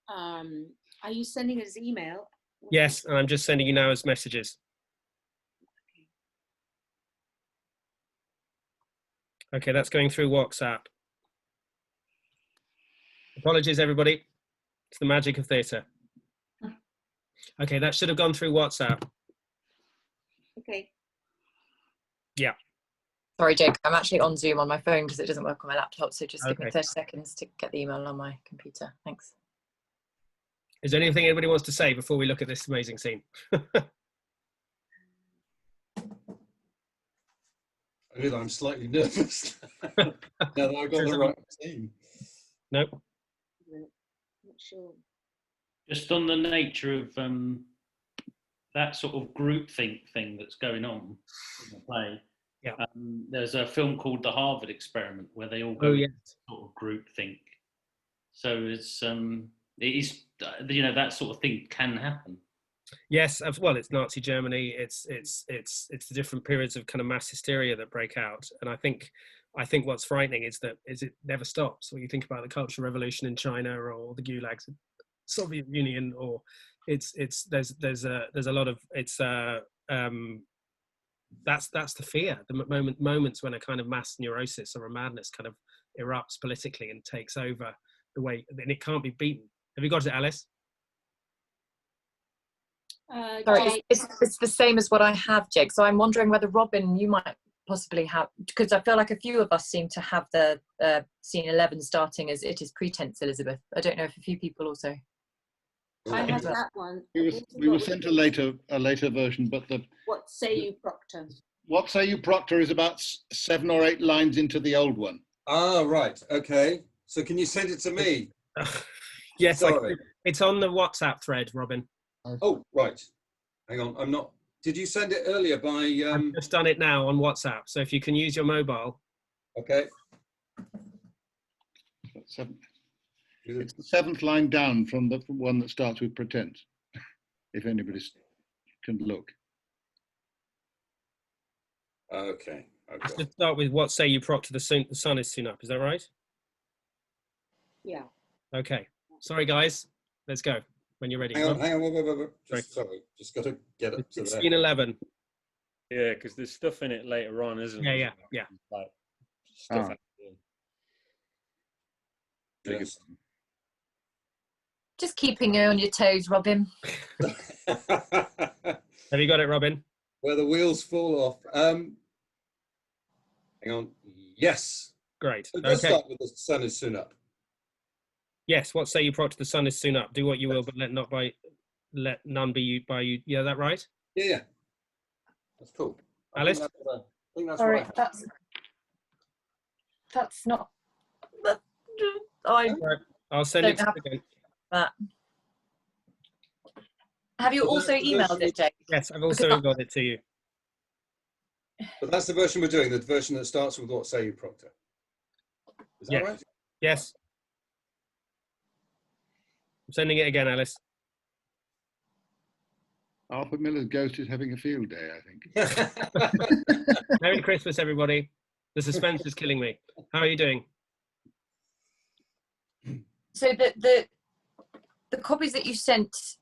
Are you sending it as email? Yes, and I'm just sending you now as messages. Okay, that's going through WhatsApp. Apologies, everybody. It's the magic of theatre. Okay, that should have gone through WhatsApp. Okay. Yeah. Sorry, Jake. I'm actually on Zoom on my phone because it doesn't work on my laptop. So just give me Okay. 30 seconds to get the email on my computer. Thanks. Is there anything anybody wants to say before we look at this amazing scene? I'm slightly nervous. Now that I've got the right scene. Nope. Not sure. Just on the nature of that sort of groupthink thing that's going on in the play. Yeah. There's a film called The Harvard Experiment where they all go Oh, yes. sort of groupthink. So it is, that sort of thing can happen. Yes, well, it's Nazi Germany. It's the different periods of kind of mass hysteria that break out, and I think what's frightening is it never stops. When you think about the Cultural Revolution in China or the Gulags, Soviet Union, or there's a lot of that's the fear. The moments when a kind of mass neurosis or a madness kind of erupts politically and takes over the way, and it can't be beaten. Have you got it, Alice? Sorry, it's the same as what I have, Jake. So I'm wondering whether, Robin, you might possibly have, because I feel like a few of us seem to have the scene 11 starting as "It is pretense, Elizabeth." I don't know if a few people also. I have that one. We were sent a later version, but What say you, Proctor? What say you, Proctor, is about 7 or 8 lines into the old one. Ah, right. Okay. So can you send it to me? Yes, Sorry. it's on the WhatsApp thread, Robin. Oh, right. Hang on. I'm not. Did you send it earlier by? I've just done it now on WhatsApp. So if you can use your mobile. Okay. It's the 7th line down from the one that starts with pretense. If anybody can look. Okay. Let's just start with "What say you, Proctor? The sun is soon up." Is that right? Yeah. Okay. Sorry, guys. Let's go when you're ready. Hang on. Wait. Sorry. Just got to get up to It's there. scene 11. Yeah, because there's stuff in it later on, isn't there? Yeah. Like stuff. Yes. Just keeping you on your toes, Robin. Have you got it, Robin? Where the wheels fall off. Hang on. Yes. Great. It does Okay. start with "The sun is soon up." Yes. What say you, Proctor? The sun is soon up. Do what you will, but let none be you by you. Yeah, that right? Yeah. That's cool. Alice? I think that's Sorry, right. that's not. I'll send it to you again. That. Have you also emailed it, Jake? Yes, I've also emailed it to you. But that's the version we're doing, the version that starts with "What say you, Proctor." Is that right? Yes. I'm sending it again, Alice. Arthur Miller's ghost is having a field day, I think. Merry Christmas, everybody. The suspense is killing me. How are you doing? So the copies that you sent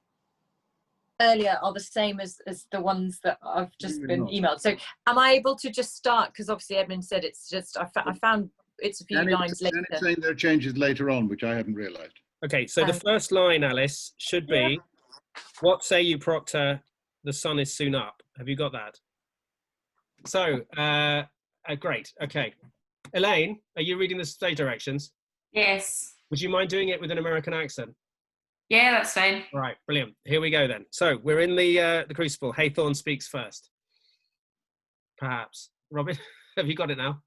earlier are the same as the ones that I've just been emailed. So am I able to just start? Because obviously Edmund said it's just, I found it's a few lines later. And it's saying there are changes later on, which I haven't realised. Okay, so the first line, Alice, should be, "What say you, Proctor? The sun is soon up." Have you got that? So, great. Okay. Elaine, are you reading the stage directions? Yes. Would you mind doing it with an American accent? Yeah, that's fine. Right, brilliant. Here we go then. So we're in the Crucible. Haythorne speaks first. Perhaps. Robin, have you got it now?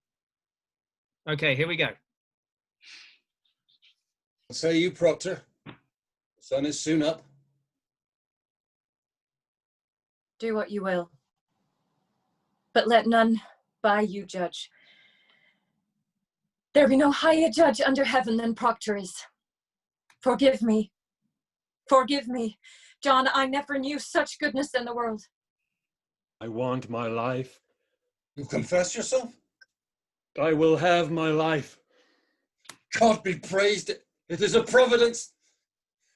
Okay, here we go. "What say you, Proctor? The sun is soon up." Do what you will, but let none by you judge. There be no higher judge under heaven than Proctor is. Forgive me. Forgive me. John, I never knew such goodness in the world. I want my life. You confess yourself? I will have my life. God be praised. It is a providence.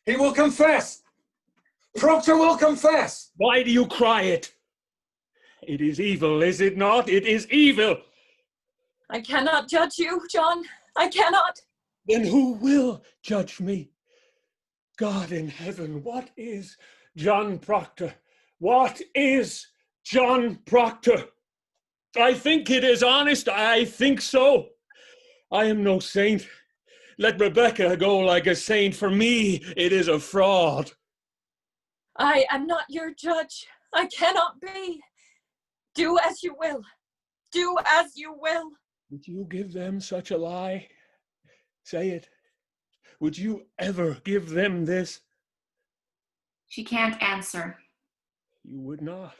He will confess. Proctor will confess. Why do you cry it? It is evil, is it not? It is evil. I cannot judge you, John. I cannot. Then who will judge me? God in heaven, what is John Proctor? What is John Proctor? I think it is honest. I think so. I am no saint. Let Rebecca go like a saint. For me, it is a fraud. I am not your judge. I cannot be. Do as you will. Do as you will. Would you give them such a lie? Say it. Would you ever give them this? She can't answer. You would not.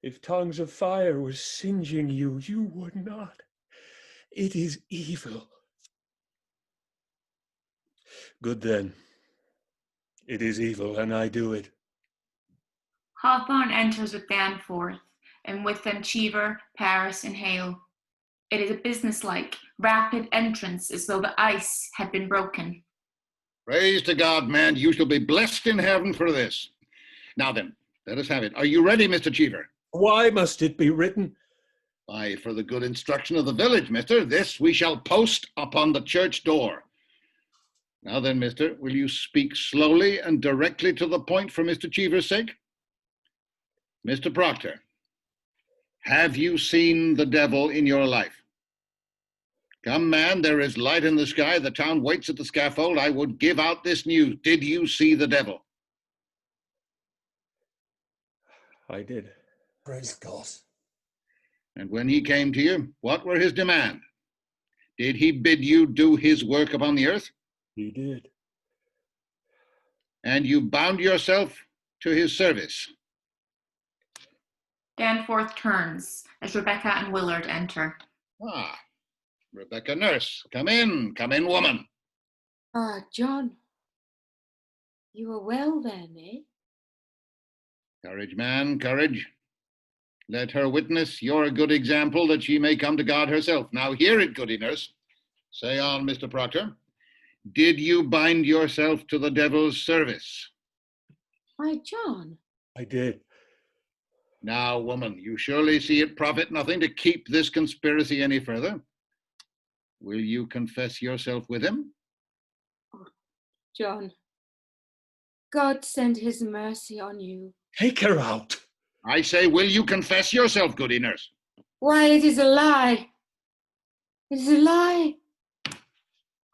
If tongues of fire were singeing you, you would not. It is evil. Good then. It is evil, and I do it. Hawthorne enters with Danforth, and with them Cheever, Paris, and Hale. It is a businesslike, rapid entrance as though the ice had been broken. Praise to God, man. You shall be blessed in heaven for this. Now then, let us have it. Are you ready, Mr. Cheever? Why must it be written? Why, for the good instruction of the village, mister. This we shall post upon the church door. Now then, mister, will you speak slowly and directly to the point for Mr. Cheever's sake? Mr. Proctor, have you seen the devil in your life? Come, man, there is light in the sky. The town waits at the scaffold. I would give out this news. Did you see the devil? I did. Praise God. And when he came to you, what were his demands? Did he bid you do his work upon the earth? He did. And you bound yourself to his service? Danforth turns as Rebecca and Willard enter. Ah, Rebecca Nurse, come in, woman. Ah, John. You were well then, eh? Courage, man, courage. Let her witness your good example that she may come to God herself. Now hear it, goody nurse. Say on, Mr. Proctor. Did you bind yourself to the devil's service? Why, John. I did. Now, woman, you surely see it profit nothing to keep this conspiracy any further. Will you confess yourself with him? Oh, John, God send his mercy on you. Take her out. I say, will you confess yourself, goody nurse? Why, it is a lie. It is a lie.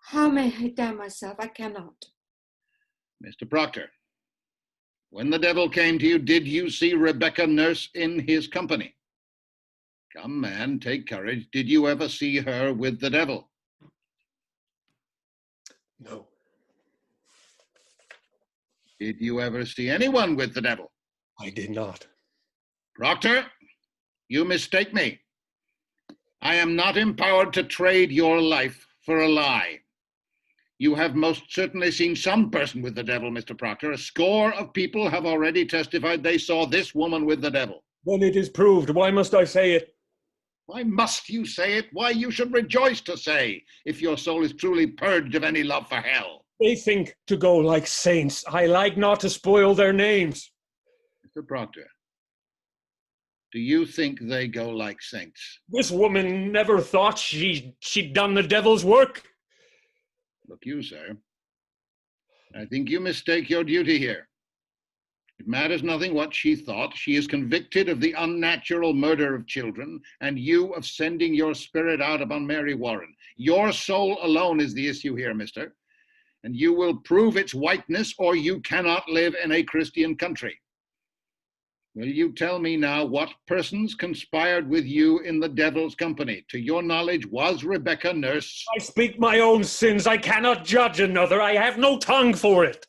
How may I damn myself? I cannot. Mr. Proctor, when the devil came to you, did you see Rebecca Nurse in his company? Come, man, take courage. Did you ever see her with the devil? No. Did you ever see anyone with the devil? I did not. Proctor, you mistake me. I am not empowered to trade your life for a lie. You have most certainly seen some person with the devil, Mr. Proctor. A score of people have already testified they saw this woman with the devil. Then it is proved. Why must I say it? Why must you say it? Why, you should rejoice to say, if your soul is truly purged of any love for hell. They think to go like saints. I like not to spoil their names. Mr. Proctor, do you think they go like saints? This woman never thought she'd done the devil's work. Look you, sir. I think you mistake your duty here. It matters nothing what she thought. She is convicted of the unnatural murder of children, and you of sending your spirit out upon Mary Warren. Your soul alone is the issue here, mister, and you will prove its whiteness, or you cannot live in a Christian country. Will you tell me now what persons conspired with you in the devil's company? To your knowledge, was Rebecca Nurse? I speak my own sins. I cannot judge another. I have no tongue for it.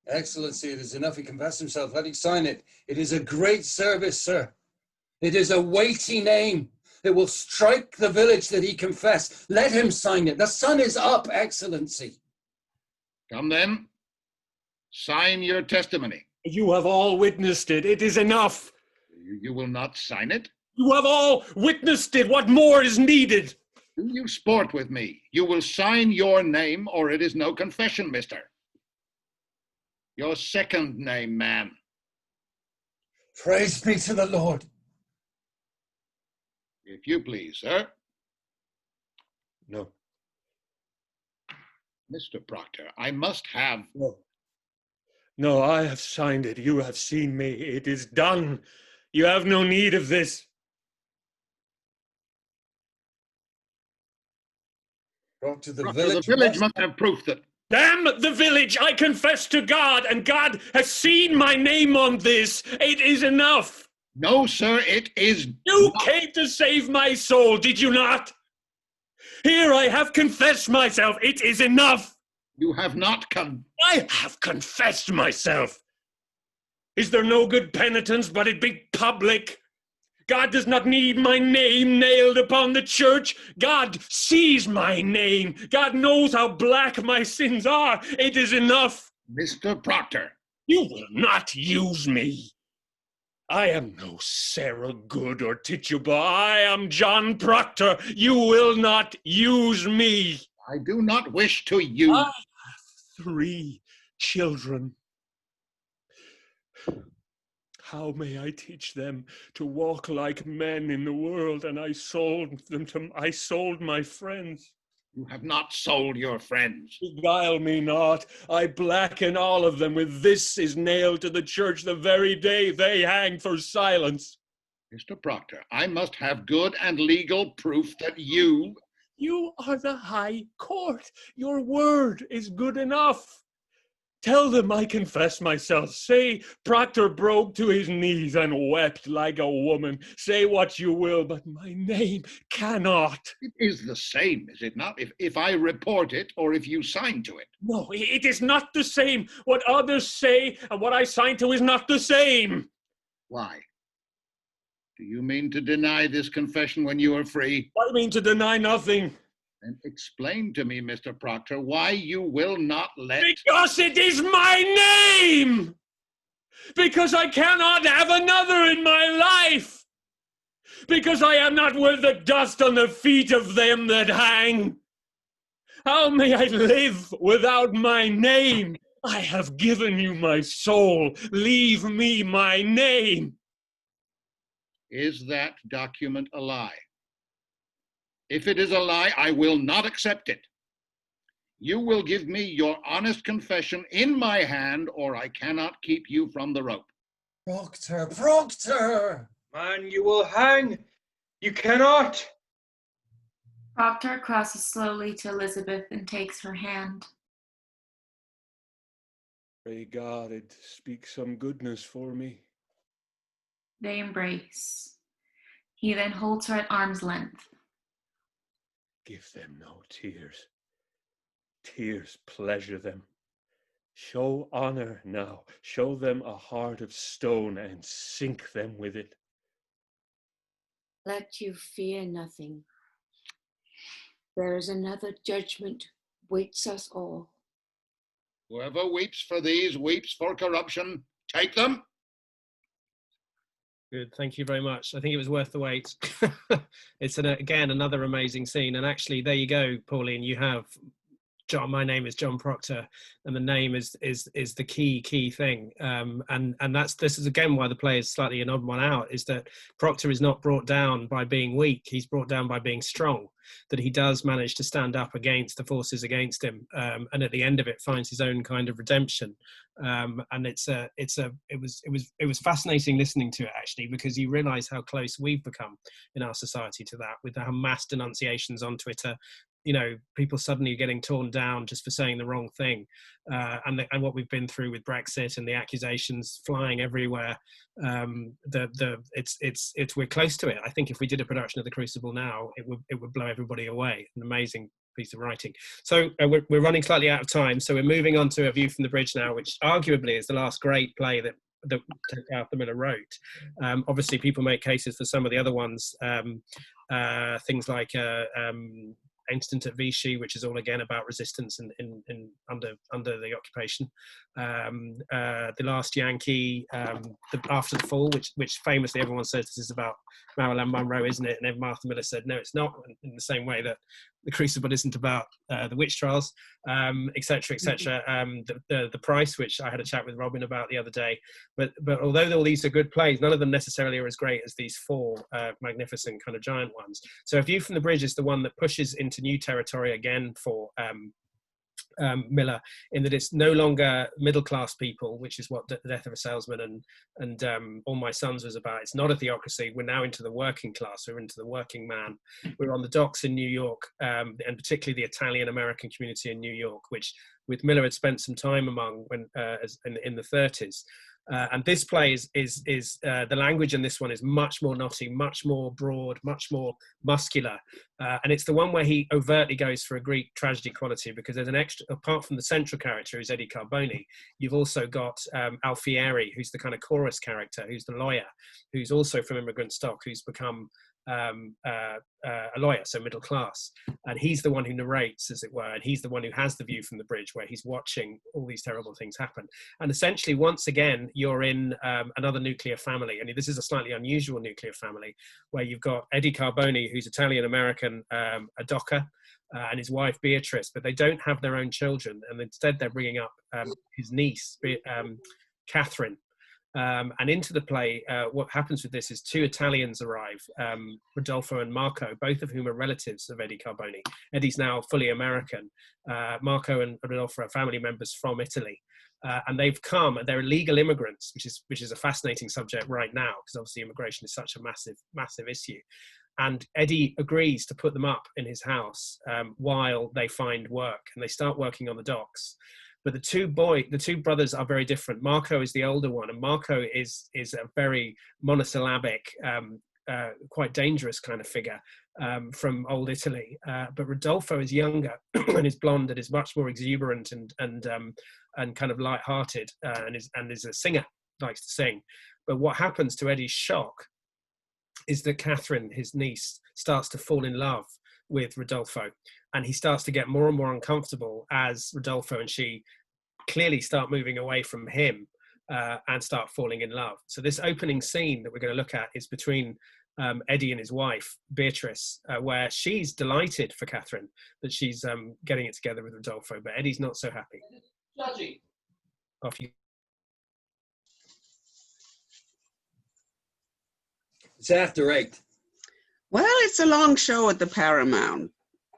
Excellency, it is enough he confessed himself. Let him sign it. It is a great service, sir. It is a weighty name. It will strike the village that he confessed. Let him sign it. The sun is up, Excellency. Come then, sign your testimony. You have all witnessed it. It is enough. You will not sign it? You have all witnessed it. What more is needed? Do you sport with me? You will sign your name, or it is no confession, mister. Your second name, man. Praise be to the Lord. If you please, sir. No. Mr. Proctor, I must have... No. No, I have signed it. You have seen me. It is done. You have no need of this. Proctor, the Proctor, village must have proof that... Damn the village! I confess to God, and God has seen my name on this. It is enough. No, sir, it is You not. came to save my soul, did you not? Here I have confessed myself. It is enough. You have not I have confessed myself. Is there no good penitence but it be public? God does not need my name nailed upon the church. God sees my name. God knows how black my sins are. It is enough. Mr. Proctor. You will not use me. I am no Sarah Good or Tituba. I am John Proctor. You will not use me. I do not wish to use. I have 3 children. How may I teach them to walk like men in the world? And I sold my friends. You have not sold your friends. Beguile me not. I blacken all of them with this is nailed to the church the very day they hang for silence. Mr. Proctor, I must have good and legal proof that you... You are the High Court. Your word is good enough. Tell them I confess myself. Say Proctor broke to his knees and wept like a woman. Say what you will, but my name cannot. It is the same, is it not? If I report it or if you sign to it. No, it is not the same. What others say and what I sign to is not the same. Why? Do you mean to deny this confession when you are free? I mean to deny nothing. Then explain to me, Mr. Proctor, why you will not let... Because it is my name! Because I cannot have another in my life! Because I am not worth the dust on the feet of them that hang! How may I live without my name? I have given you my soul. Leave me my name. Is that document a lie? If it is a lie, I will not accept it. You will give me your honest confession in my hand, or I cannot keep you from the rope. Proctor, Proctor! Man, you will hang. You cannot. Proctor crosses slowly to Elizabeth and takes her hand. Pray God it speak some goodness for me. They embrace. He then holds her at arm's length. Give them no tears. Tears pleasure them. Show honor now. Show them a heart of stone and sink them with it. Let you fear nothing. There is another judgment waits us all. Whoever weeps for these weeps for corruption. Take them. Good, thank you very much. I think it was worth the wait. It's again another amazing scene, and actually there you go, Pauline. You have John. My name is John Proctor, and the name is the key thing. And this is again why the play is slightly an odd one out. Is that Proctor is not brought down by being weak. He's brought down by being strong. That he does manage to stand up against the forces against him, and at the end of it finds his own kind of redemption. And it was fascinating listening to it actually, because you realise how close we've become in our society to that, with the mass denunciations on Twitter. You know, people suddenly getting torn down just for saying the wrong thing, and what we've been through with Brexit and the accusations flying everywhere. We're close to it. I think if we did a production of The Crucible now, it would blow everybody away. An amazing piece of writing. So we're running slightly out of time, so we're moving on to A View from the Bridge now, which arguably is the last great play that Arthur Miller wrote. Obviously, people make cases for some of the other ones, things like Instant at Vichy, which is all again about resistance under the occupation. The Last Yankee, After the Fall, which famously everyone says this is about Marilyn Monroe, isn't it? And then Martha Miller said, no, it's not, in the same way that The Crucible isn't about the witch trials, etc., etc. The Price, which I had a chat with Robin about the other day. But although all these are good plays, none of them necessarily are as great as these 4 magnificent kind of giant ones. So A View from the Bridge is the one that pushes into new territory again for Miller, in that it's no longer middle-class people, which is what The Death of a Salesman and All My Sons was about. It's not a theocracy. We're now into the working class. We're into the working man. We're on the docks in New York, and particularly the Italian-American community in New York, which with Miller had spent some time among in the 30s. And this play is the language in this one is much more knotty, much more broad, much more muscular. And it's the one where he overtly goes for a Greek tragedy quality, because there's an extra, apart from the central character who's Eddie Carboni, you've also got Alfieri, who's the kind of chorus character, who's the lawyer, who's also from immigrant stock, who's become a lawyer, so middle class, and he's the one who narrates, as it were, and he's the one who has the view from the bridge where he's watching all these terrible things happen. And essentially, once again, you're in another nuclear family. I mean, this is a slightly unusual nuclear family where you've got Eddie Carboni, who's Italian-American, a docker, and his wife Beatrice, but they don't have their own children, and instead they're bringing up his niece, Catherine. And into the play, what happens with this is two Italians arrive, Rodolfo and Marco, both of whom are relatives of Eddie Carboni. Eddie's now fully American. Marco and Rodolfo are family members from Italy. And they've come, and they're illegal immigrants, which is a fascinating subject right now, because obviously immigration is such a massive issue. And Eddie agrees to put them up in his house while they find work, and they start working on the docks. But the two brothers are very different. Marco is the older one, and Marco is a very monosyllabic, quite dangerous kind of figure from old Italy. But Rodolfo is younger and is blonde and is much more exuberant and kind of light-hearted, and is a singer, likes to sing. But what happens to Eddie's shock is that Catherine, his niece, starts to fall in love with Rodolfo, and he starts to get more and more uncomfortable as Rodolfo and she clearly start moving away from him and start falling in love. So this opening scene that we're going to look at is between Eddie and his wife, Beatrice, where she's delighted for Catherine that she's getting it together with Rodolfo, but Eddie's not so happy. Judgy. Off you. It's after 8. Well, it's a long show at the Paramount.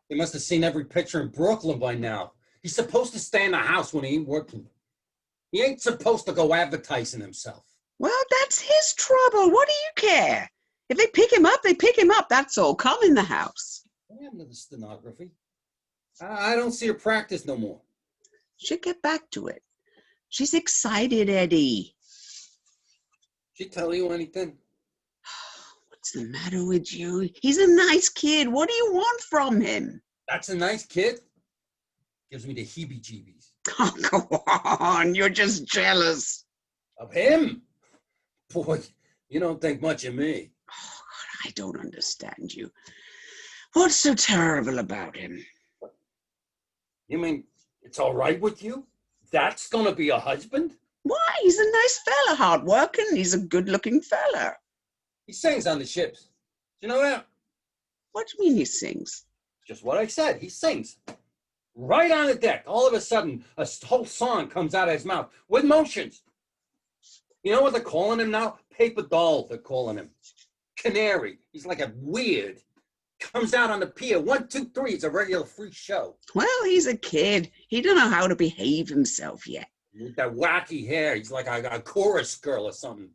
He must have seen every picture in Brooklyn by now. He's supposed to stay in the house when he ain't working. He ain't supposed to go advertising himself. Well, that's his trouble. What do you care? If they pick him up, they pick him up. That's all. Come in the house. What happened to the stenography? I don't see her practice no more. She'll get back to it. She's excited, Eddie. She tell you anything? What's the matter with you? He's a nice kid. What do you want from him? That's a nice kid? Gives me the heebie-jeebies. Oh, go on. You're just jealous. Of him? Boy, you don't think much of me. Oh, God, I don't understand you. What's so terrible about him? You mean it's all right with you? That's gonna be a husband? Why? He's a nice fella, hard-working. He's a good-looking fella. He sings on the ships. Do you know that? What do you mean he sings? Just what I said. He sings. Right on the deck. All of a sudden, a whole song comes out of his mouth with motions. You know what they're calling him now? Paper doll, they're calling him. Canary. He's like a weird. Comes out on the pier. 1, 2, 3. It's a regular free show. Well, he's a kid. He don't know how to behave himself yet. With that wacky hair. He's like a chorus girl or something.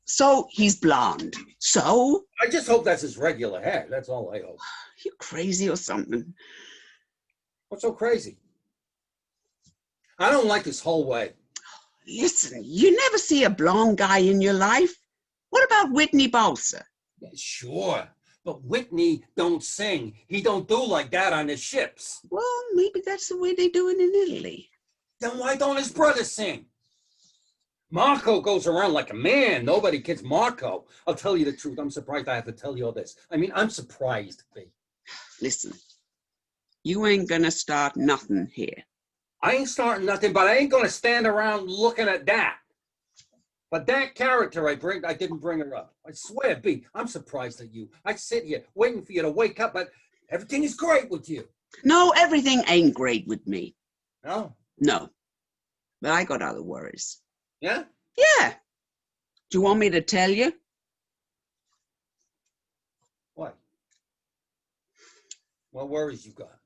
So he's blonde. So? I just hope that's his regular hair. That's all I hope. You crazy or something? What's so crazy? I don't like this whole way. Listen, you never see a blonde guy in your life. What about Whitney Balsa? Yeah, sure, but Whitney don't sing. He don't do like that on his ships. Well, maybe that's the way they do it in Italy. Then why don't his brother sing? Marco goes around like a man. Nobody gets Marco. I'll tell you the truth. I'm surprised I have to tell you all this. I mean, I'm surprised, B. Listen, you ain't gonna start nothing here. I ain't starting nothing, but I ain't gonna stand around looking at that. But that character I didn't bring her up. I swear, B, I'm surprised at you. I sit here waiting for you to wake up, but everything is great with you. No, everything ain't great with me. No? No. But I got other worries. Yeah? Yeah. Do you want me to tell you? What? What worries you got?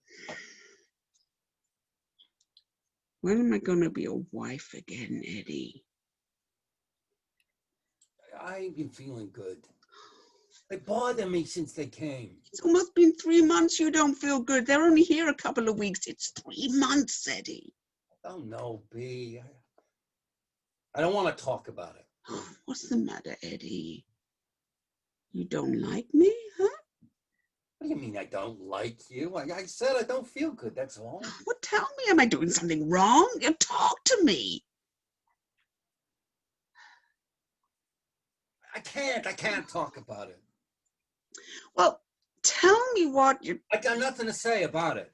When am I going to be a wife again, Eddie? I ain't been feeling good. They bother me since they came. It's almost been 3 months you don't feel good. They're only here a couple of weeks. It's 3 months, Eddie. Oh, no, B. I don't want to talk about it. What's the matter, Eddie? You don't like me, huh? What do you mean I don't like you? I said I don't feel good, that's all. Well, tell me, am I doing something wrong? You talk to me. I can't talk about it. Well, tell me what you... I got nothing to say about it.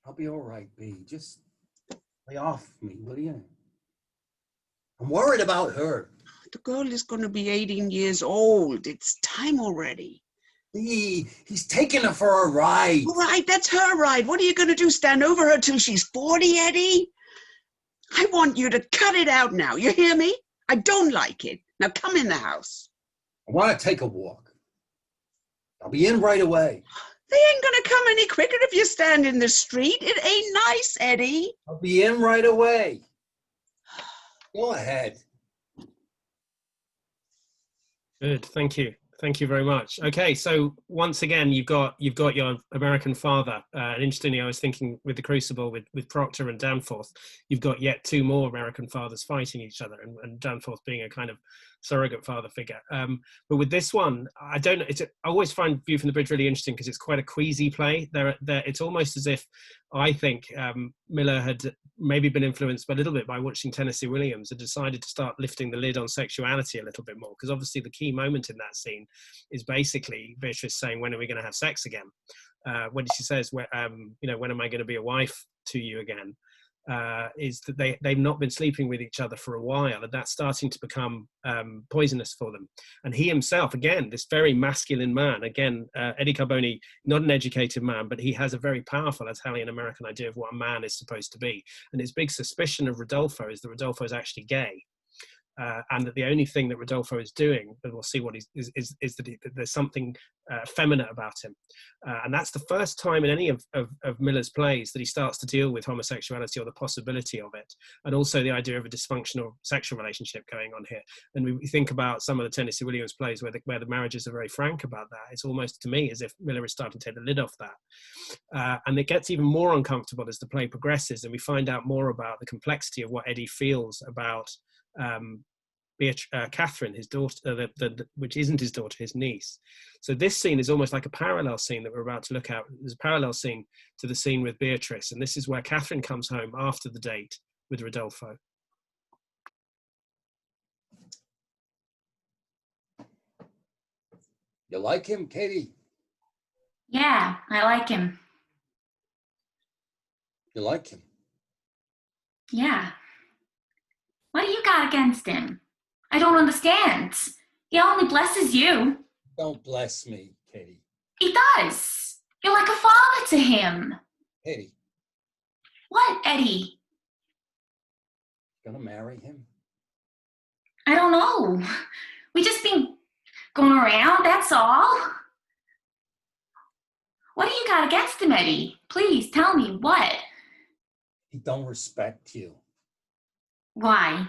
I'll be all right, B. Just lay off me, will you? I'm worried about her. The girl is going to be 18 years old. It's time already. He's taking her for a ride. All right, that's her ride. What are you going to do, stand over her till she's 40, Eddie? I want you to cut it out now. You hear me? I don't like it. Now come in the house. I want to take a walk. I'll be in right away. They ain't going to come any quicker if you stand in the street. It ain't nice, Eddie. I'll be in right away. Go ahead. Good, thank you. Thank you very much. Okay, so once again, you've got your American father. And interestingly, I was thinking with the Crucible, with Proctor and Danforth, you've got yet two more American fathers fighting each other, and Danforth being a kind of surrogate father figure. But with this one, I don't know. I always find View from the Bridge really interesting because it's quite a queasy play. It's almost as if I think Miller had maybe been influenced a little bit by watching Tennessee Williams and decided to start lifting the lid on sexuality a little bit more. Because obviously the key moment in that scene is basically Beatrice saying, "When are we going to have sex again?" When she says, "When am I going to be a wife to you again?" Is that they've not been sleeping with each other for a while, and that's starting to become poisonous for them. And he himself, again, this very masculine man, again, Eddie Carboni, not an educated man, but he has a very powerful Italian-American idea of what a man is supposed to be. And his big suspicion of Rodolfo is that Rodolfo is actually gay. And that the only thing that Rodolfo is doing, and we'll see what is that there's something effeminate about him. And that's the first time in any of Miller's plays that he starts to deal with homosexuality or the possibility of it, and also the idea of a dysfunctional sexual relationship going on here. And we think about some of the Tennessee Williams plays where the marriages are very frank about that. It's almost, to me, as if Miller is starting to take the lid off that. And it gets even more uncomfortable as the play progresses, and we find out more about the complexity of what Eddie feels about Catherine, his daughter, which isn't his daughter, his niece. So this scene is almost like a parallel scene that we're about to look at. There's a parallel scene to the scene with Beatrice, and this is where Catherine comes home after the date with Rodolfo. You like him, Katie? Yeah, I like him. You like him? Yeah. What do you got against him? I don't understand. He only blesses you. Don't bless me, Katie. He does. You're like a father to him. Katie. What, Eddie? Gonna marry him? I don't know. We just been going around, that's all. What do you got against him, Eddie? Please tell me what. He don't respect you. Why?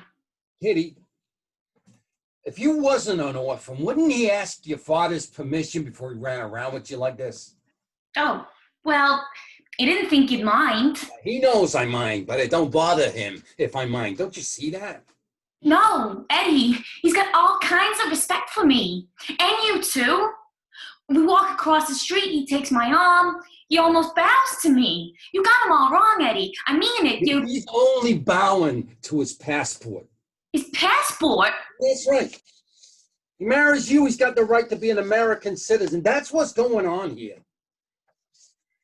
Kitty, if you wasn't an orphan, wouldn't he ask your father's permission before he ran around with you like this? Oh, well, he didn't think you'd mind. He knows I mind, but it don't bother him if I mind. Don't you see that? No, Eddie, he's got all kinds of respect for me. And you too. We walk across the street, he takes my arm. He almost bows to me. You got him all wrong, Eddie. I mean it. He's only bowing to his passport. His passport? That's right. He marries you, he's got the right to be an American citizen. That's what's going on here.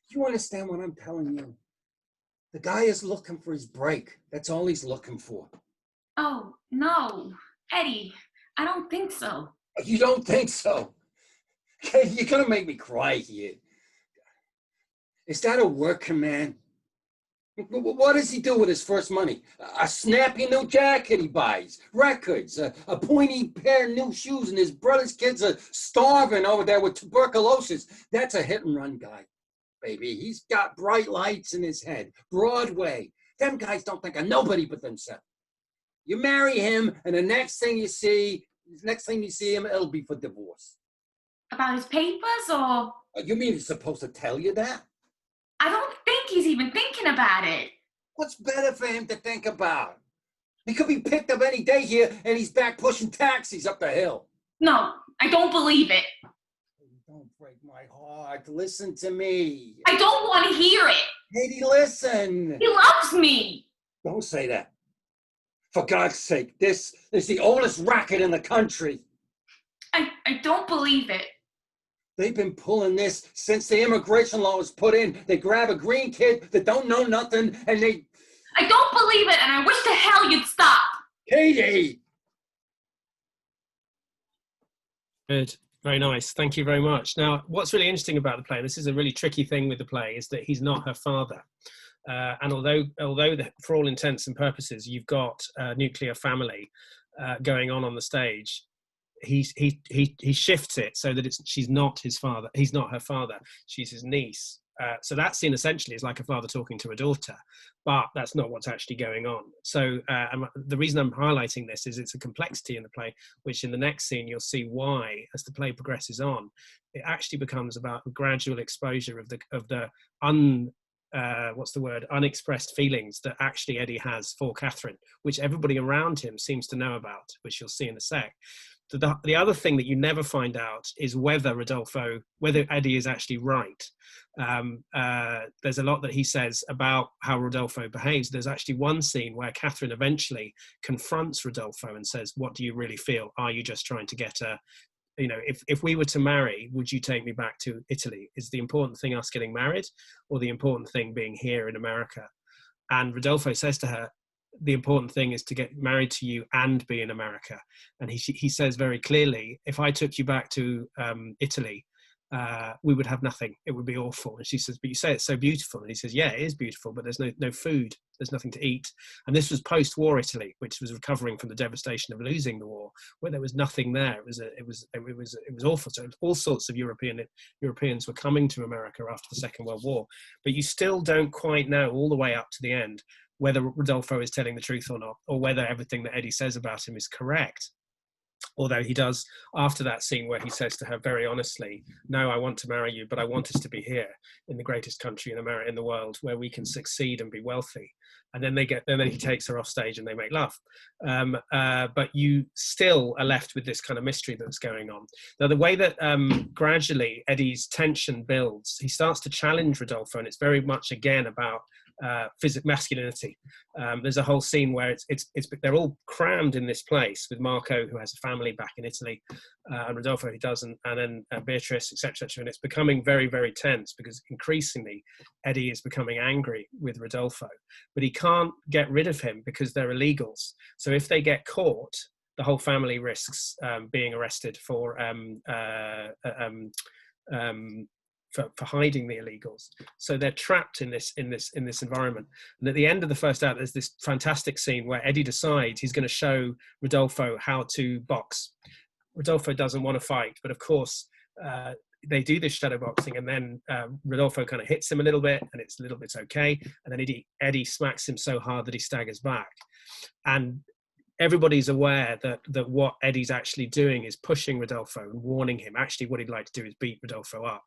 You understand what I'm telling you? The guy is looking for his break. That's all he's looking for. Oh, no. Eddie, I don't think so. You don't think so? Okay, you're gonna make me cry here. Is that a working man? What does he do with his first money? A snappy new jacket he buys, records, a pointy pair of new shoes, and his brother's kids are starving over there with tuberculosis. That's a hit and run guy, baby. He's got bright lights in his head. Broadway. Them guys don't think of nobody but themselves. You marry him, and the next thing you see him, it'll be for divorce. About his papers, or? You mean he's supposed to tell you that? I don't think he's even thinking about it. What's better for him to think about? He could be picked up any day here, and he's back pushing taxis up the hill. No, I don't believe it. Don't break my heart. Listen to me. I don't want to hear it. Katie, listen. He loves me. Don't say that. For God's sake, this is the oldest racket in the country. I don't believe it. They've been pulling this since the immigration law was put in. They grab a green kid that don't know nothing, and they... I don't believe it, and I wish to hell you'd stop. Katie! Good. Very nice. Thank you very much. Now, what's really interesting about the play, and this is a really tricky thing with the play, is that he's not her father. And although for all intents and purposes, you've got a nuclear family going on the stage, he shifts it so that she's not his father. He's not her father. She's his niece. So that scene essentially is like a father talking to a daughter, but that's not what's actually going on. So the reason I'm highlighting this is it's a complexity in the play, which in the next scene you'll see why, as the play progresses on, it actually becomes about a gradual exposure of the unexpressed feelings that actually Eddie has for Catherine, which everybody around him seems to know about, which you'll see in a sec. The other thing that you never find out is whether Eddie is actually right. There's a lot that he says about how Rodolfo behaves. There's actually one scene where Catherine eventually confronts Rodolfo and says, "What do you really feel? Are you just trying to get a, if we were to marry, would you take me back to Italy? Is the important thing us getting married, or the important thing being here in America?" And Rodolfo says to her, the important thing is to get married to you and be in America. And he says very clearly, if I took you back to Italy, we would have nothing. It would be awful. And she says, but you say it's so beautiful. And he says, yeah, it is beautiful, but there's no food. There's nothing to eat. And this was post-war Italy, which was recovering from the devastation of losing the war, where there was nothing there. It was awful. So all sorts of Europeans were coming to America after the Second World War, but you still don't quite know all the way up to the end whether Rodolfo is telling the truth or not, or whether everything that Eddie says about him is correct. Although he does, after that scene where he says to her very honestly, no, I want to marry you, but I want us to be here in the greatest country in the world, where we can succeed and be wealthy. And then he takes her off stage and they make love. But you still are left with this kind of mystery that's going on. Now, the way that gradually Eddie's tension builds, he starts to challenge Rodolfo, and it's very much again about masculinity. There's a whole scene where they're all crammed in this place with Marco, who has a family back in Italy, and Rodolfo, who doesn't, and then Beatrice, etc. And it's becoming very, very tense because increasingly Eddie is becoming angry with Rodolfo, but he can't get rid of him because they're illegals. So if they get caught, the whole family risks being arrested for hiding the illegals. So they're trapped in this environment. And at the end of the first act, there's this fantastic scene where Eddie decides he's going to show Rodolfo how to box. Rodolfo doesn't want to fight, but of course they do this shadow boxing, and then Rodolfo kind of hits him a little bit, and it's okay. And then Eddie smacks him so hard that he staggers back. And everybody's aware that what Eddie's actually doing is pushing Rodolfo and warning him. Actually, what he'd like to do is beat Rodolfo up.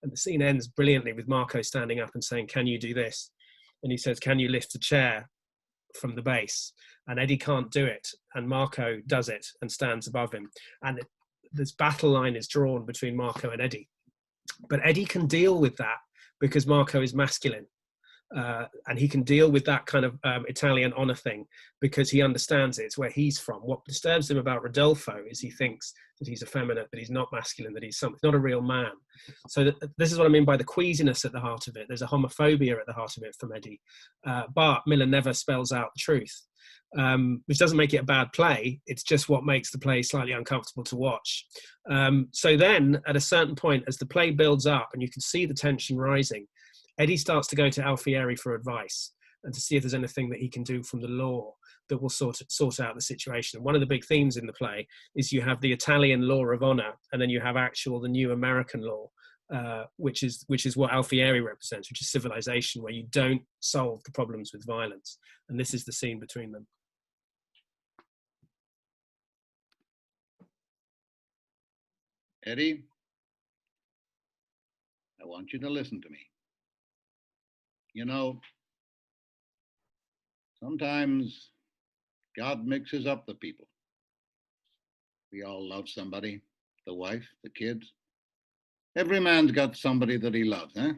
And the scene ends brilliantly with Marco standing up and saying, "Can you do this?" And he says, "Can you lift the chair from the base?" And Eddie can't do it. And Marco does it and stands above him. And this battle line is drawn between Marco and Eddie. But Eddie can deal with that because Marco is masculine. And he can deal with that kind of Italian honor thing because he understands it. It's where he's from. What disturbs him about Rodolfo is he thinks that he's effeminate, that he's not masculine, that he's not a real man. So this is what I mean by the queasiness at the heart of it. There's a homophobia at the heart of it from Eddie. But Miller never spells out the truth, which doesn't make it a bad play. It's just what makes the play slightly uncomfortable to watch. So then at a certain point, as the play builds up and you can see the tension rising, Eddie starts to go to Alfieri for advice and to see if there's anything that he can do from the law that will sort out the situation. And one of the big themes in the play is you have the Italian law of honor, and then you have the new American law, which is what Alfieri represents, which is civilization, where you don't solve the problems with violence. And this is the scene between them. Eddie, I want you to listen to me. You know, Sometimes God mixes up the people. We all love somebody, the wife, the kids. Every man's got somebody that he loves, eh?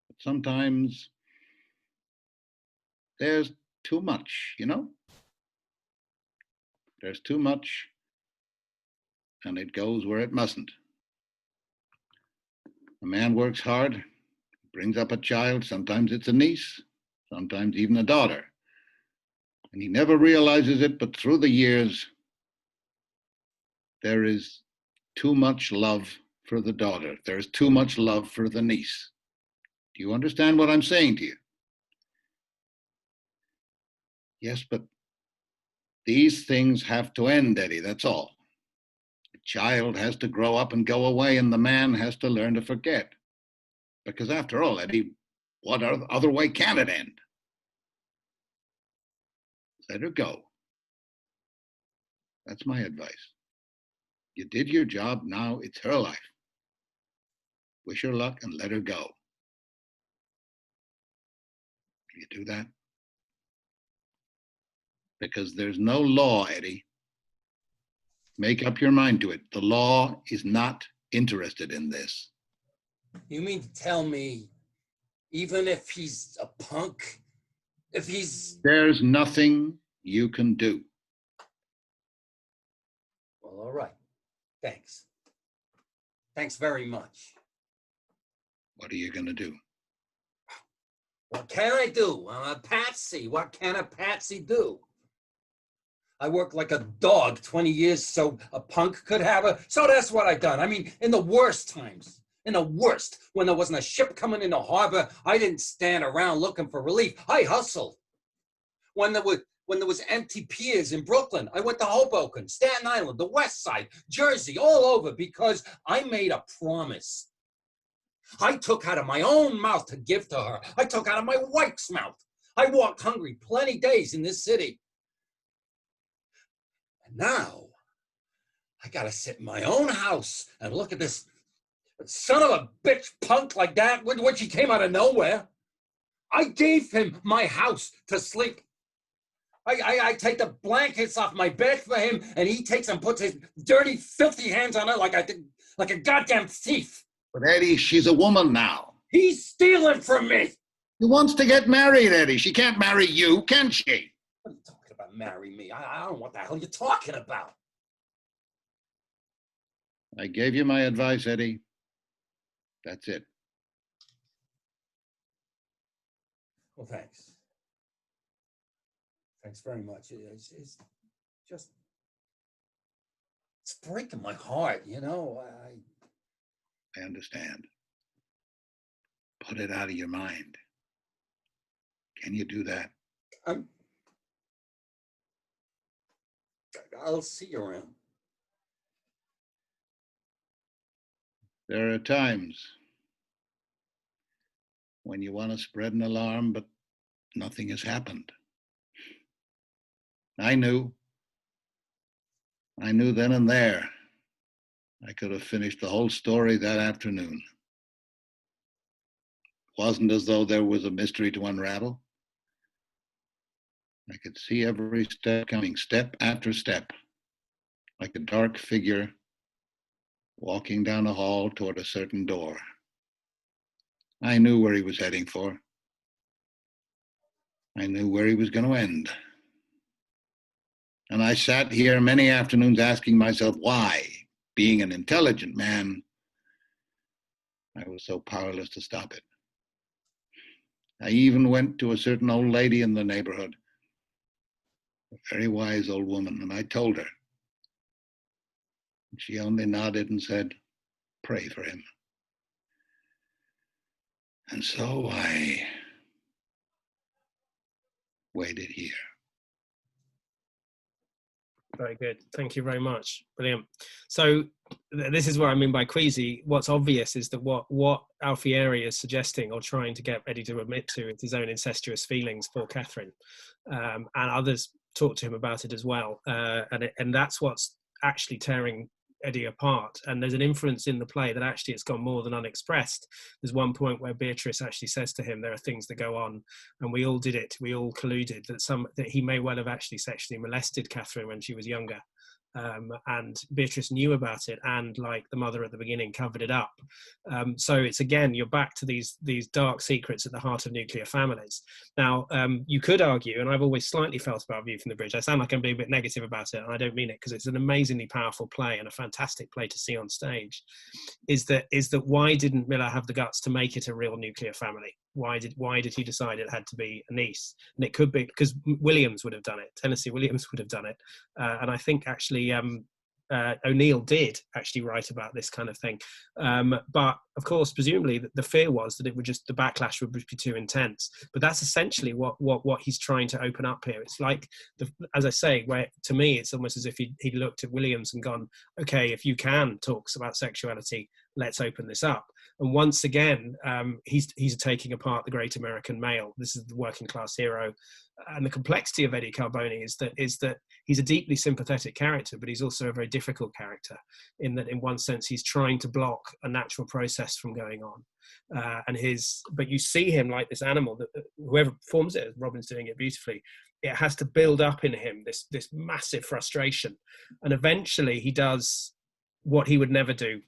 But sometimes there's too much, you know? There's too much, and it goes where it mustn't. A man works hard, brings up a child, sometimes it's a niece, sometimes even a daughter. And he never realizes it, but through the years, there is too much love for the daughter. There's too much love for the niece. Do you understand what I'm saying to you? Yes, but these things have to end, Eddie, that's all. The child has to grow up and go away, and the man has to learn to forget. Because after all, Eddie, what other way can it end? Let her go. That's my advice. You did your job, now it's her life. Wish her luck and let her go. Can you do that? Because there's no law, Eddie. Make up your mind to it. The law is not interested in this. You mean to tell me, even if he's a punk, if he's... There's nothing you can do. Well, all right. Thanks. Thanks very much. What are you going to do? What can I do? I'm a patsy. What can a patsy do? I worked like a dog 20 years so a punk could have a... So that's what I done. I mean, in the worst times, in the worst, when there wasn't a ship coming into harbor, I didn't stand around looking for relief. I hustled. When there was empty piers in Brooklyn, I went to Hoboken, Staten Island, the West Side, Jersey, all over, because I made a promise. I took out of my own mouth to give to her. I took out of my wife's mouth. I walked hungry plenty days in this city. And now, I gotta sit in my own house and look at this son of a bitch punk like that, when she came out of nowhere. I gave him my house to sleep. I take the blankets off my bed for him, and he takes and puts his dirty, filthy hands on her like a goddamn thief. But Eddie, she's a woman now. He's stealing from me. He wants to get married, Eddie. She can't marry you, can she? What are you talking about, marry me? I don't know what the hell you're talking about. I gave you my advice, Eddie. That's it. Well, thanks. Thanks very much. It's just, it's breaking my heart, you know. I understand. Put it out of your mind. Can you do that? I'll see you around. There are times when you want to spread an alarm, but nothing has happened. I knew then and there I could have finished the whole story that afternoon. It wasn't as though there was a mystery to unravel. I could see every step coming, step after step, like a dark figure walking down a hall toward a certain door. I knew where he was heading for. I knew where he was going to end. And I sat here many afternoons asking myself why, being an intelligent man, I was so powerless to stop it. I even went to a certain old lady in the neighborhood, a very wise old woman, and I told her. She only nodded and said, "Pray for him." And so I waited here. Very good. Thank you very much. Brilliant. So this is what I mean by queasy. What's obvious is that what Alfieri is suggesting or trying to get Eddie to admit to is his own incestuous feelings for Catherine. And others talk to him about it as well. And that's what's actually tearing Eddie apart. And there's an inference in the play that actually it's gone more than unexpressed. There's one point where Beatrice actually says to him, there are things that go on, and we all did it, we all colluded, that he may well have actually sexually molested Catherine when she was younger. And Beatrice knew about it, and like the mother at the beginning, covered it up. So it's, again, you're back to these dark secrets at the heart of nuclear families. Now, you could argue, and I've always slightly felt about View from the Bridge, I sound like I'm being a bit negative about it, and I don't mean it, because it's an amazingly powerful play and a fantastic play to see on stage, is that why didn't Miller have the guts to make it a real nuclear family? Why did he decide it had to be a niece? And it could be because Williams would have done it, Tennessee Williams would have done it, and I think actually O'Neill did actually write about this kind of thing, but of course, presumably the fear was that the backlash would be too intense. But that's essentially what he's trying to open up here. It's like, as I say, where to me it's almost as if he looked at Williams and gone, okay, if you can talk about sexuality, let's open this up. And once again, he's taking apart the great American male. This is the working class hero. And the complexity of Eddie Carboni is that he's a deeply sympathetic character, but he's also a very difficult character, in that in one sense he's trying to block a natural process from going on. But you see him like this animal, that whoever performs it, Robin's doing it beautifully, it has to build up in him this massive frustration. And eventually he does what he would never do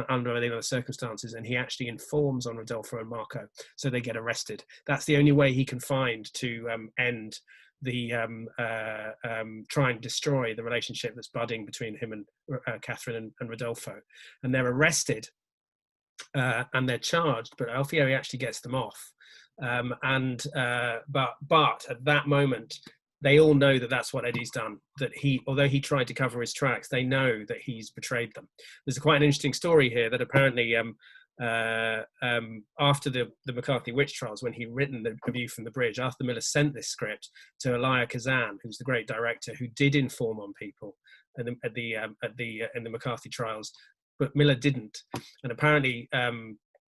under any other circumstances, and he actually informs on Rodolfo and Marco, so they get arrested. That's the only way he can find to end the try and destroy the relationship that's budding between him and Catherine and Rodolfo. And they're arrested and they're charged, but Alfieri actually gets them off. But at that moment, they all know that that's what Eddie's done, that although he tried to cover his tracks, they know that he's betrayed them. There's quite an interesting story here that apparently after the McCarthy witch trials, when he'd written The View from the Bridge, Arthur Miller sent this script to Elia Kazan, who's the great director who did inform on people in the McCarthy trials, but Miller didn't. And apparently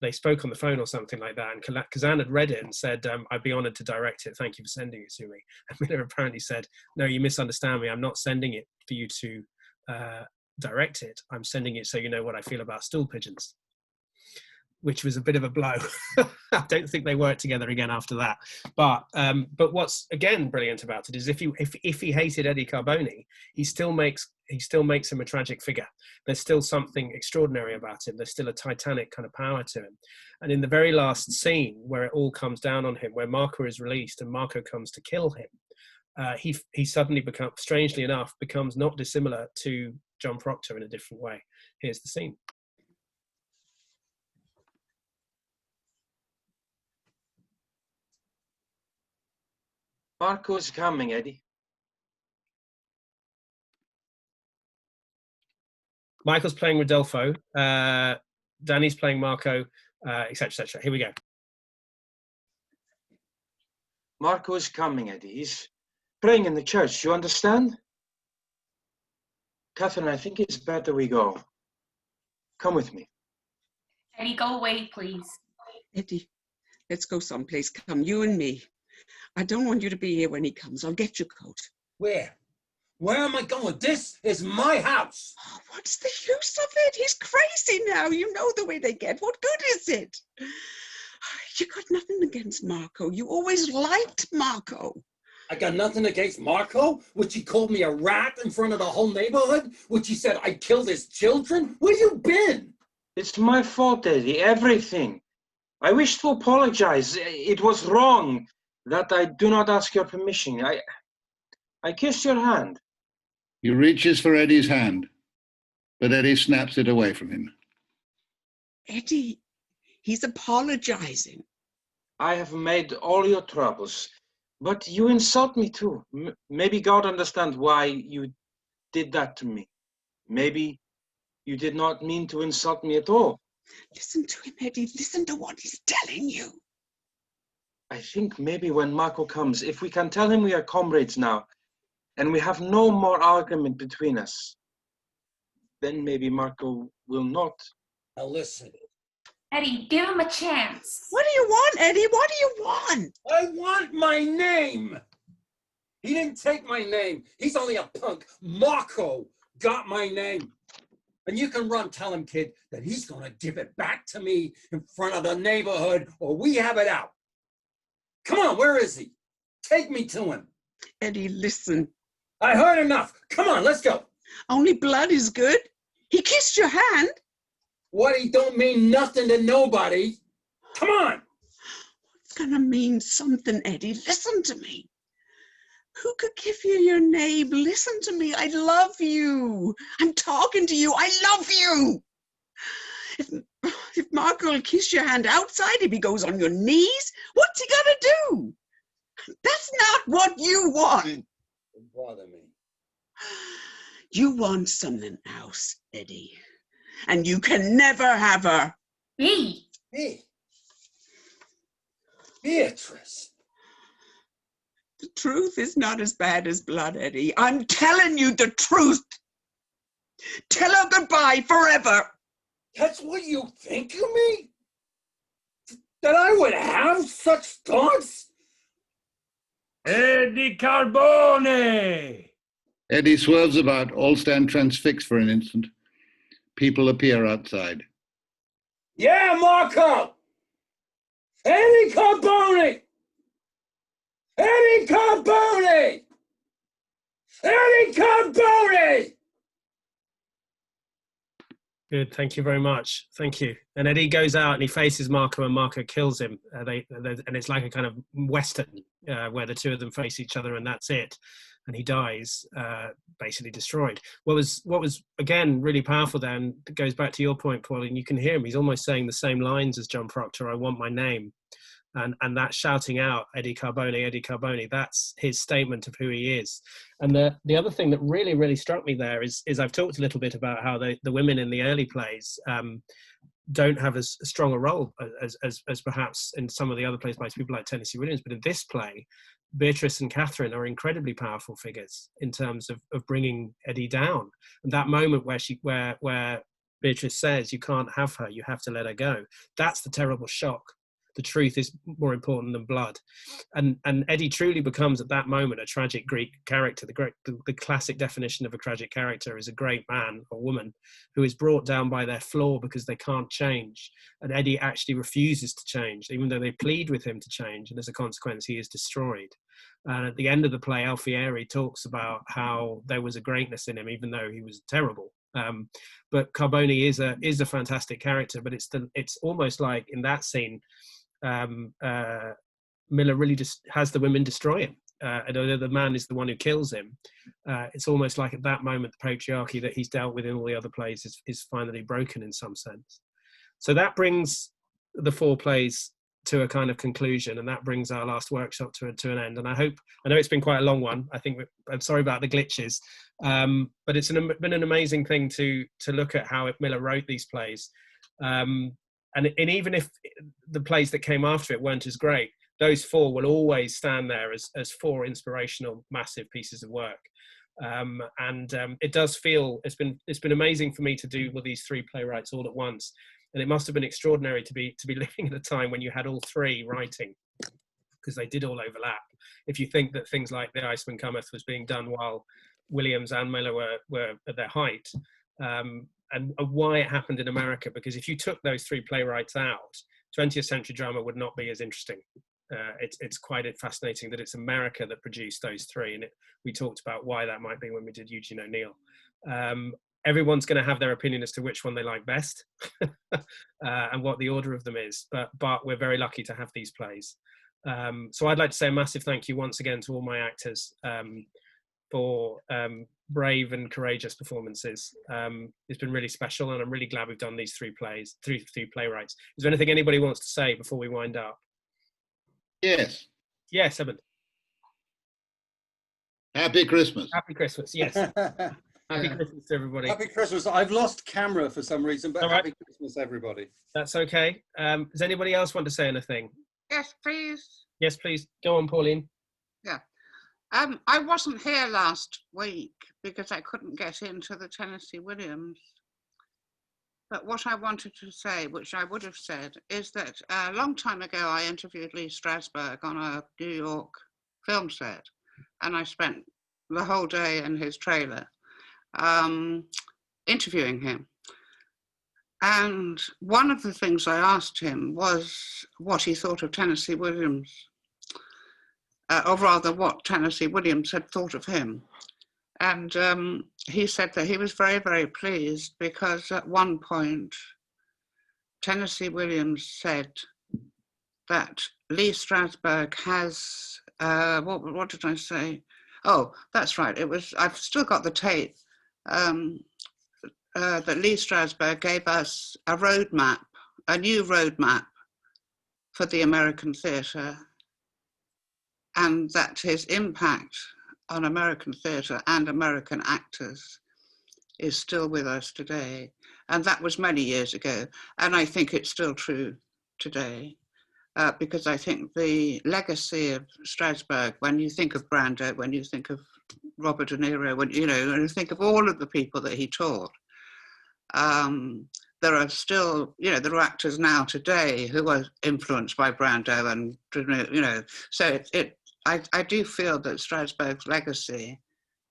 they spoke on the phone or something like that, and Kazan had read it and said, I'd be honored to direct it, thank you for sending it to me. And Miller apparently said, no, you misunderstand me, I'm not sending it for you to direct it, I'm sending it so you know what I feel about stool pigeons. Which was a bit of a blow. I don't think they worked together again after that. But what's again brilliant about it is if he hated Eddie Carboni, he still makes him a tragic figure. There's still something extraordinary about him. There's still a titanic kind of power to him. And in the very last scene where it all comes down on him, where Marco is released and Marco comes to kill him, he suddenly becomes, strangely enough, becomes not dissimilar to John Proctor in a different way. Here's the scene. Marco's coming, Eddie. Michael's playing Rodolfo, Danny's playing Marco, etc., etc. Here we go. Marco's coming, Eddie. He's praying in the church, you understand? Catherine, I think it's better we go. Come with me. Eddie, go away, please. Eddie, let's go someplace. Come, you and me. I don't want you to be here when he comes. I'll get your coat. Where? Where am I going? This is my house. Oh, what's the use of it? He's crazy now. You know the way they get. What good is it? You got nothing against Marco. You always liked Marco. I got nothing against Marco, which he called me a rat in front of the whole neighborhood, which he said I killed his children. Where you been? It's my fault, Eddie, everything. I wish to apologize. It was wrong that I do not ask your permission. I kiss your hand. He reaches for Eddie's hand, but Eddie snaps it away from him. Eddie, he's apologizing. I have made all your troubles, but you insult me too. Maybe God understands why you did that to me. Maybe you did not mean to insult me at all. Listen to him, Eddie. Listen to what he's telling you. I think maybe when Marco comes, if we can tell him we are comrades now, and we have no more argument between us, then maybe Marco will not. Now listen. Eddie, give him a chance. What do you want, Eddie? What do you want? I want my name. He didn't take my name. He's only a punk. Marco got my name. And you can run tell him, kid, that he's going to give it back to me in front of the neighborhood, or we have it out. Come on, where is he? Take me to him. Eddie, listen. I heard enough. Come on, let's go. Only blood is good. He kissed your hand. What he don't mean nothing to nobody. Come on. It's gonna mean something, Eddie. Listen to me. Who could give you your name? Listen to me. I love you. I'm talking to you. I love you. If Marco will kiss your hand outside, if he goes on your knees, what's he gonna do? That's not what you want. Don't bother me. You want something else, Eddie. And you can never have her. Me? Me? Beatrice. The truth is not as bad as blood, Eddie. I'm telling you the truth. Tell her goodbye forever. That's what you think of me? That I would have such thoughts? Eddie Carbone! Eddie swerves about, all stand transfixed for an instant. People appear outside. Yeah, Marco! Eddie Carbone! Eddie Carbone! Eddie Carbone! Good, thank you very much. Thank you. And Eddie goes out and he faces Marco, and Marco kills him. And it's like a kind of Western where the two of them face each other, and that's it. And he dies, basically destroyed. What was again really powerful there, and it goes back to your point, Paul, and you can hear him. He's almost saying the same lines as John Proctor. I want my name. And that shouting out, Eddie Carbone, that's his statement of who he is. And the other thing that really, really struck me there is I've talked a little bit about how the women in the early plays don't have as strong a role as perhaps in some of the other plays by people like Tennessee Williams. But in this play, Beatrice and Catherine are incredibly powerful figures in terms of bringing Eddie down. And that moment where Beatrice says, you can't have her, you have to let her go, that's the terrible shock. The truth is more important than blood. And Eddie truly becomes at that moment a tragic Greek character. The classic definition of a tragic character is a great man or woman who is brought down by their flaw because they can't change. And Eddie actually refuses to change, even though they plead with him to change. And as a consequence, he is destroyed. And at the end of the play, Alfieri talks about how there was a greatness in him, even though he was terrible. But Carbone is a fantastic character, but it's almost like in that scene, Miller really just has the women destroy him. And although the man is the one who kills him, it's almost like at that moment the patriarchy that he's dealt with in all the other plays is finally broken in some sense. So that brings the four plays to a kind of conclusion, and that brings our last workshop to an end. And I know it's been quite a long one. I'm sorry about the glitches, but it's been an amazing thing to look at how Miller wrote these plays. And even if the plays that came after it weren't as great, those four will always stand there as four inspirational, massive pieces of work. It does feel it's been amazing for me to do all these three playwrights all at once, and it must have been extraordinary to be living at a time when you had all three writing, because they did all overlap. If you think that things like The Iceman Cometh was being done while Williams and Miller were at their height. And why it happened in America, because if you took those three playwrights out, 20th century drama would not be as interesting. It's quite fascinating that it's America that produced those three, and we talked about why that might be when we did Eugene O'Neill. Everyone's going to have their opinion as to which one they like best and what the order of them is, but we're very lucky to have these plays. So I'd like to say a massive thank you once again to all my actors for brave and courageous performances. It's been really special, and I'm really glad we've done these three playwrights. Is there anything anybody wants to say before we wind up? Yes. Yes, Edmund. Happy Christmas. Happy Christmas, yes. Happy Christmas to everybody. Happy Christmas. I've lost camera for some reason, but happy Christmas, everybody. That's okay. Does anybody else want to say anything? Yes, please. Yes, please. Go on, Pauline. Yeah. I wasn't here last week because I couldn't get into the Tennessee Williams. But what I wanted to say, which I would have said, is that a long time ago I interviewed Lee Strasberg on a New York film set, and I spent the whole day in his trailer interviewing him. And one of the things I asked him was what he thought of Tennessee Williams, or rather what Tennessee Williams had thought of him. And he said that he was very, very pleased because at one point, Tennessee Williams said that Lee Strasberg has, what did I say? Oh, that's right. It was, I've still got the tape, that Lee Strasberg gave us a roadmap, a new roadmap for the American theatre, and that his impact on American theatre and American actors is still with us today. And that was many years ago. And I think it's still true today, because I think the legacy of Strasberg, when you think of Brando, when you think of Robert De Niro, when you think of all of the people that he taught, there are still, there are actors now today who are influenced by Brando, and so I do feel that Strasberg's legacy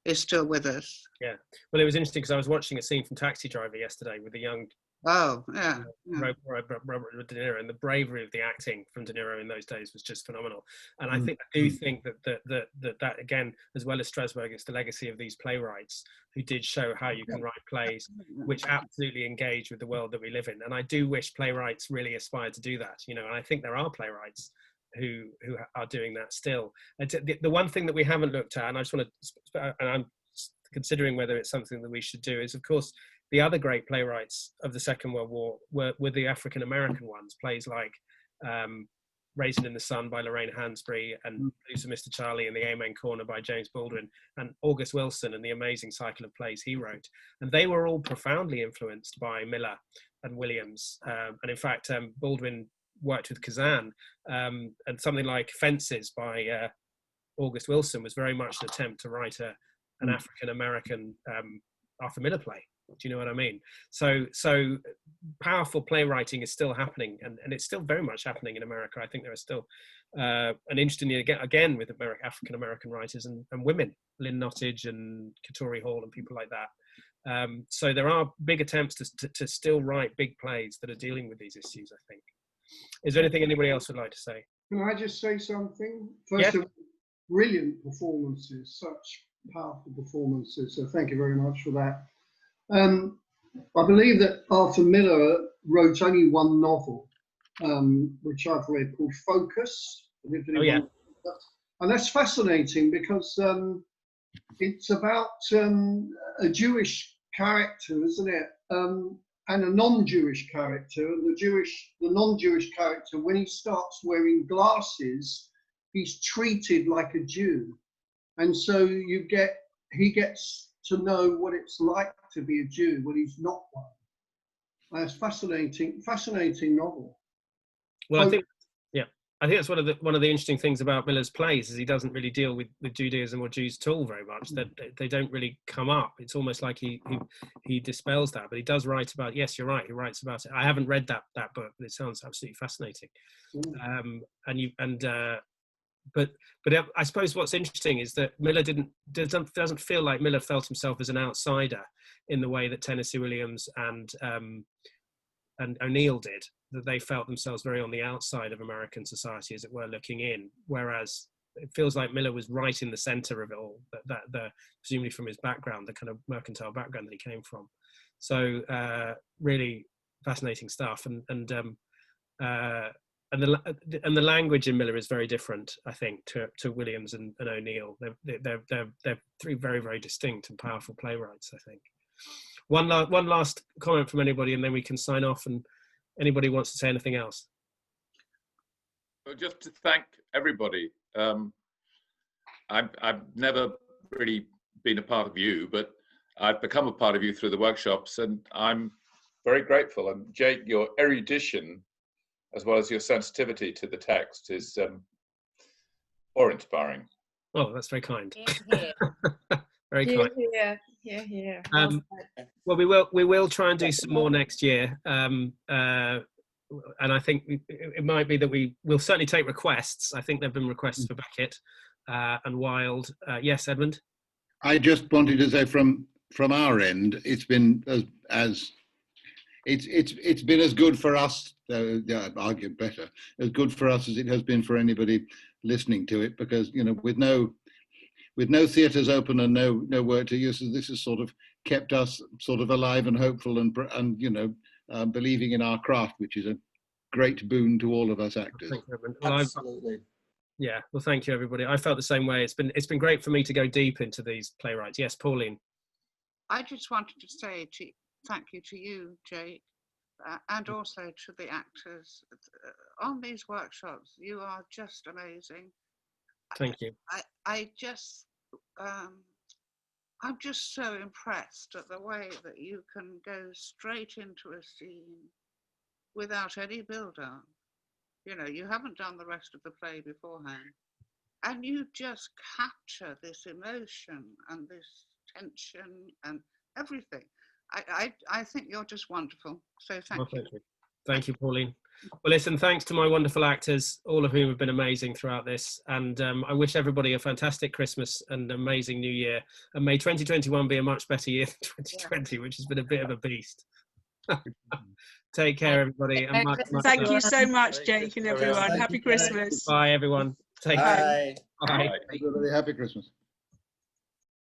is still with us. Yeah, well, it was interesting because I was watching a scene from Taxi Driver yesterday with the young Robert De Niro, and the bravery of the acting from De Niro in those days was just phenomenal. And I do think that again, as well as Strasberg, it's the legacy of these playwrights who did show how you can write plays which absolutely engage with the world that we live in. And I do wish playwrights really aspire to do that, and I think there are playwrights who are doing that still. The one thing that we haven't looked at, and I just want to, and I'm considering whether it's something that we should do, is of course the other great playwrights of the Second World War were the African American ones. Plays like Raisin in the Sun by Lorraine Hansberry, and Blues of Mr. Charlie and the Amen Corner by James Baldwin, and August Wilson and the amazing cycle of plays he wrote. And they were all profoundly influenced by Miller and Williams. And in fact, Baldwin worked with Kazan, and something like Fences by August Wilson was very much an attempt to write an African American Arthur Miller play. Do you know what I mean? So powerful playwriting is still happening, and it's still very much happening in America. I think there is still an interesting again with African American writers and women, Lynn Nottage and Katori Hall and people like that. So there are big attempts to still write big plays that are dealing with these issues, I think. Is there anything anybody else would like to say? Can I just say something? First of all, brilliant performances, such powerful performances. So thank you very much for that. I believe that Arthur Miller wrote only one novel, which I've read, called Focus. And that's fascinating because it's about a Jewish character, isn't it? And a non-Jewish character. And the non-Jewish character, when he starts wearing glasses, he's treated like a Jew. And so he gets to know what it's like to be a Jew when he's not one. That's fascinating novel. Well, I think that's one of the interesting things about Miller's plays is he doesn't really deal with Judaism or Jews at all very much. That they don't really come up. It's almost like he dispels that, but he does write about. Yes, you're right. He writes about it. I haven't read that book, but it sounds absolutely fascinating. But I suppose what's interesting is that Miller doesn't feel like Miller felt himself as an outsider in the way that Tennessee Williams and O'Neill did. That they felt themselves very on the outside of American society, as it were, looking in. Whereas it feels like Miller was right in the centre of it all. That presumably from his background, the kind of mercantile background that he came from. So really fascinating stuff. And the language in Miller is very different, I think, to Williams and O'Neill. They're three very, very distinct and powerful playwrights, I think. One last comment from anybody, and then we can sign off. And anybody wants to say anything else? Well, just to thank everybody. I've never really been a part of you, but I've become a part of you through the workshops, and I'm very grateful. And Jake, your erudition, as well as your sensitivity to the text, is awe-inspiring. Oh, that's very kind. Yeah. Very kind. Yeah. Well, we will try and do some more next year, and I think it might be that we'll certainly take requests. I think there've been requests for Beckett and Wilde. Yes, Edmund. I just wanted to say from our end, it's been as it's been as good for us, I'd argue better, as good for us as it has been for anybody listening to it, because, you know, with no theatres open and no work to use, this has sort of kept us sort of alive and hopeful and you know, believing in our craft, which is a great boon to all of us actors. Absolutely. Yeah, well, thank you, everybody. I felt the same way. It's been great for me to go deep into these playwrights. Yes, Pauline. I just wanted to say thank you to you, Jake, and also to the actors. On these workshops, you are just amazing. Thank you. I'm just so impressed at the way that you can go straight into a scene without any build-up. You know, you haven't done the rest of the play beforehand, and you just capture this emotion and this tension and everything. I think you're just wonderful. So thank you. Thank you, Pauline. Well, listen, thanks to my wonderful actors, all of whom have been amazing throughout this. And I wish everybody a fantastic Christmas and amazing New Year. And may 2021 be a much better year than 2020, which has been a bit of a beast. Take care, everybody. And thank you so much, Jake and everyone. Happy Christmas. Bye, everyone. Take care. Bye. Everybody, happy Christmas.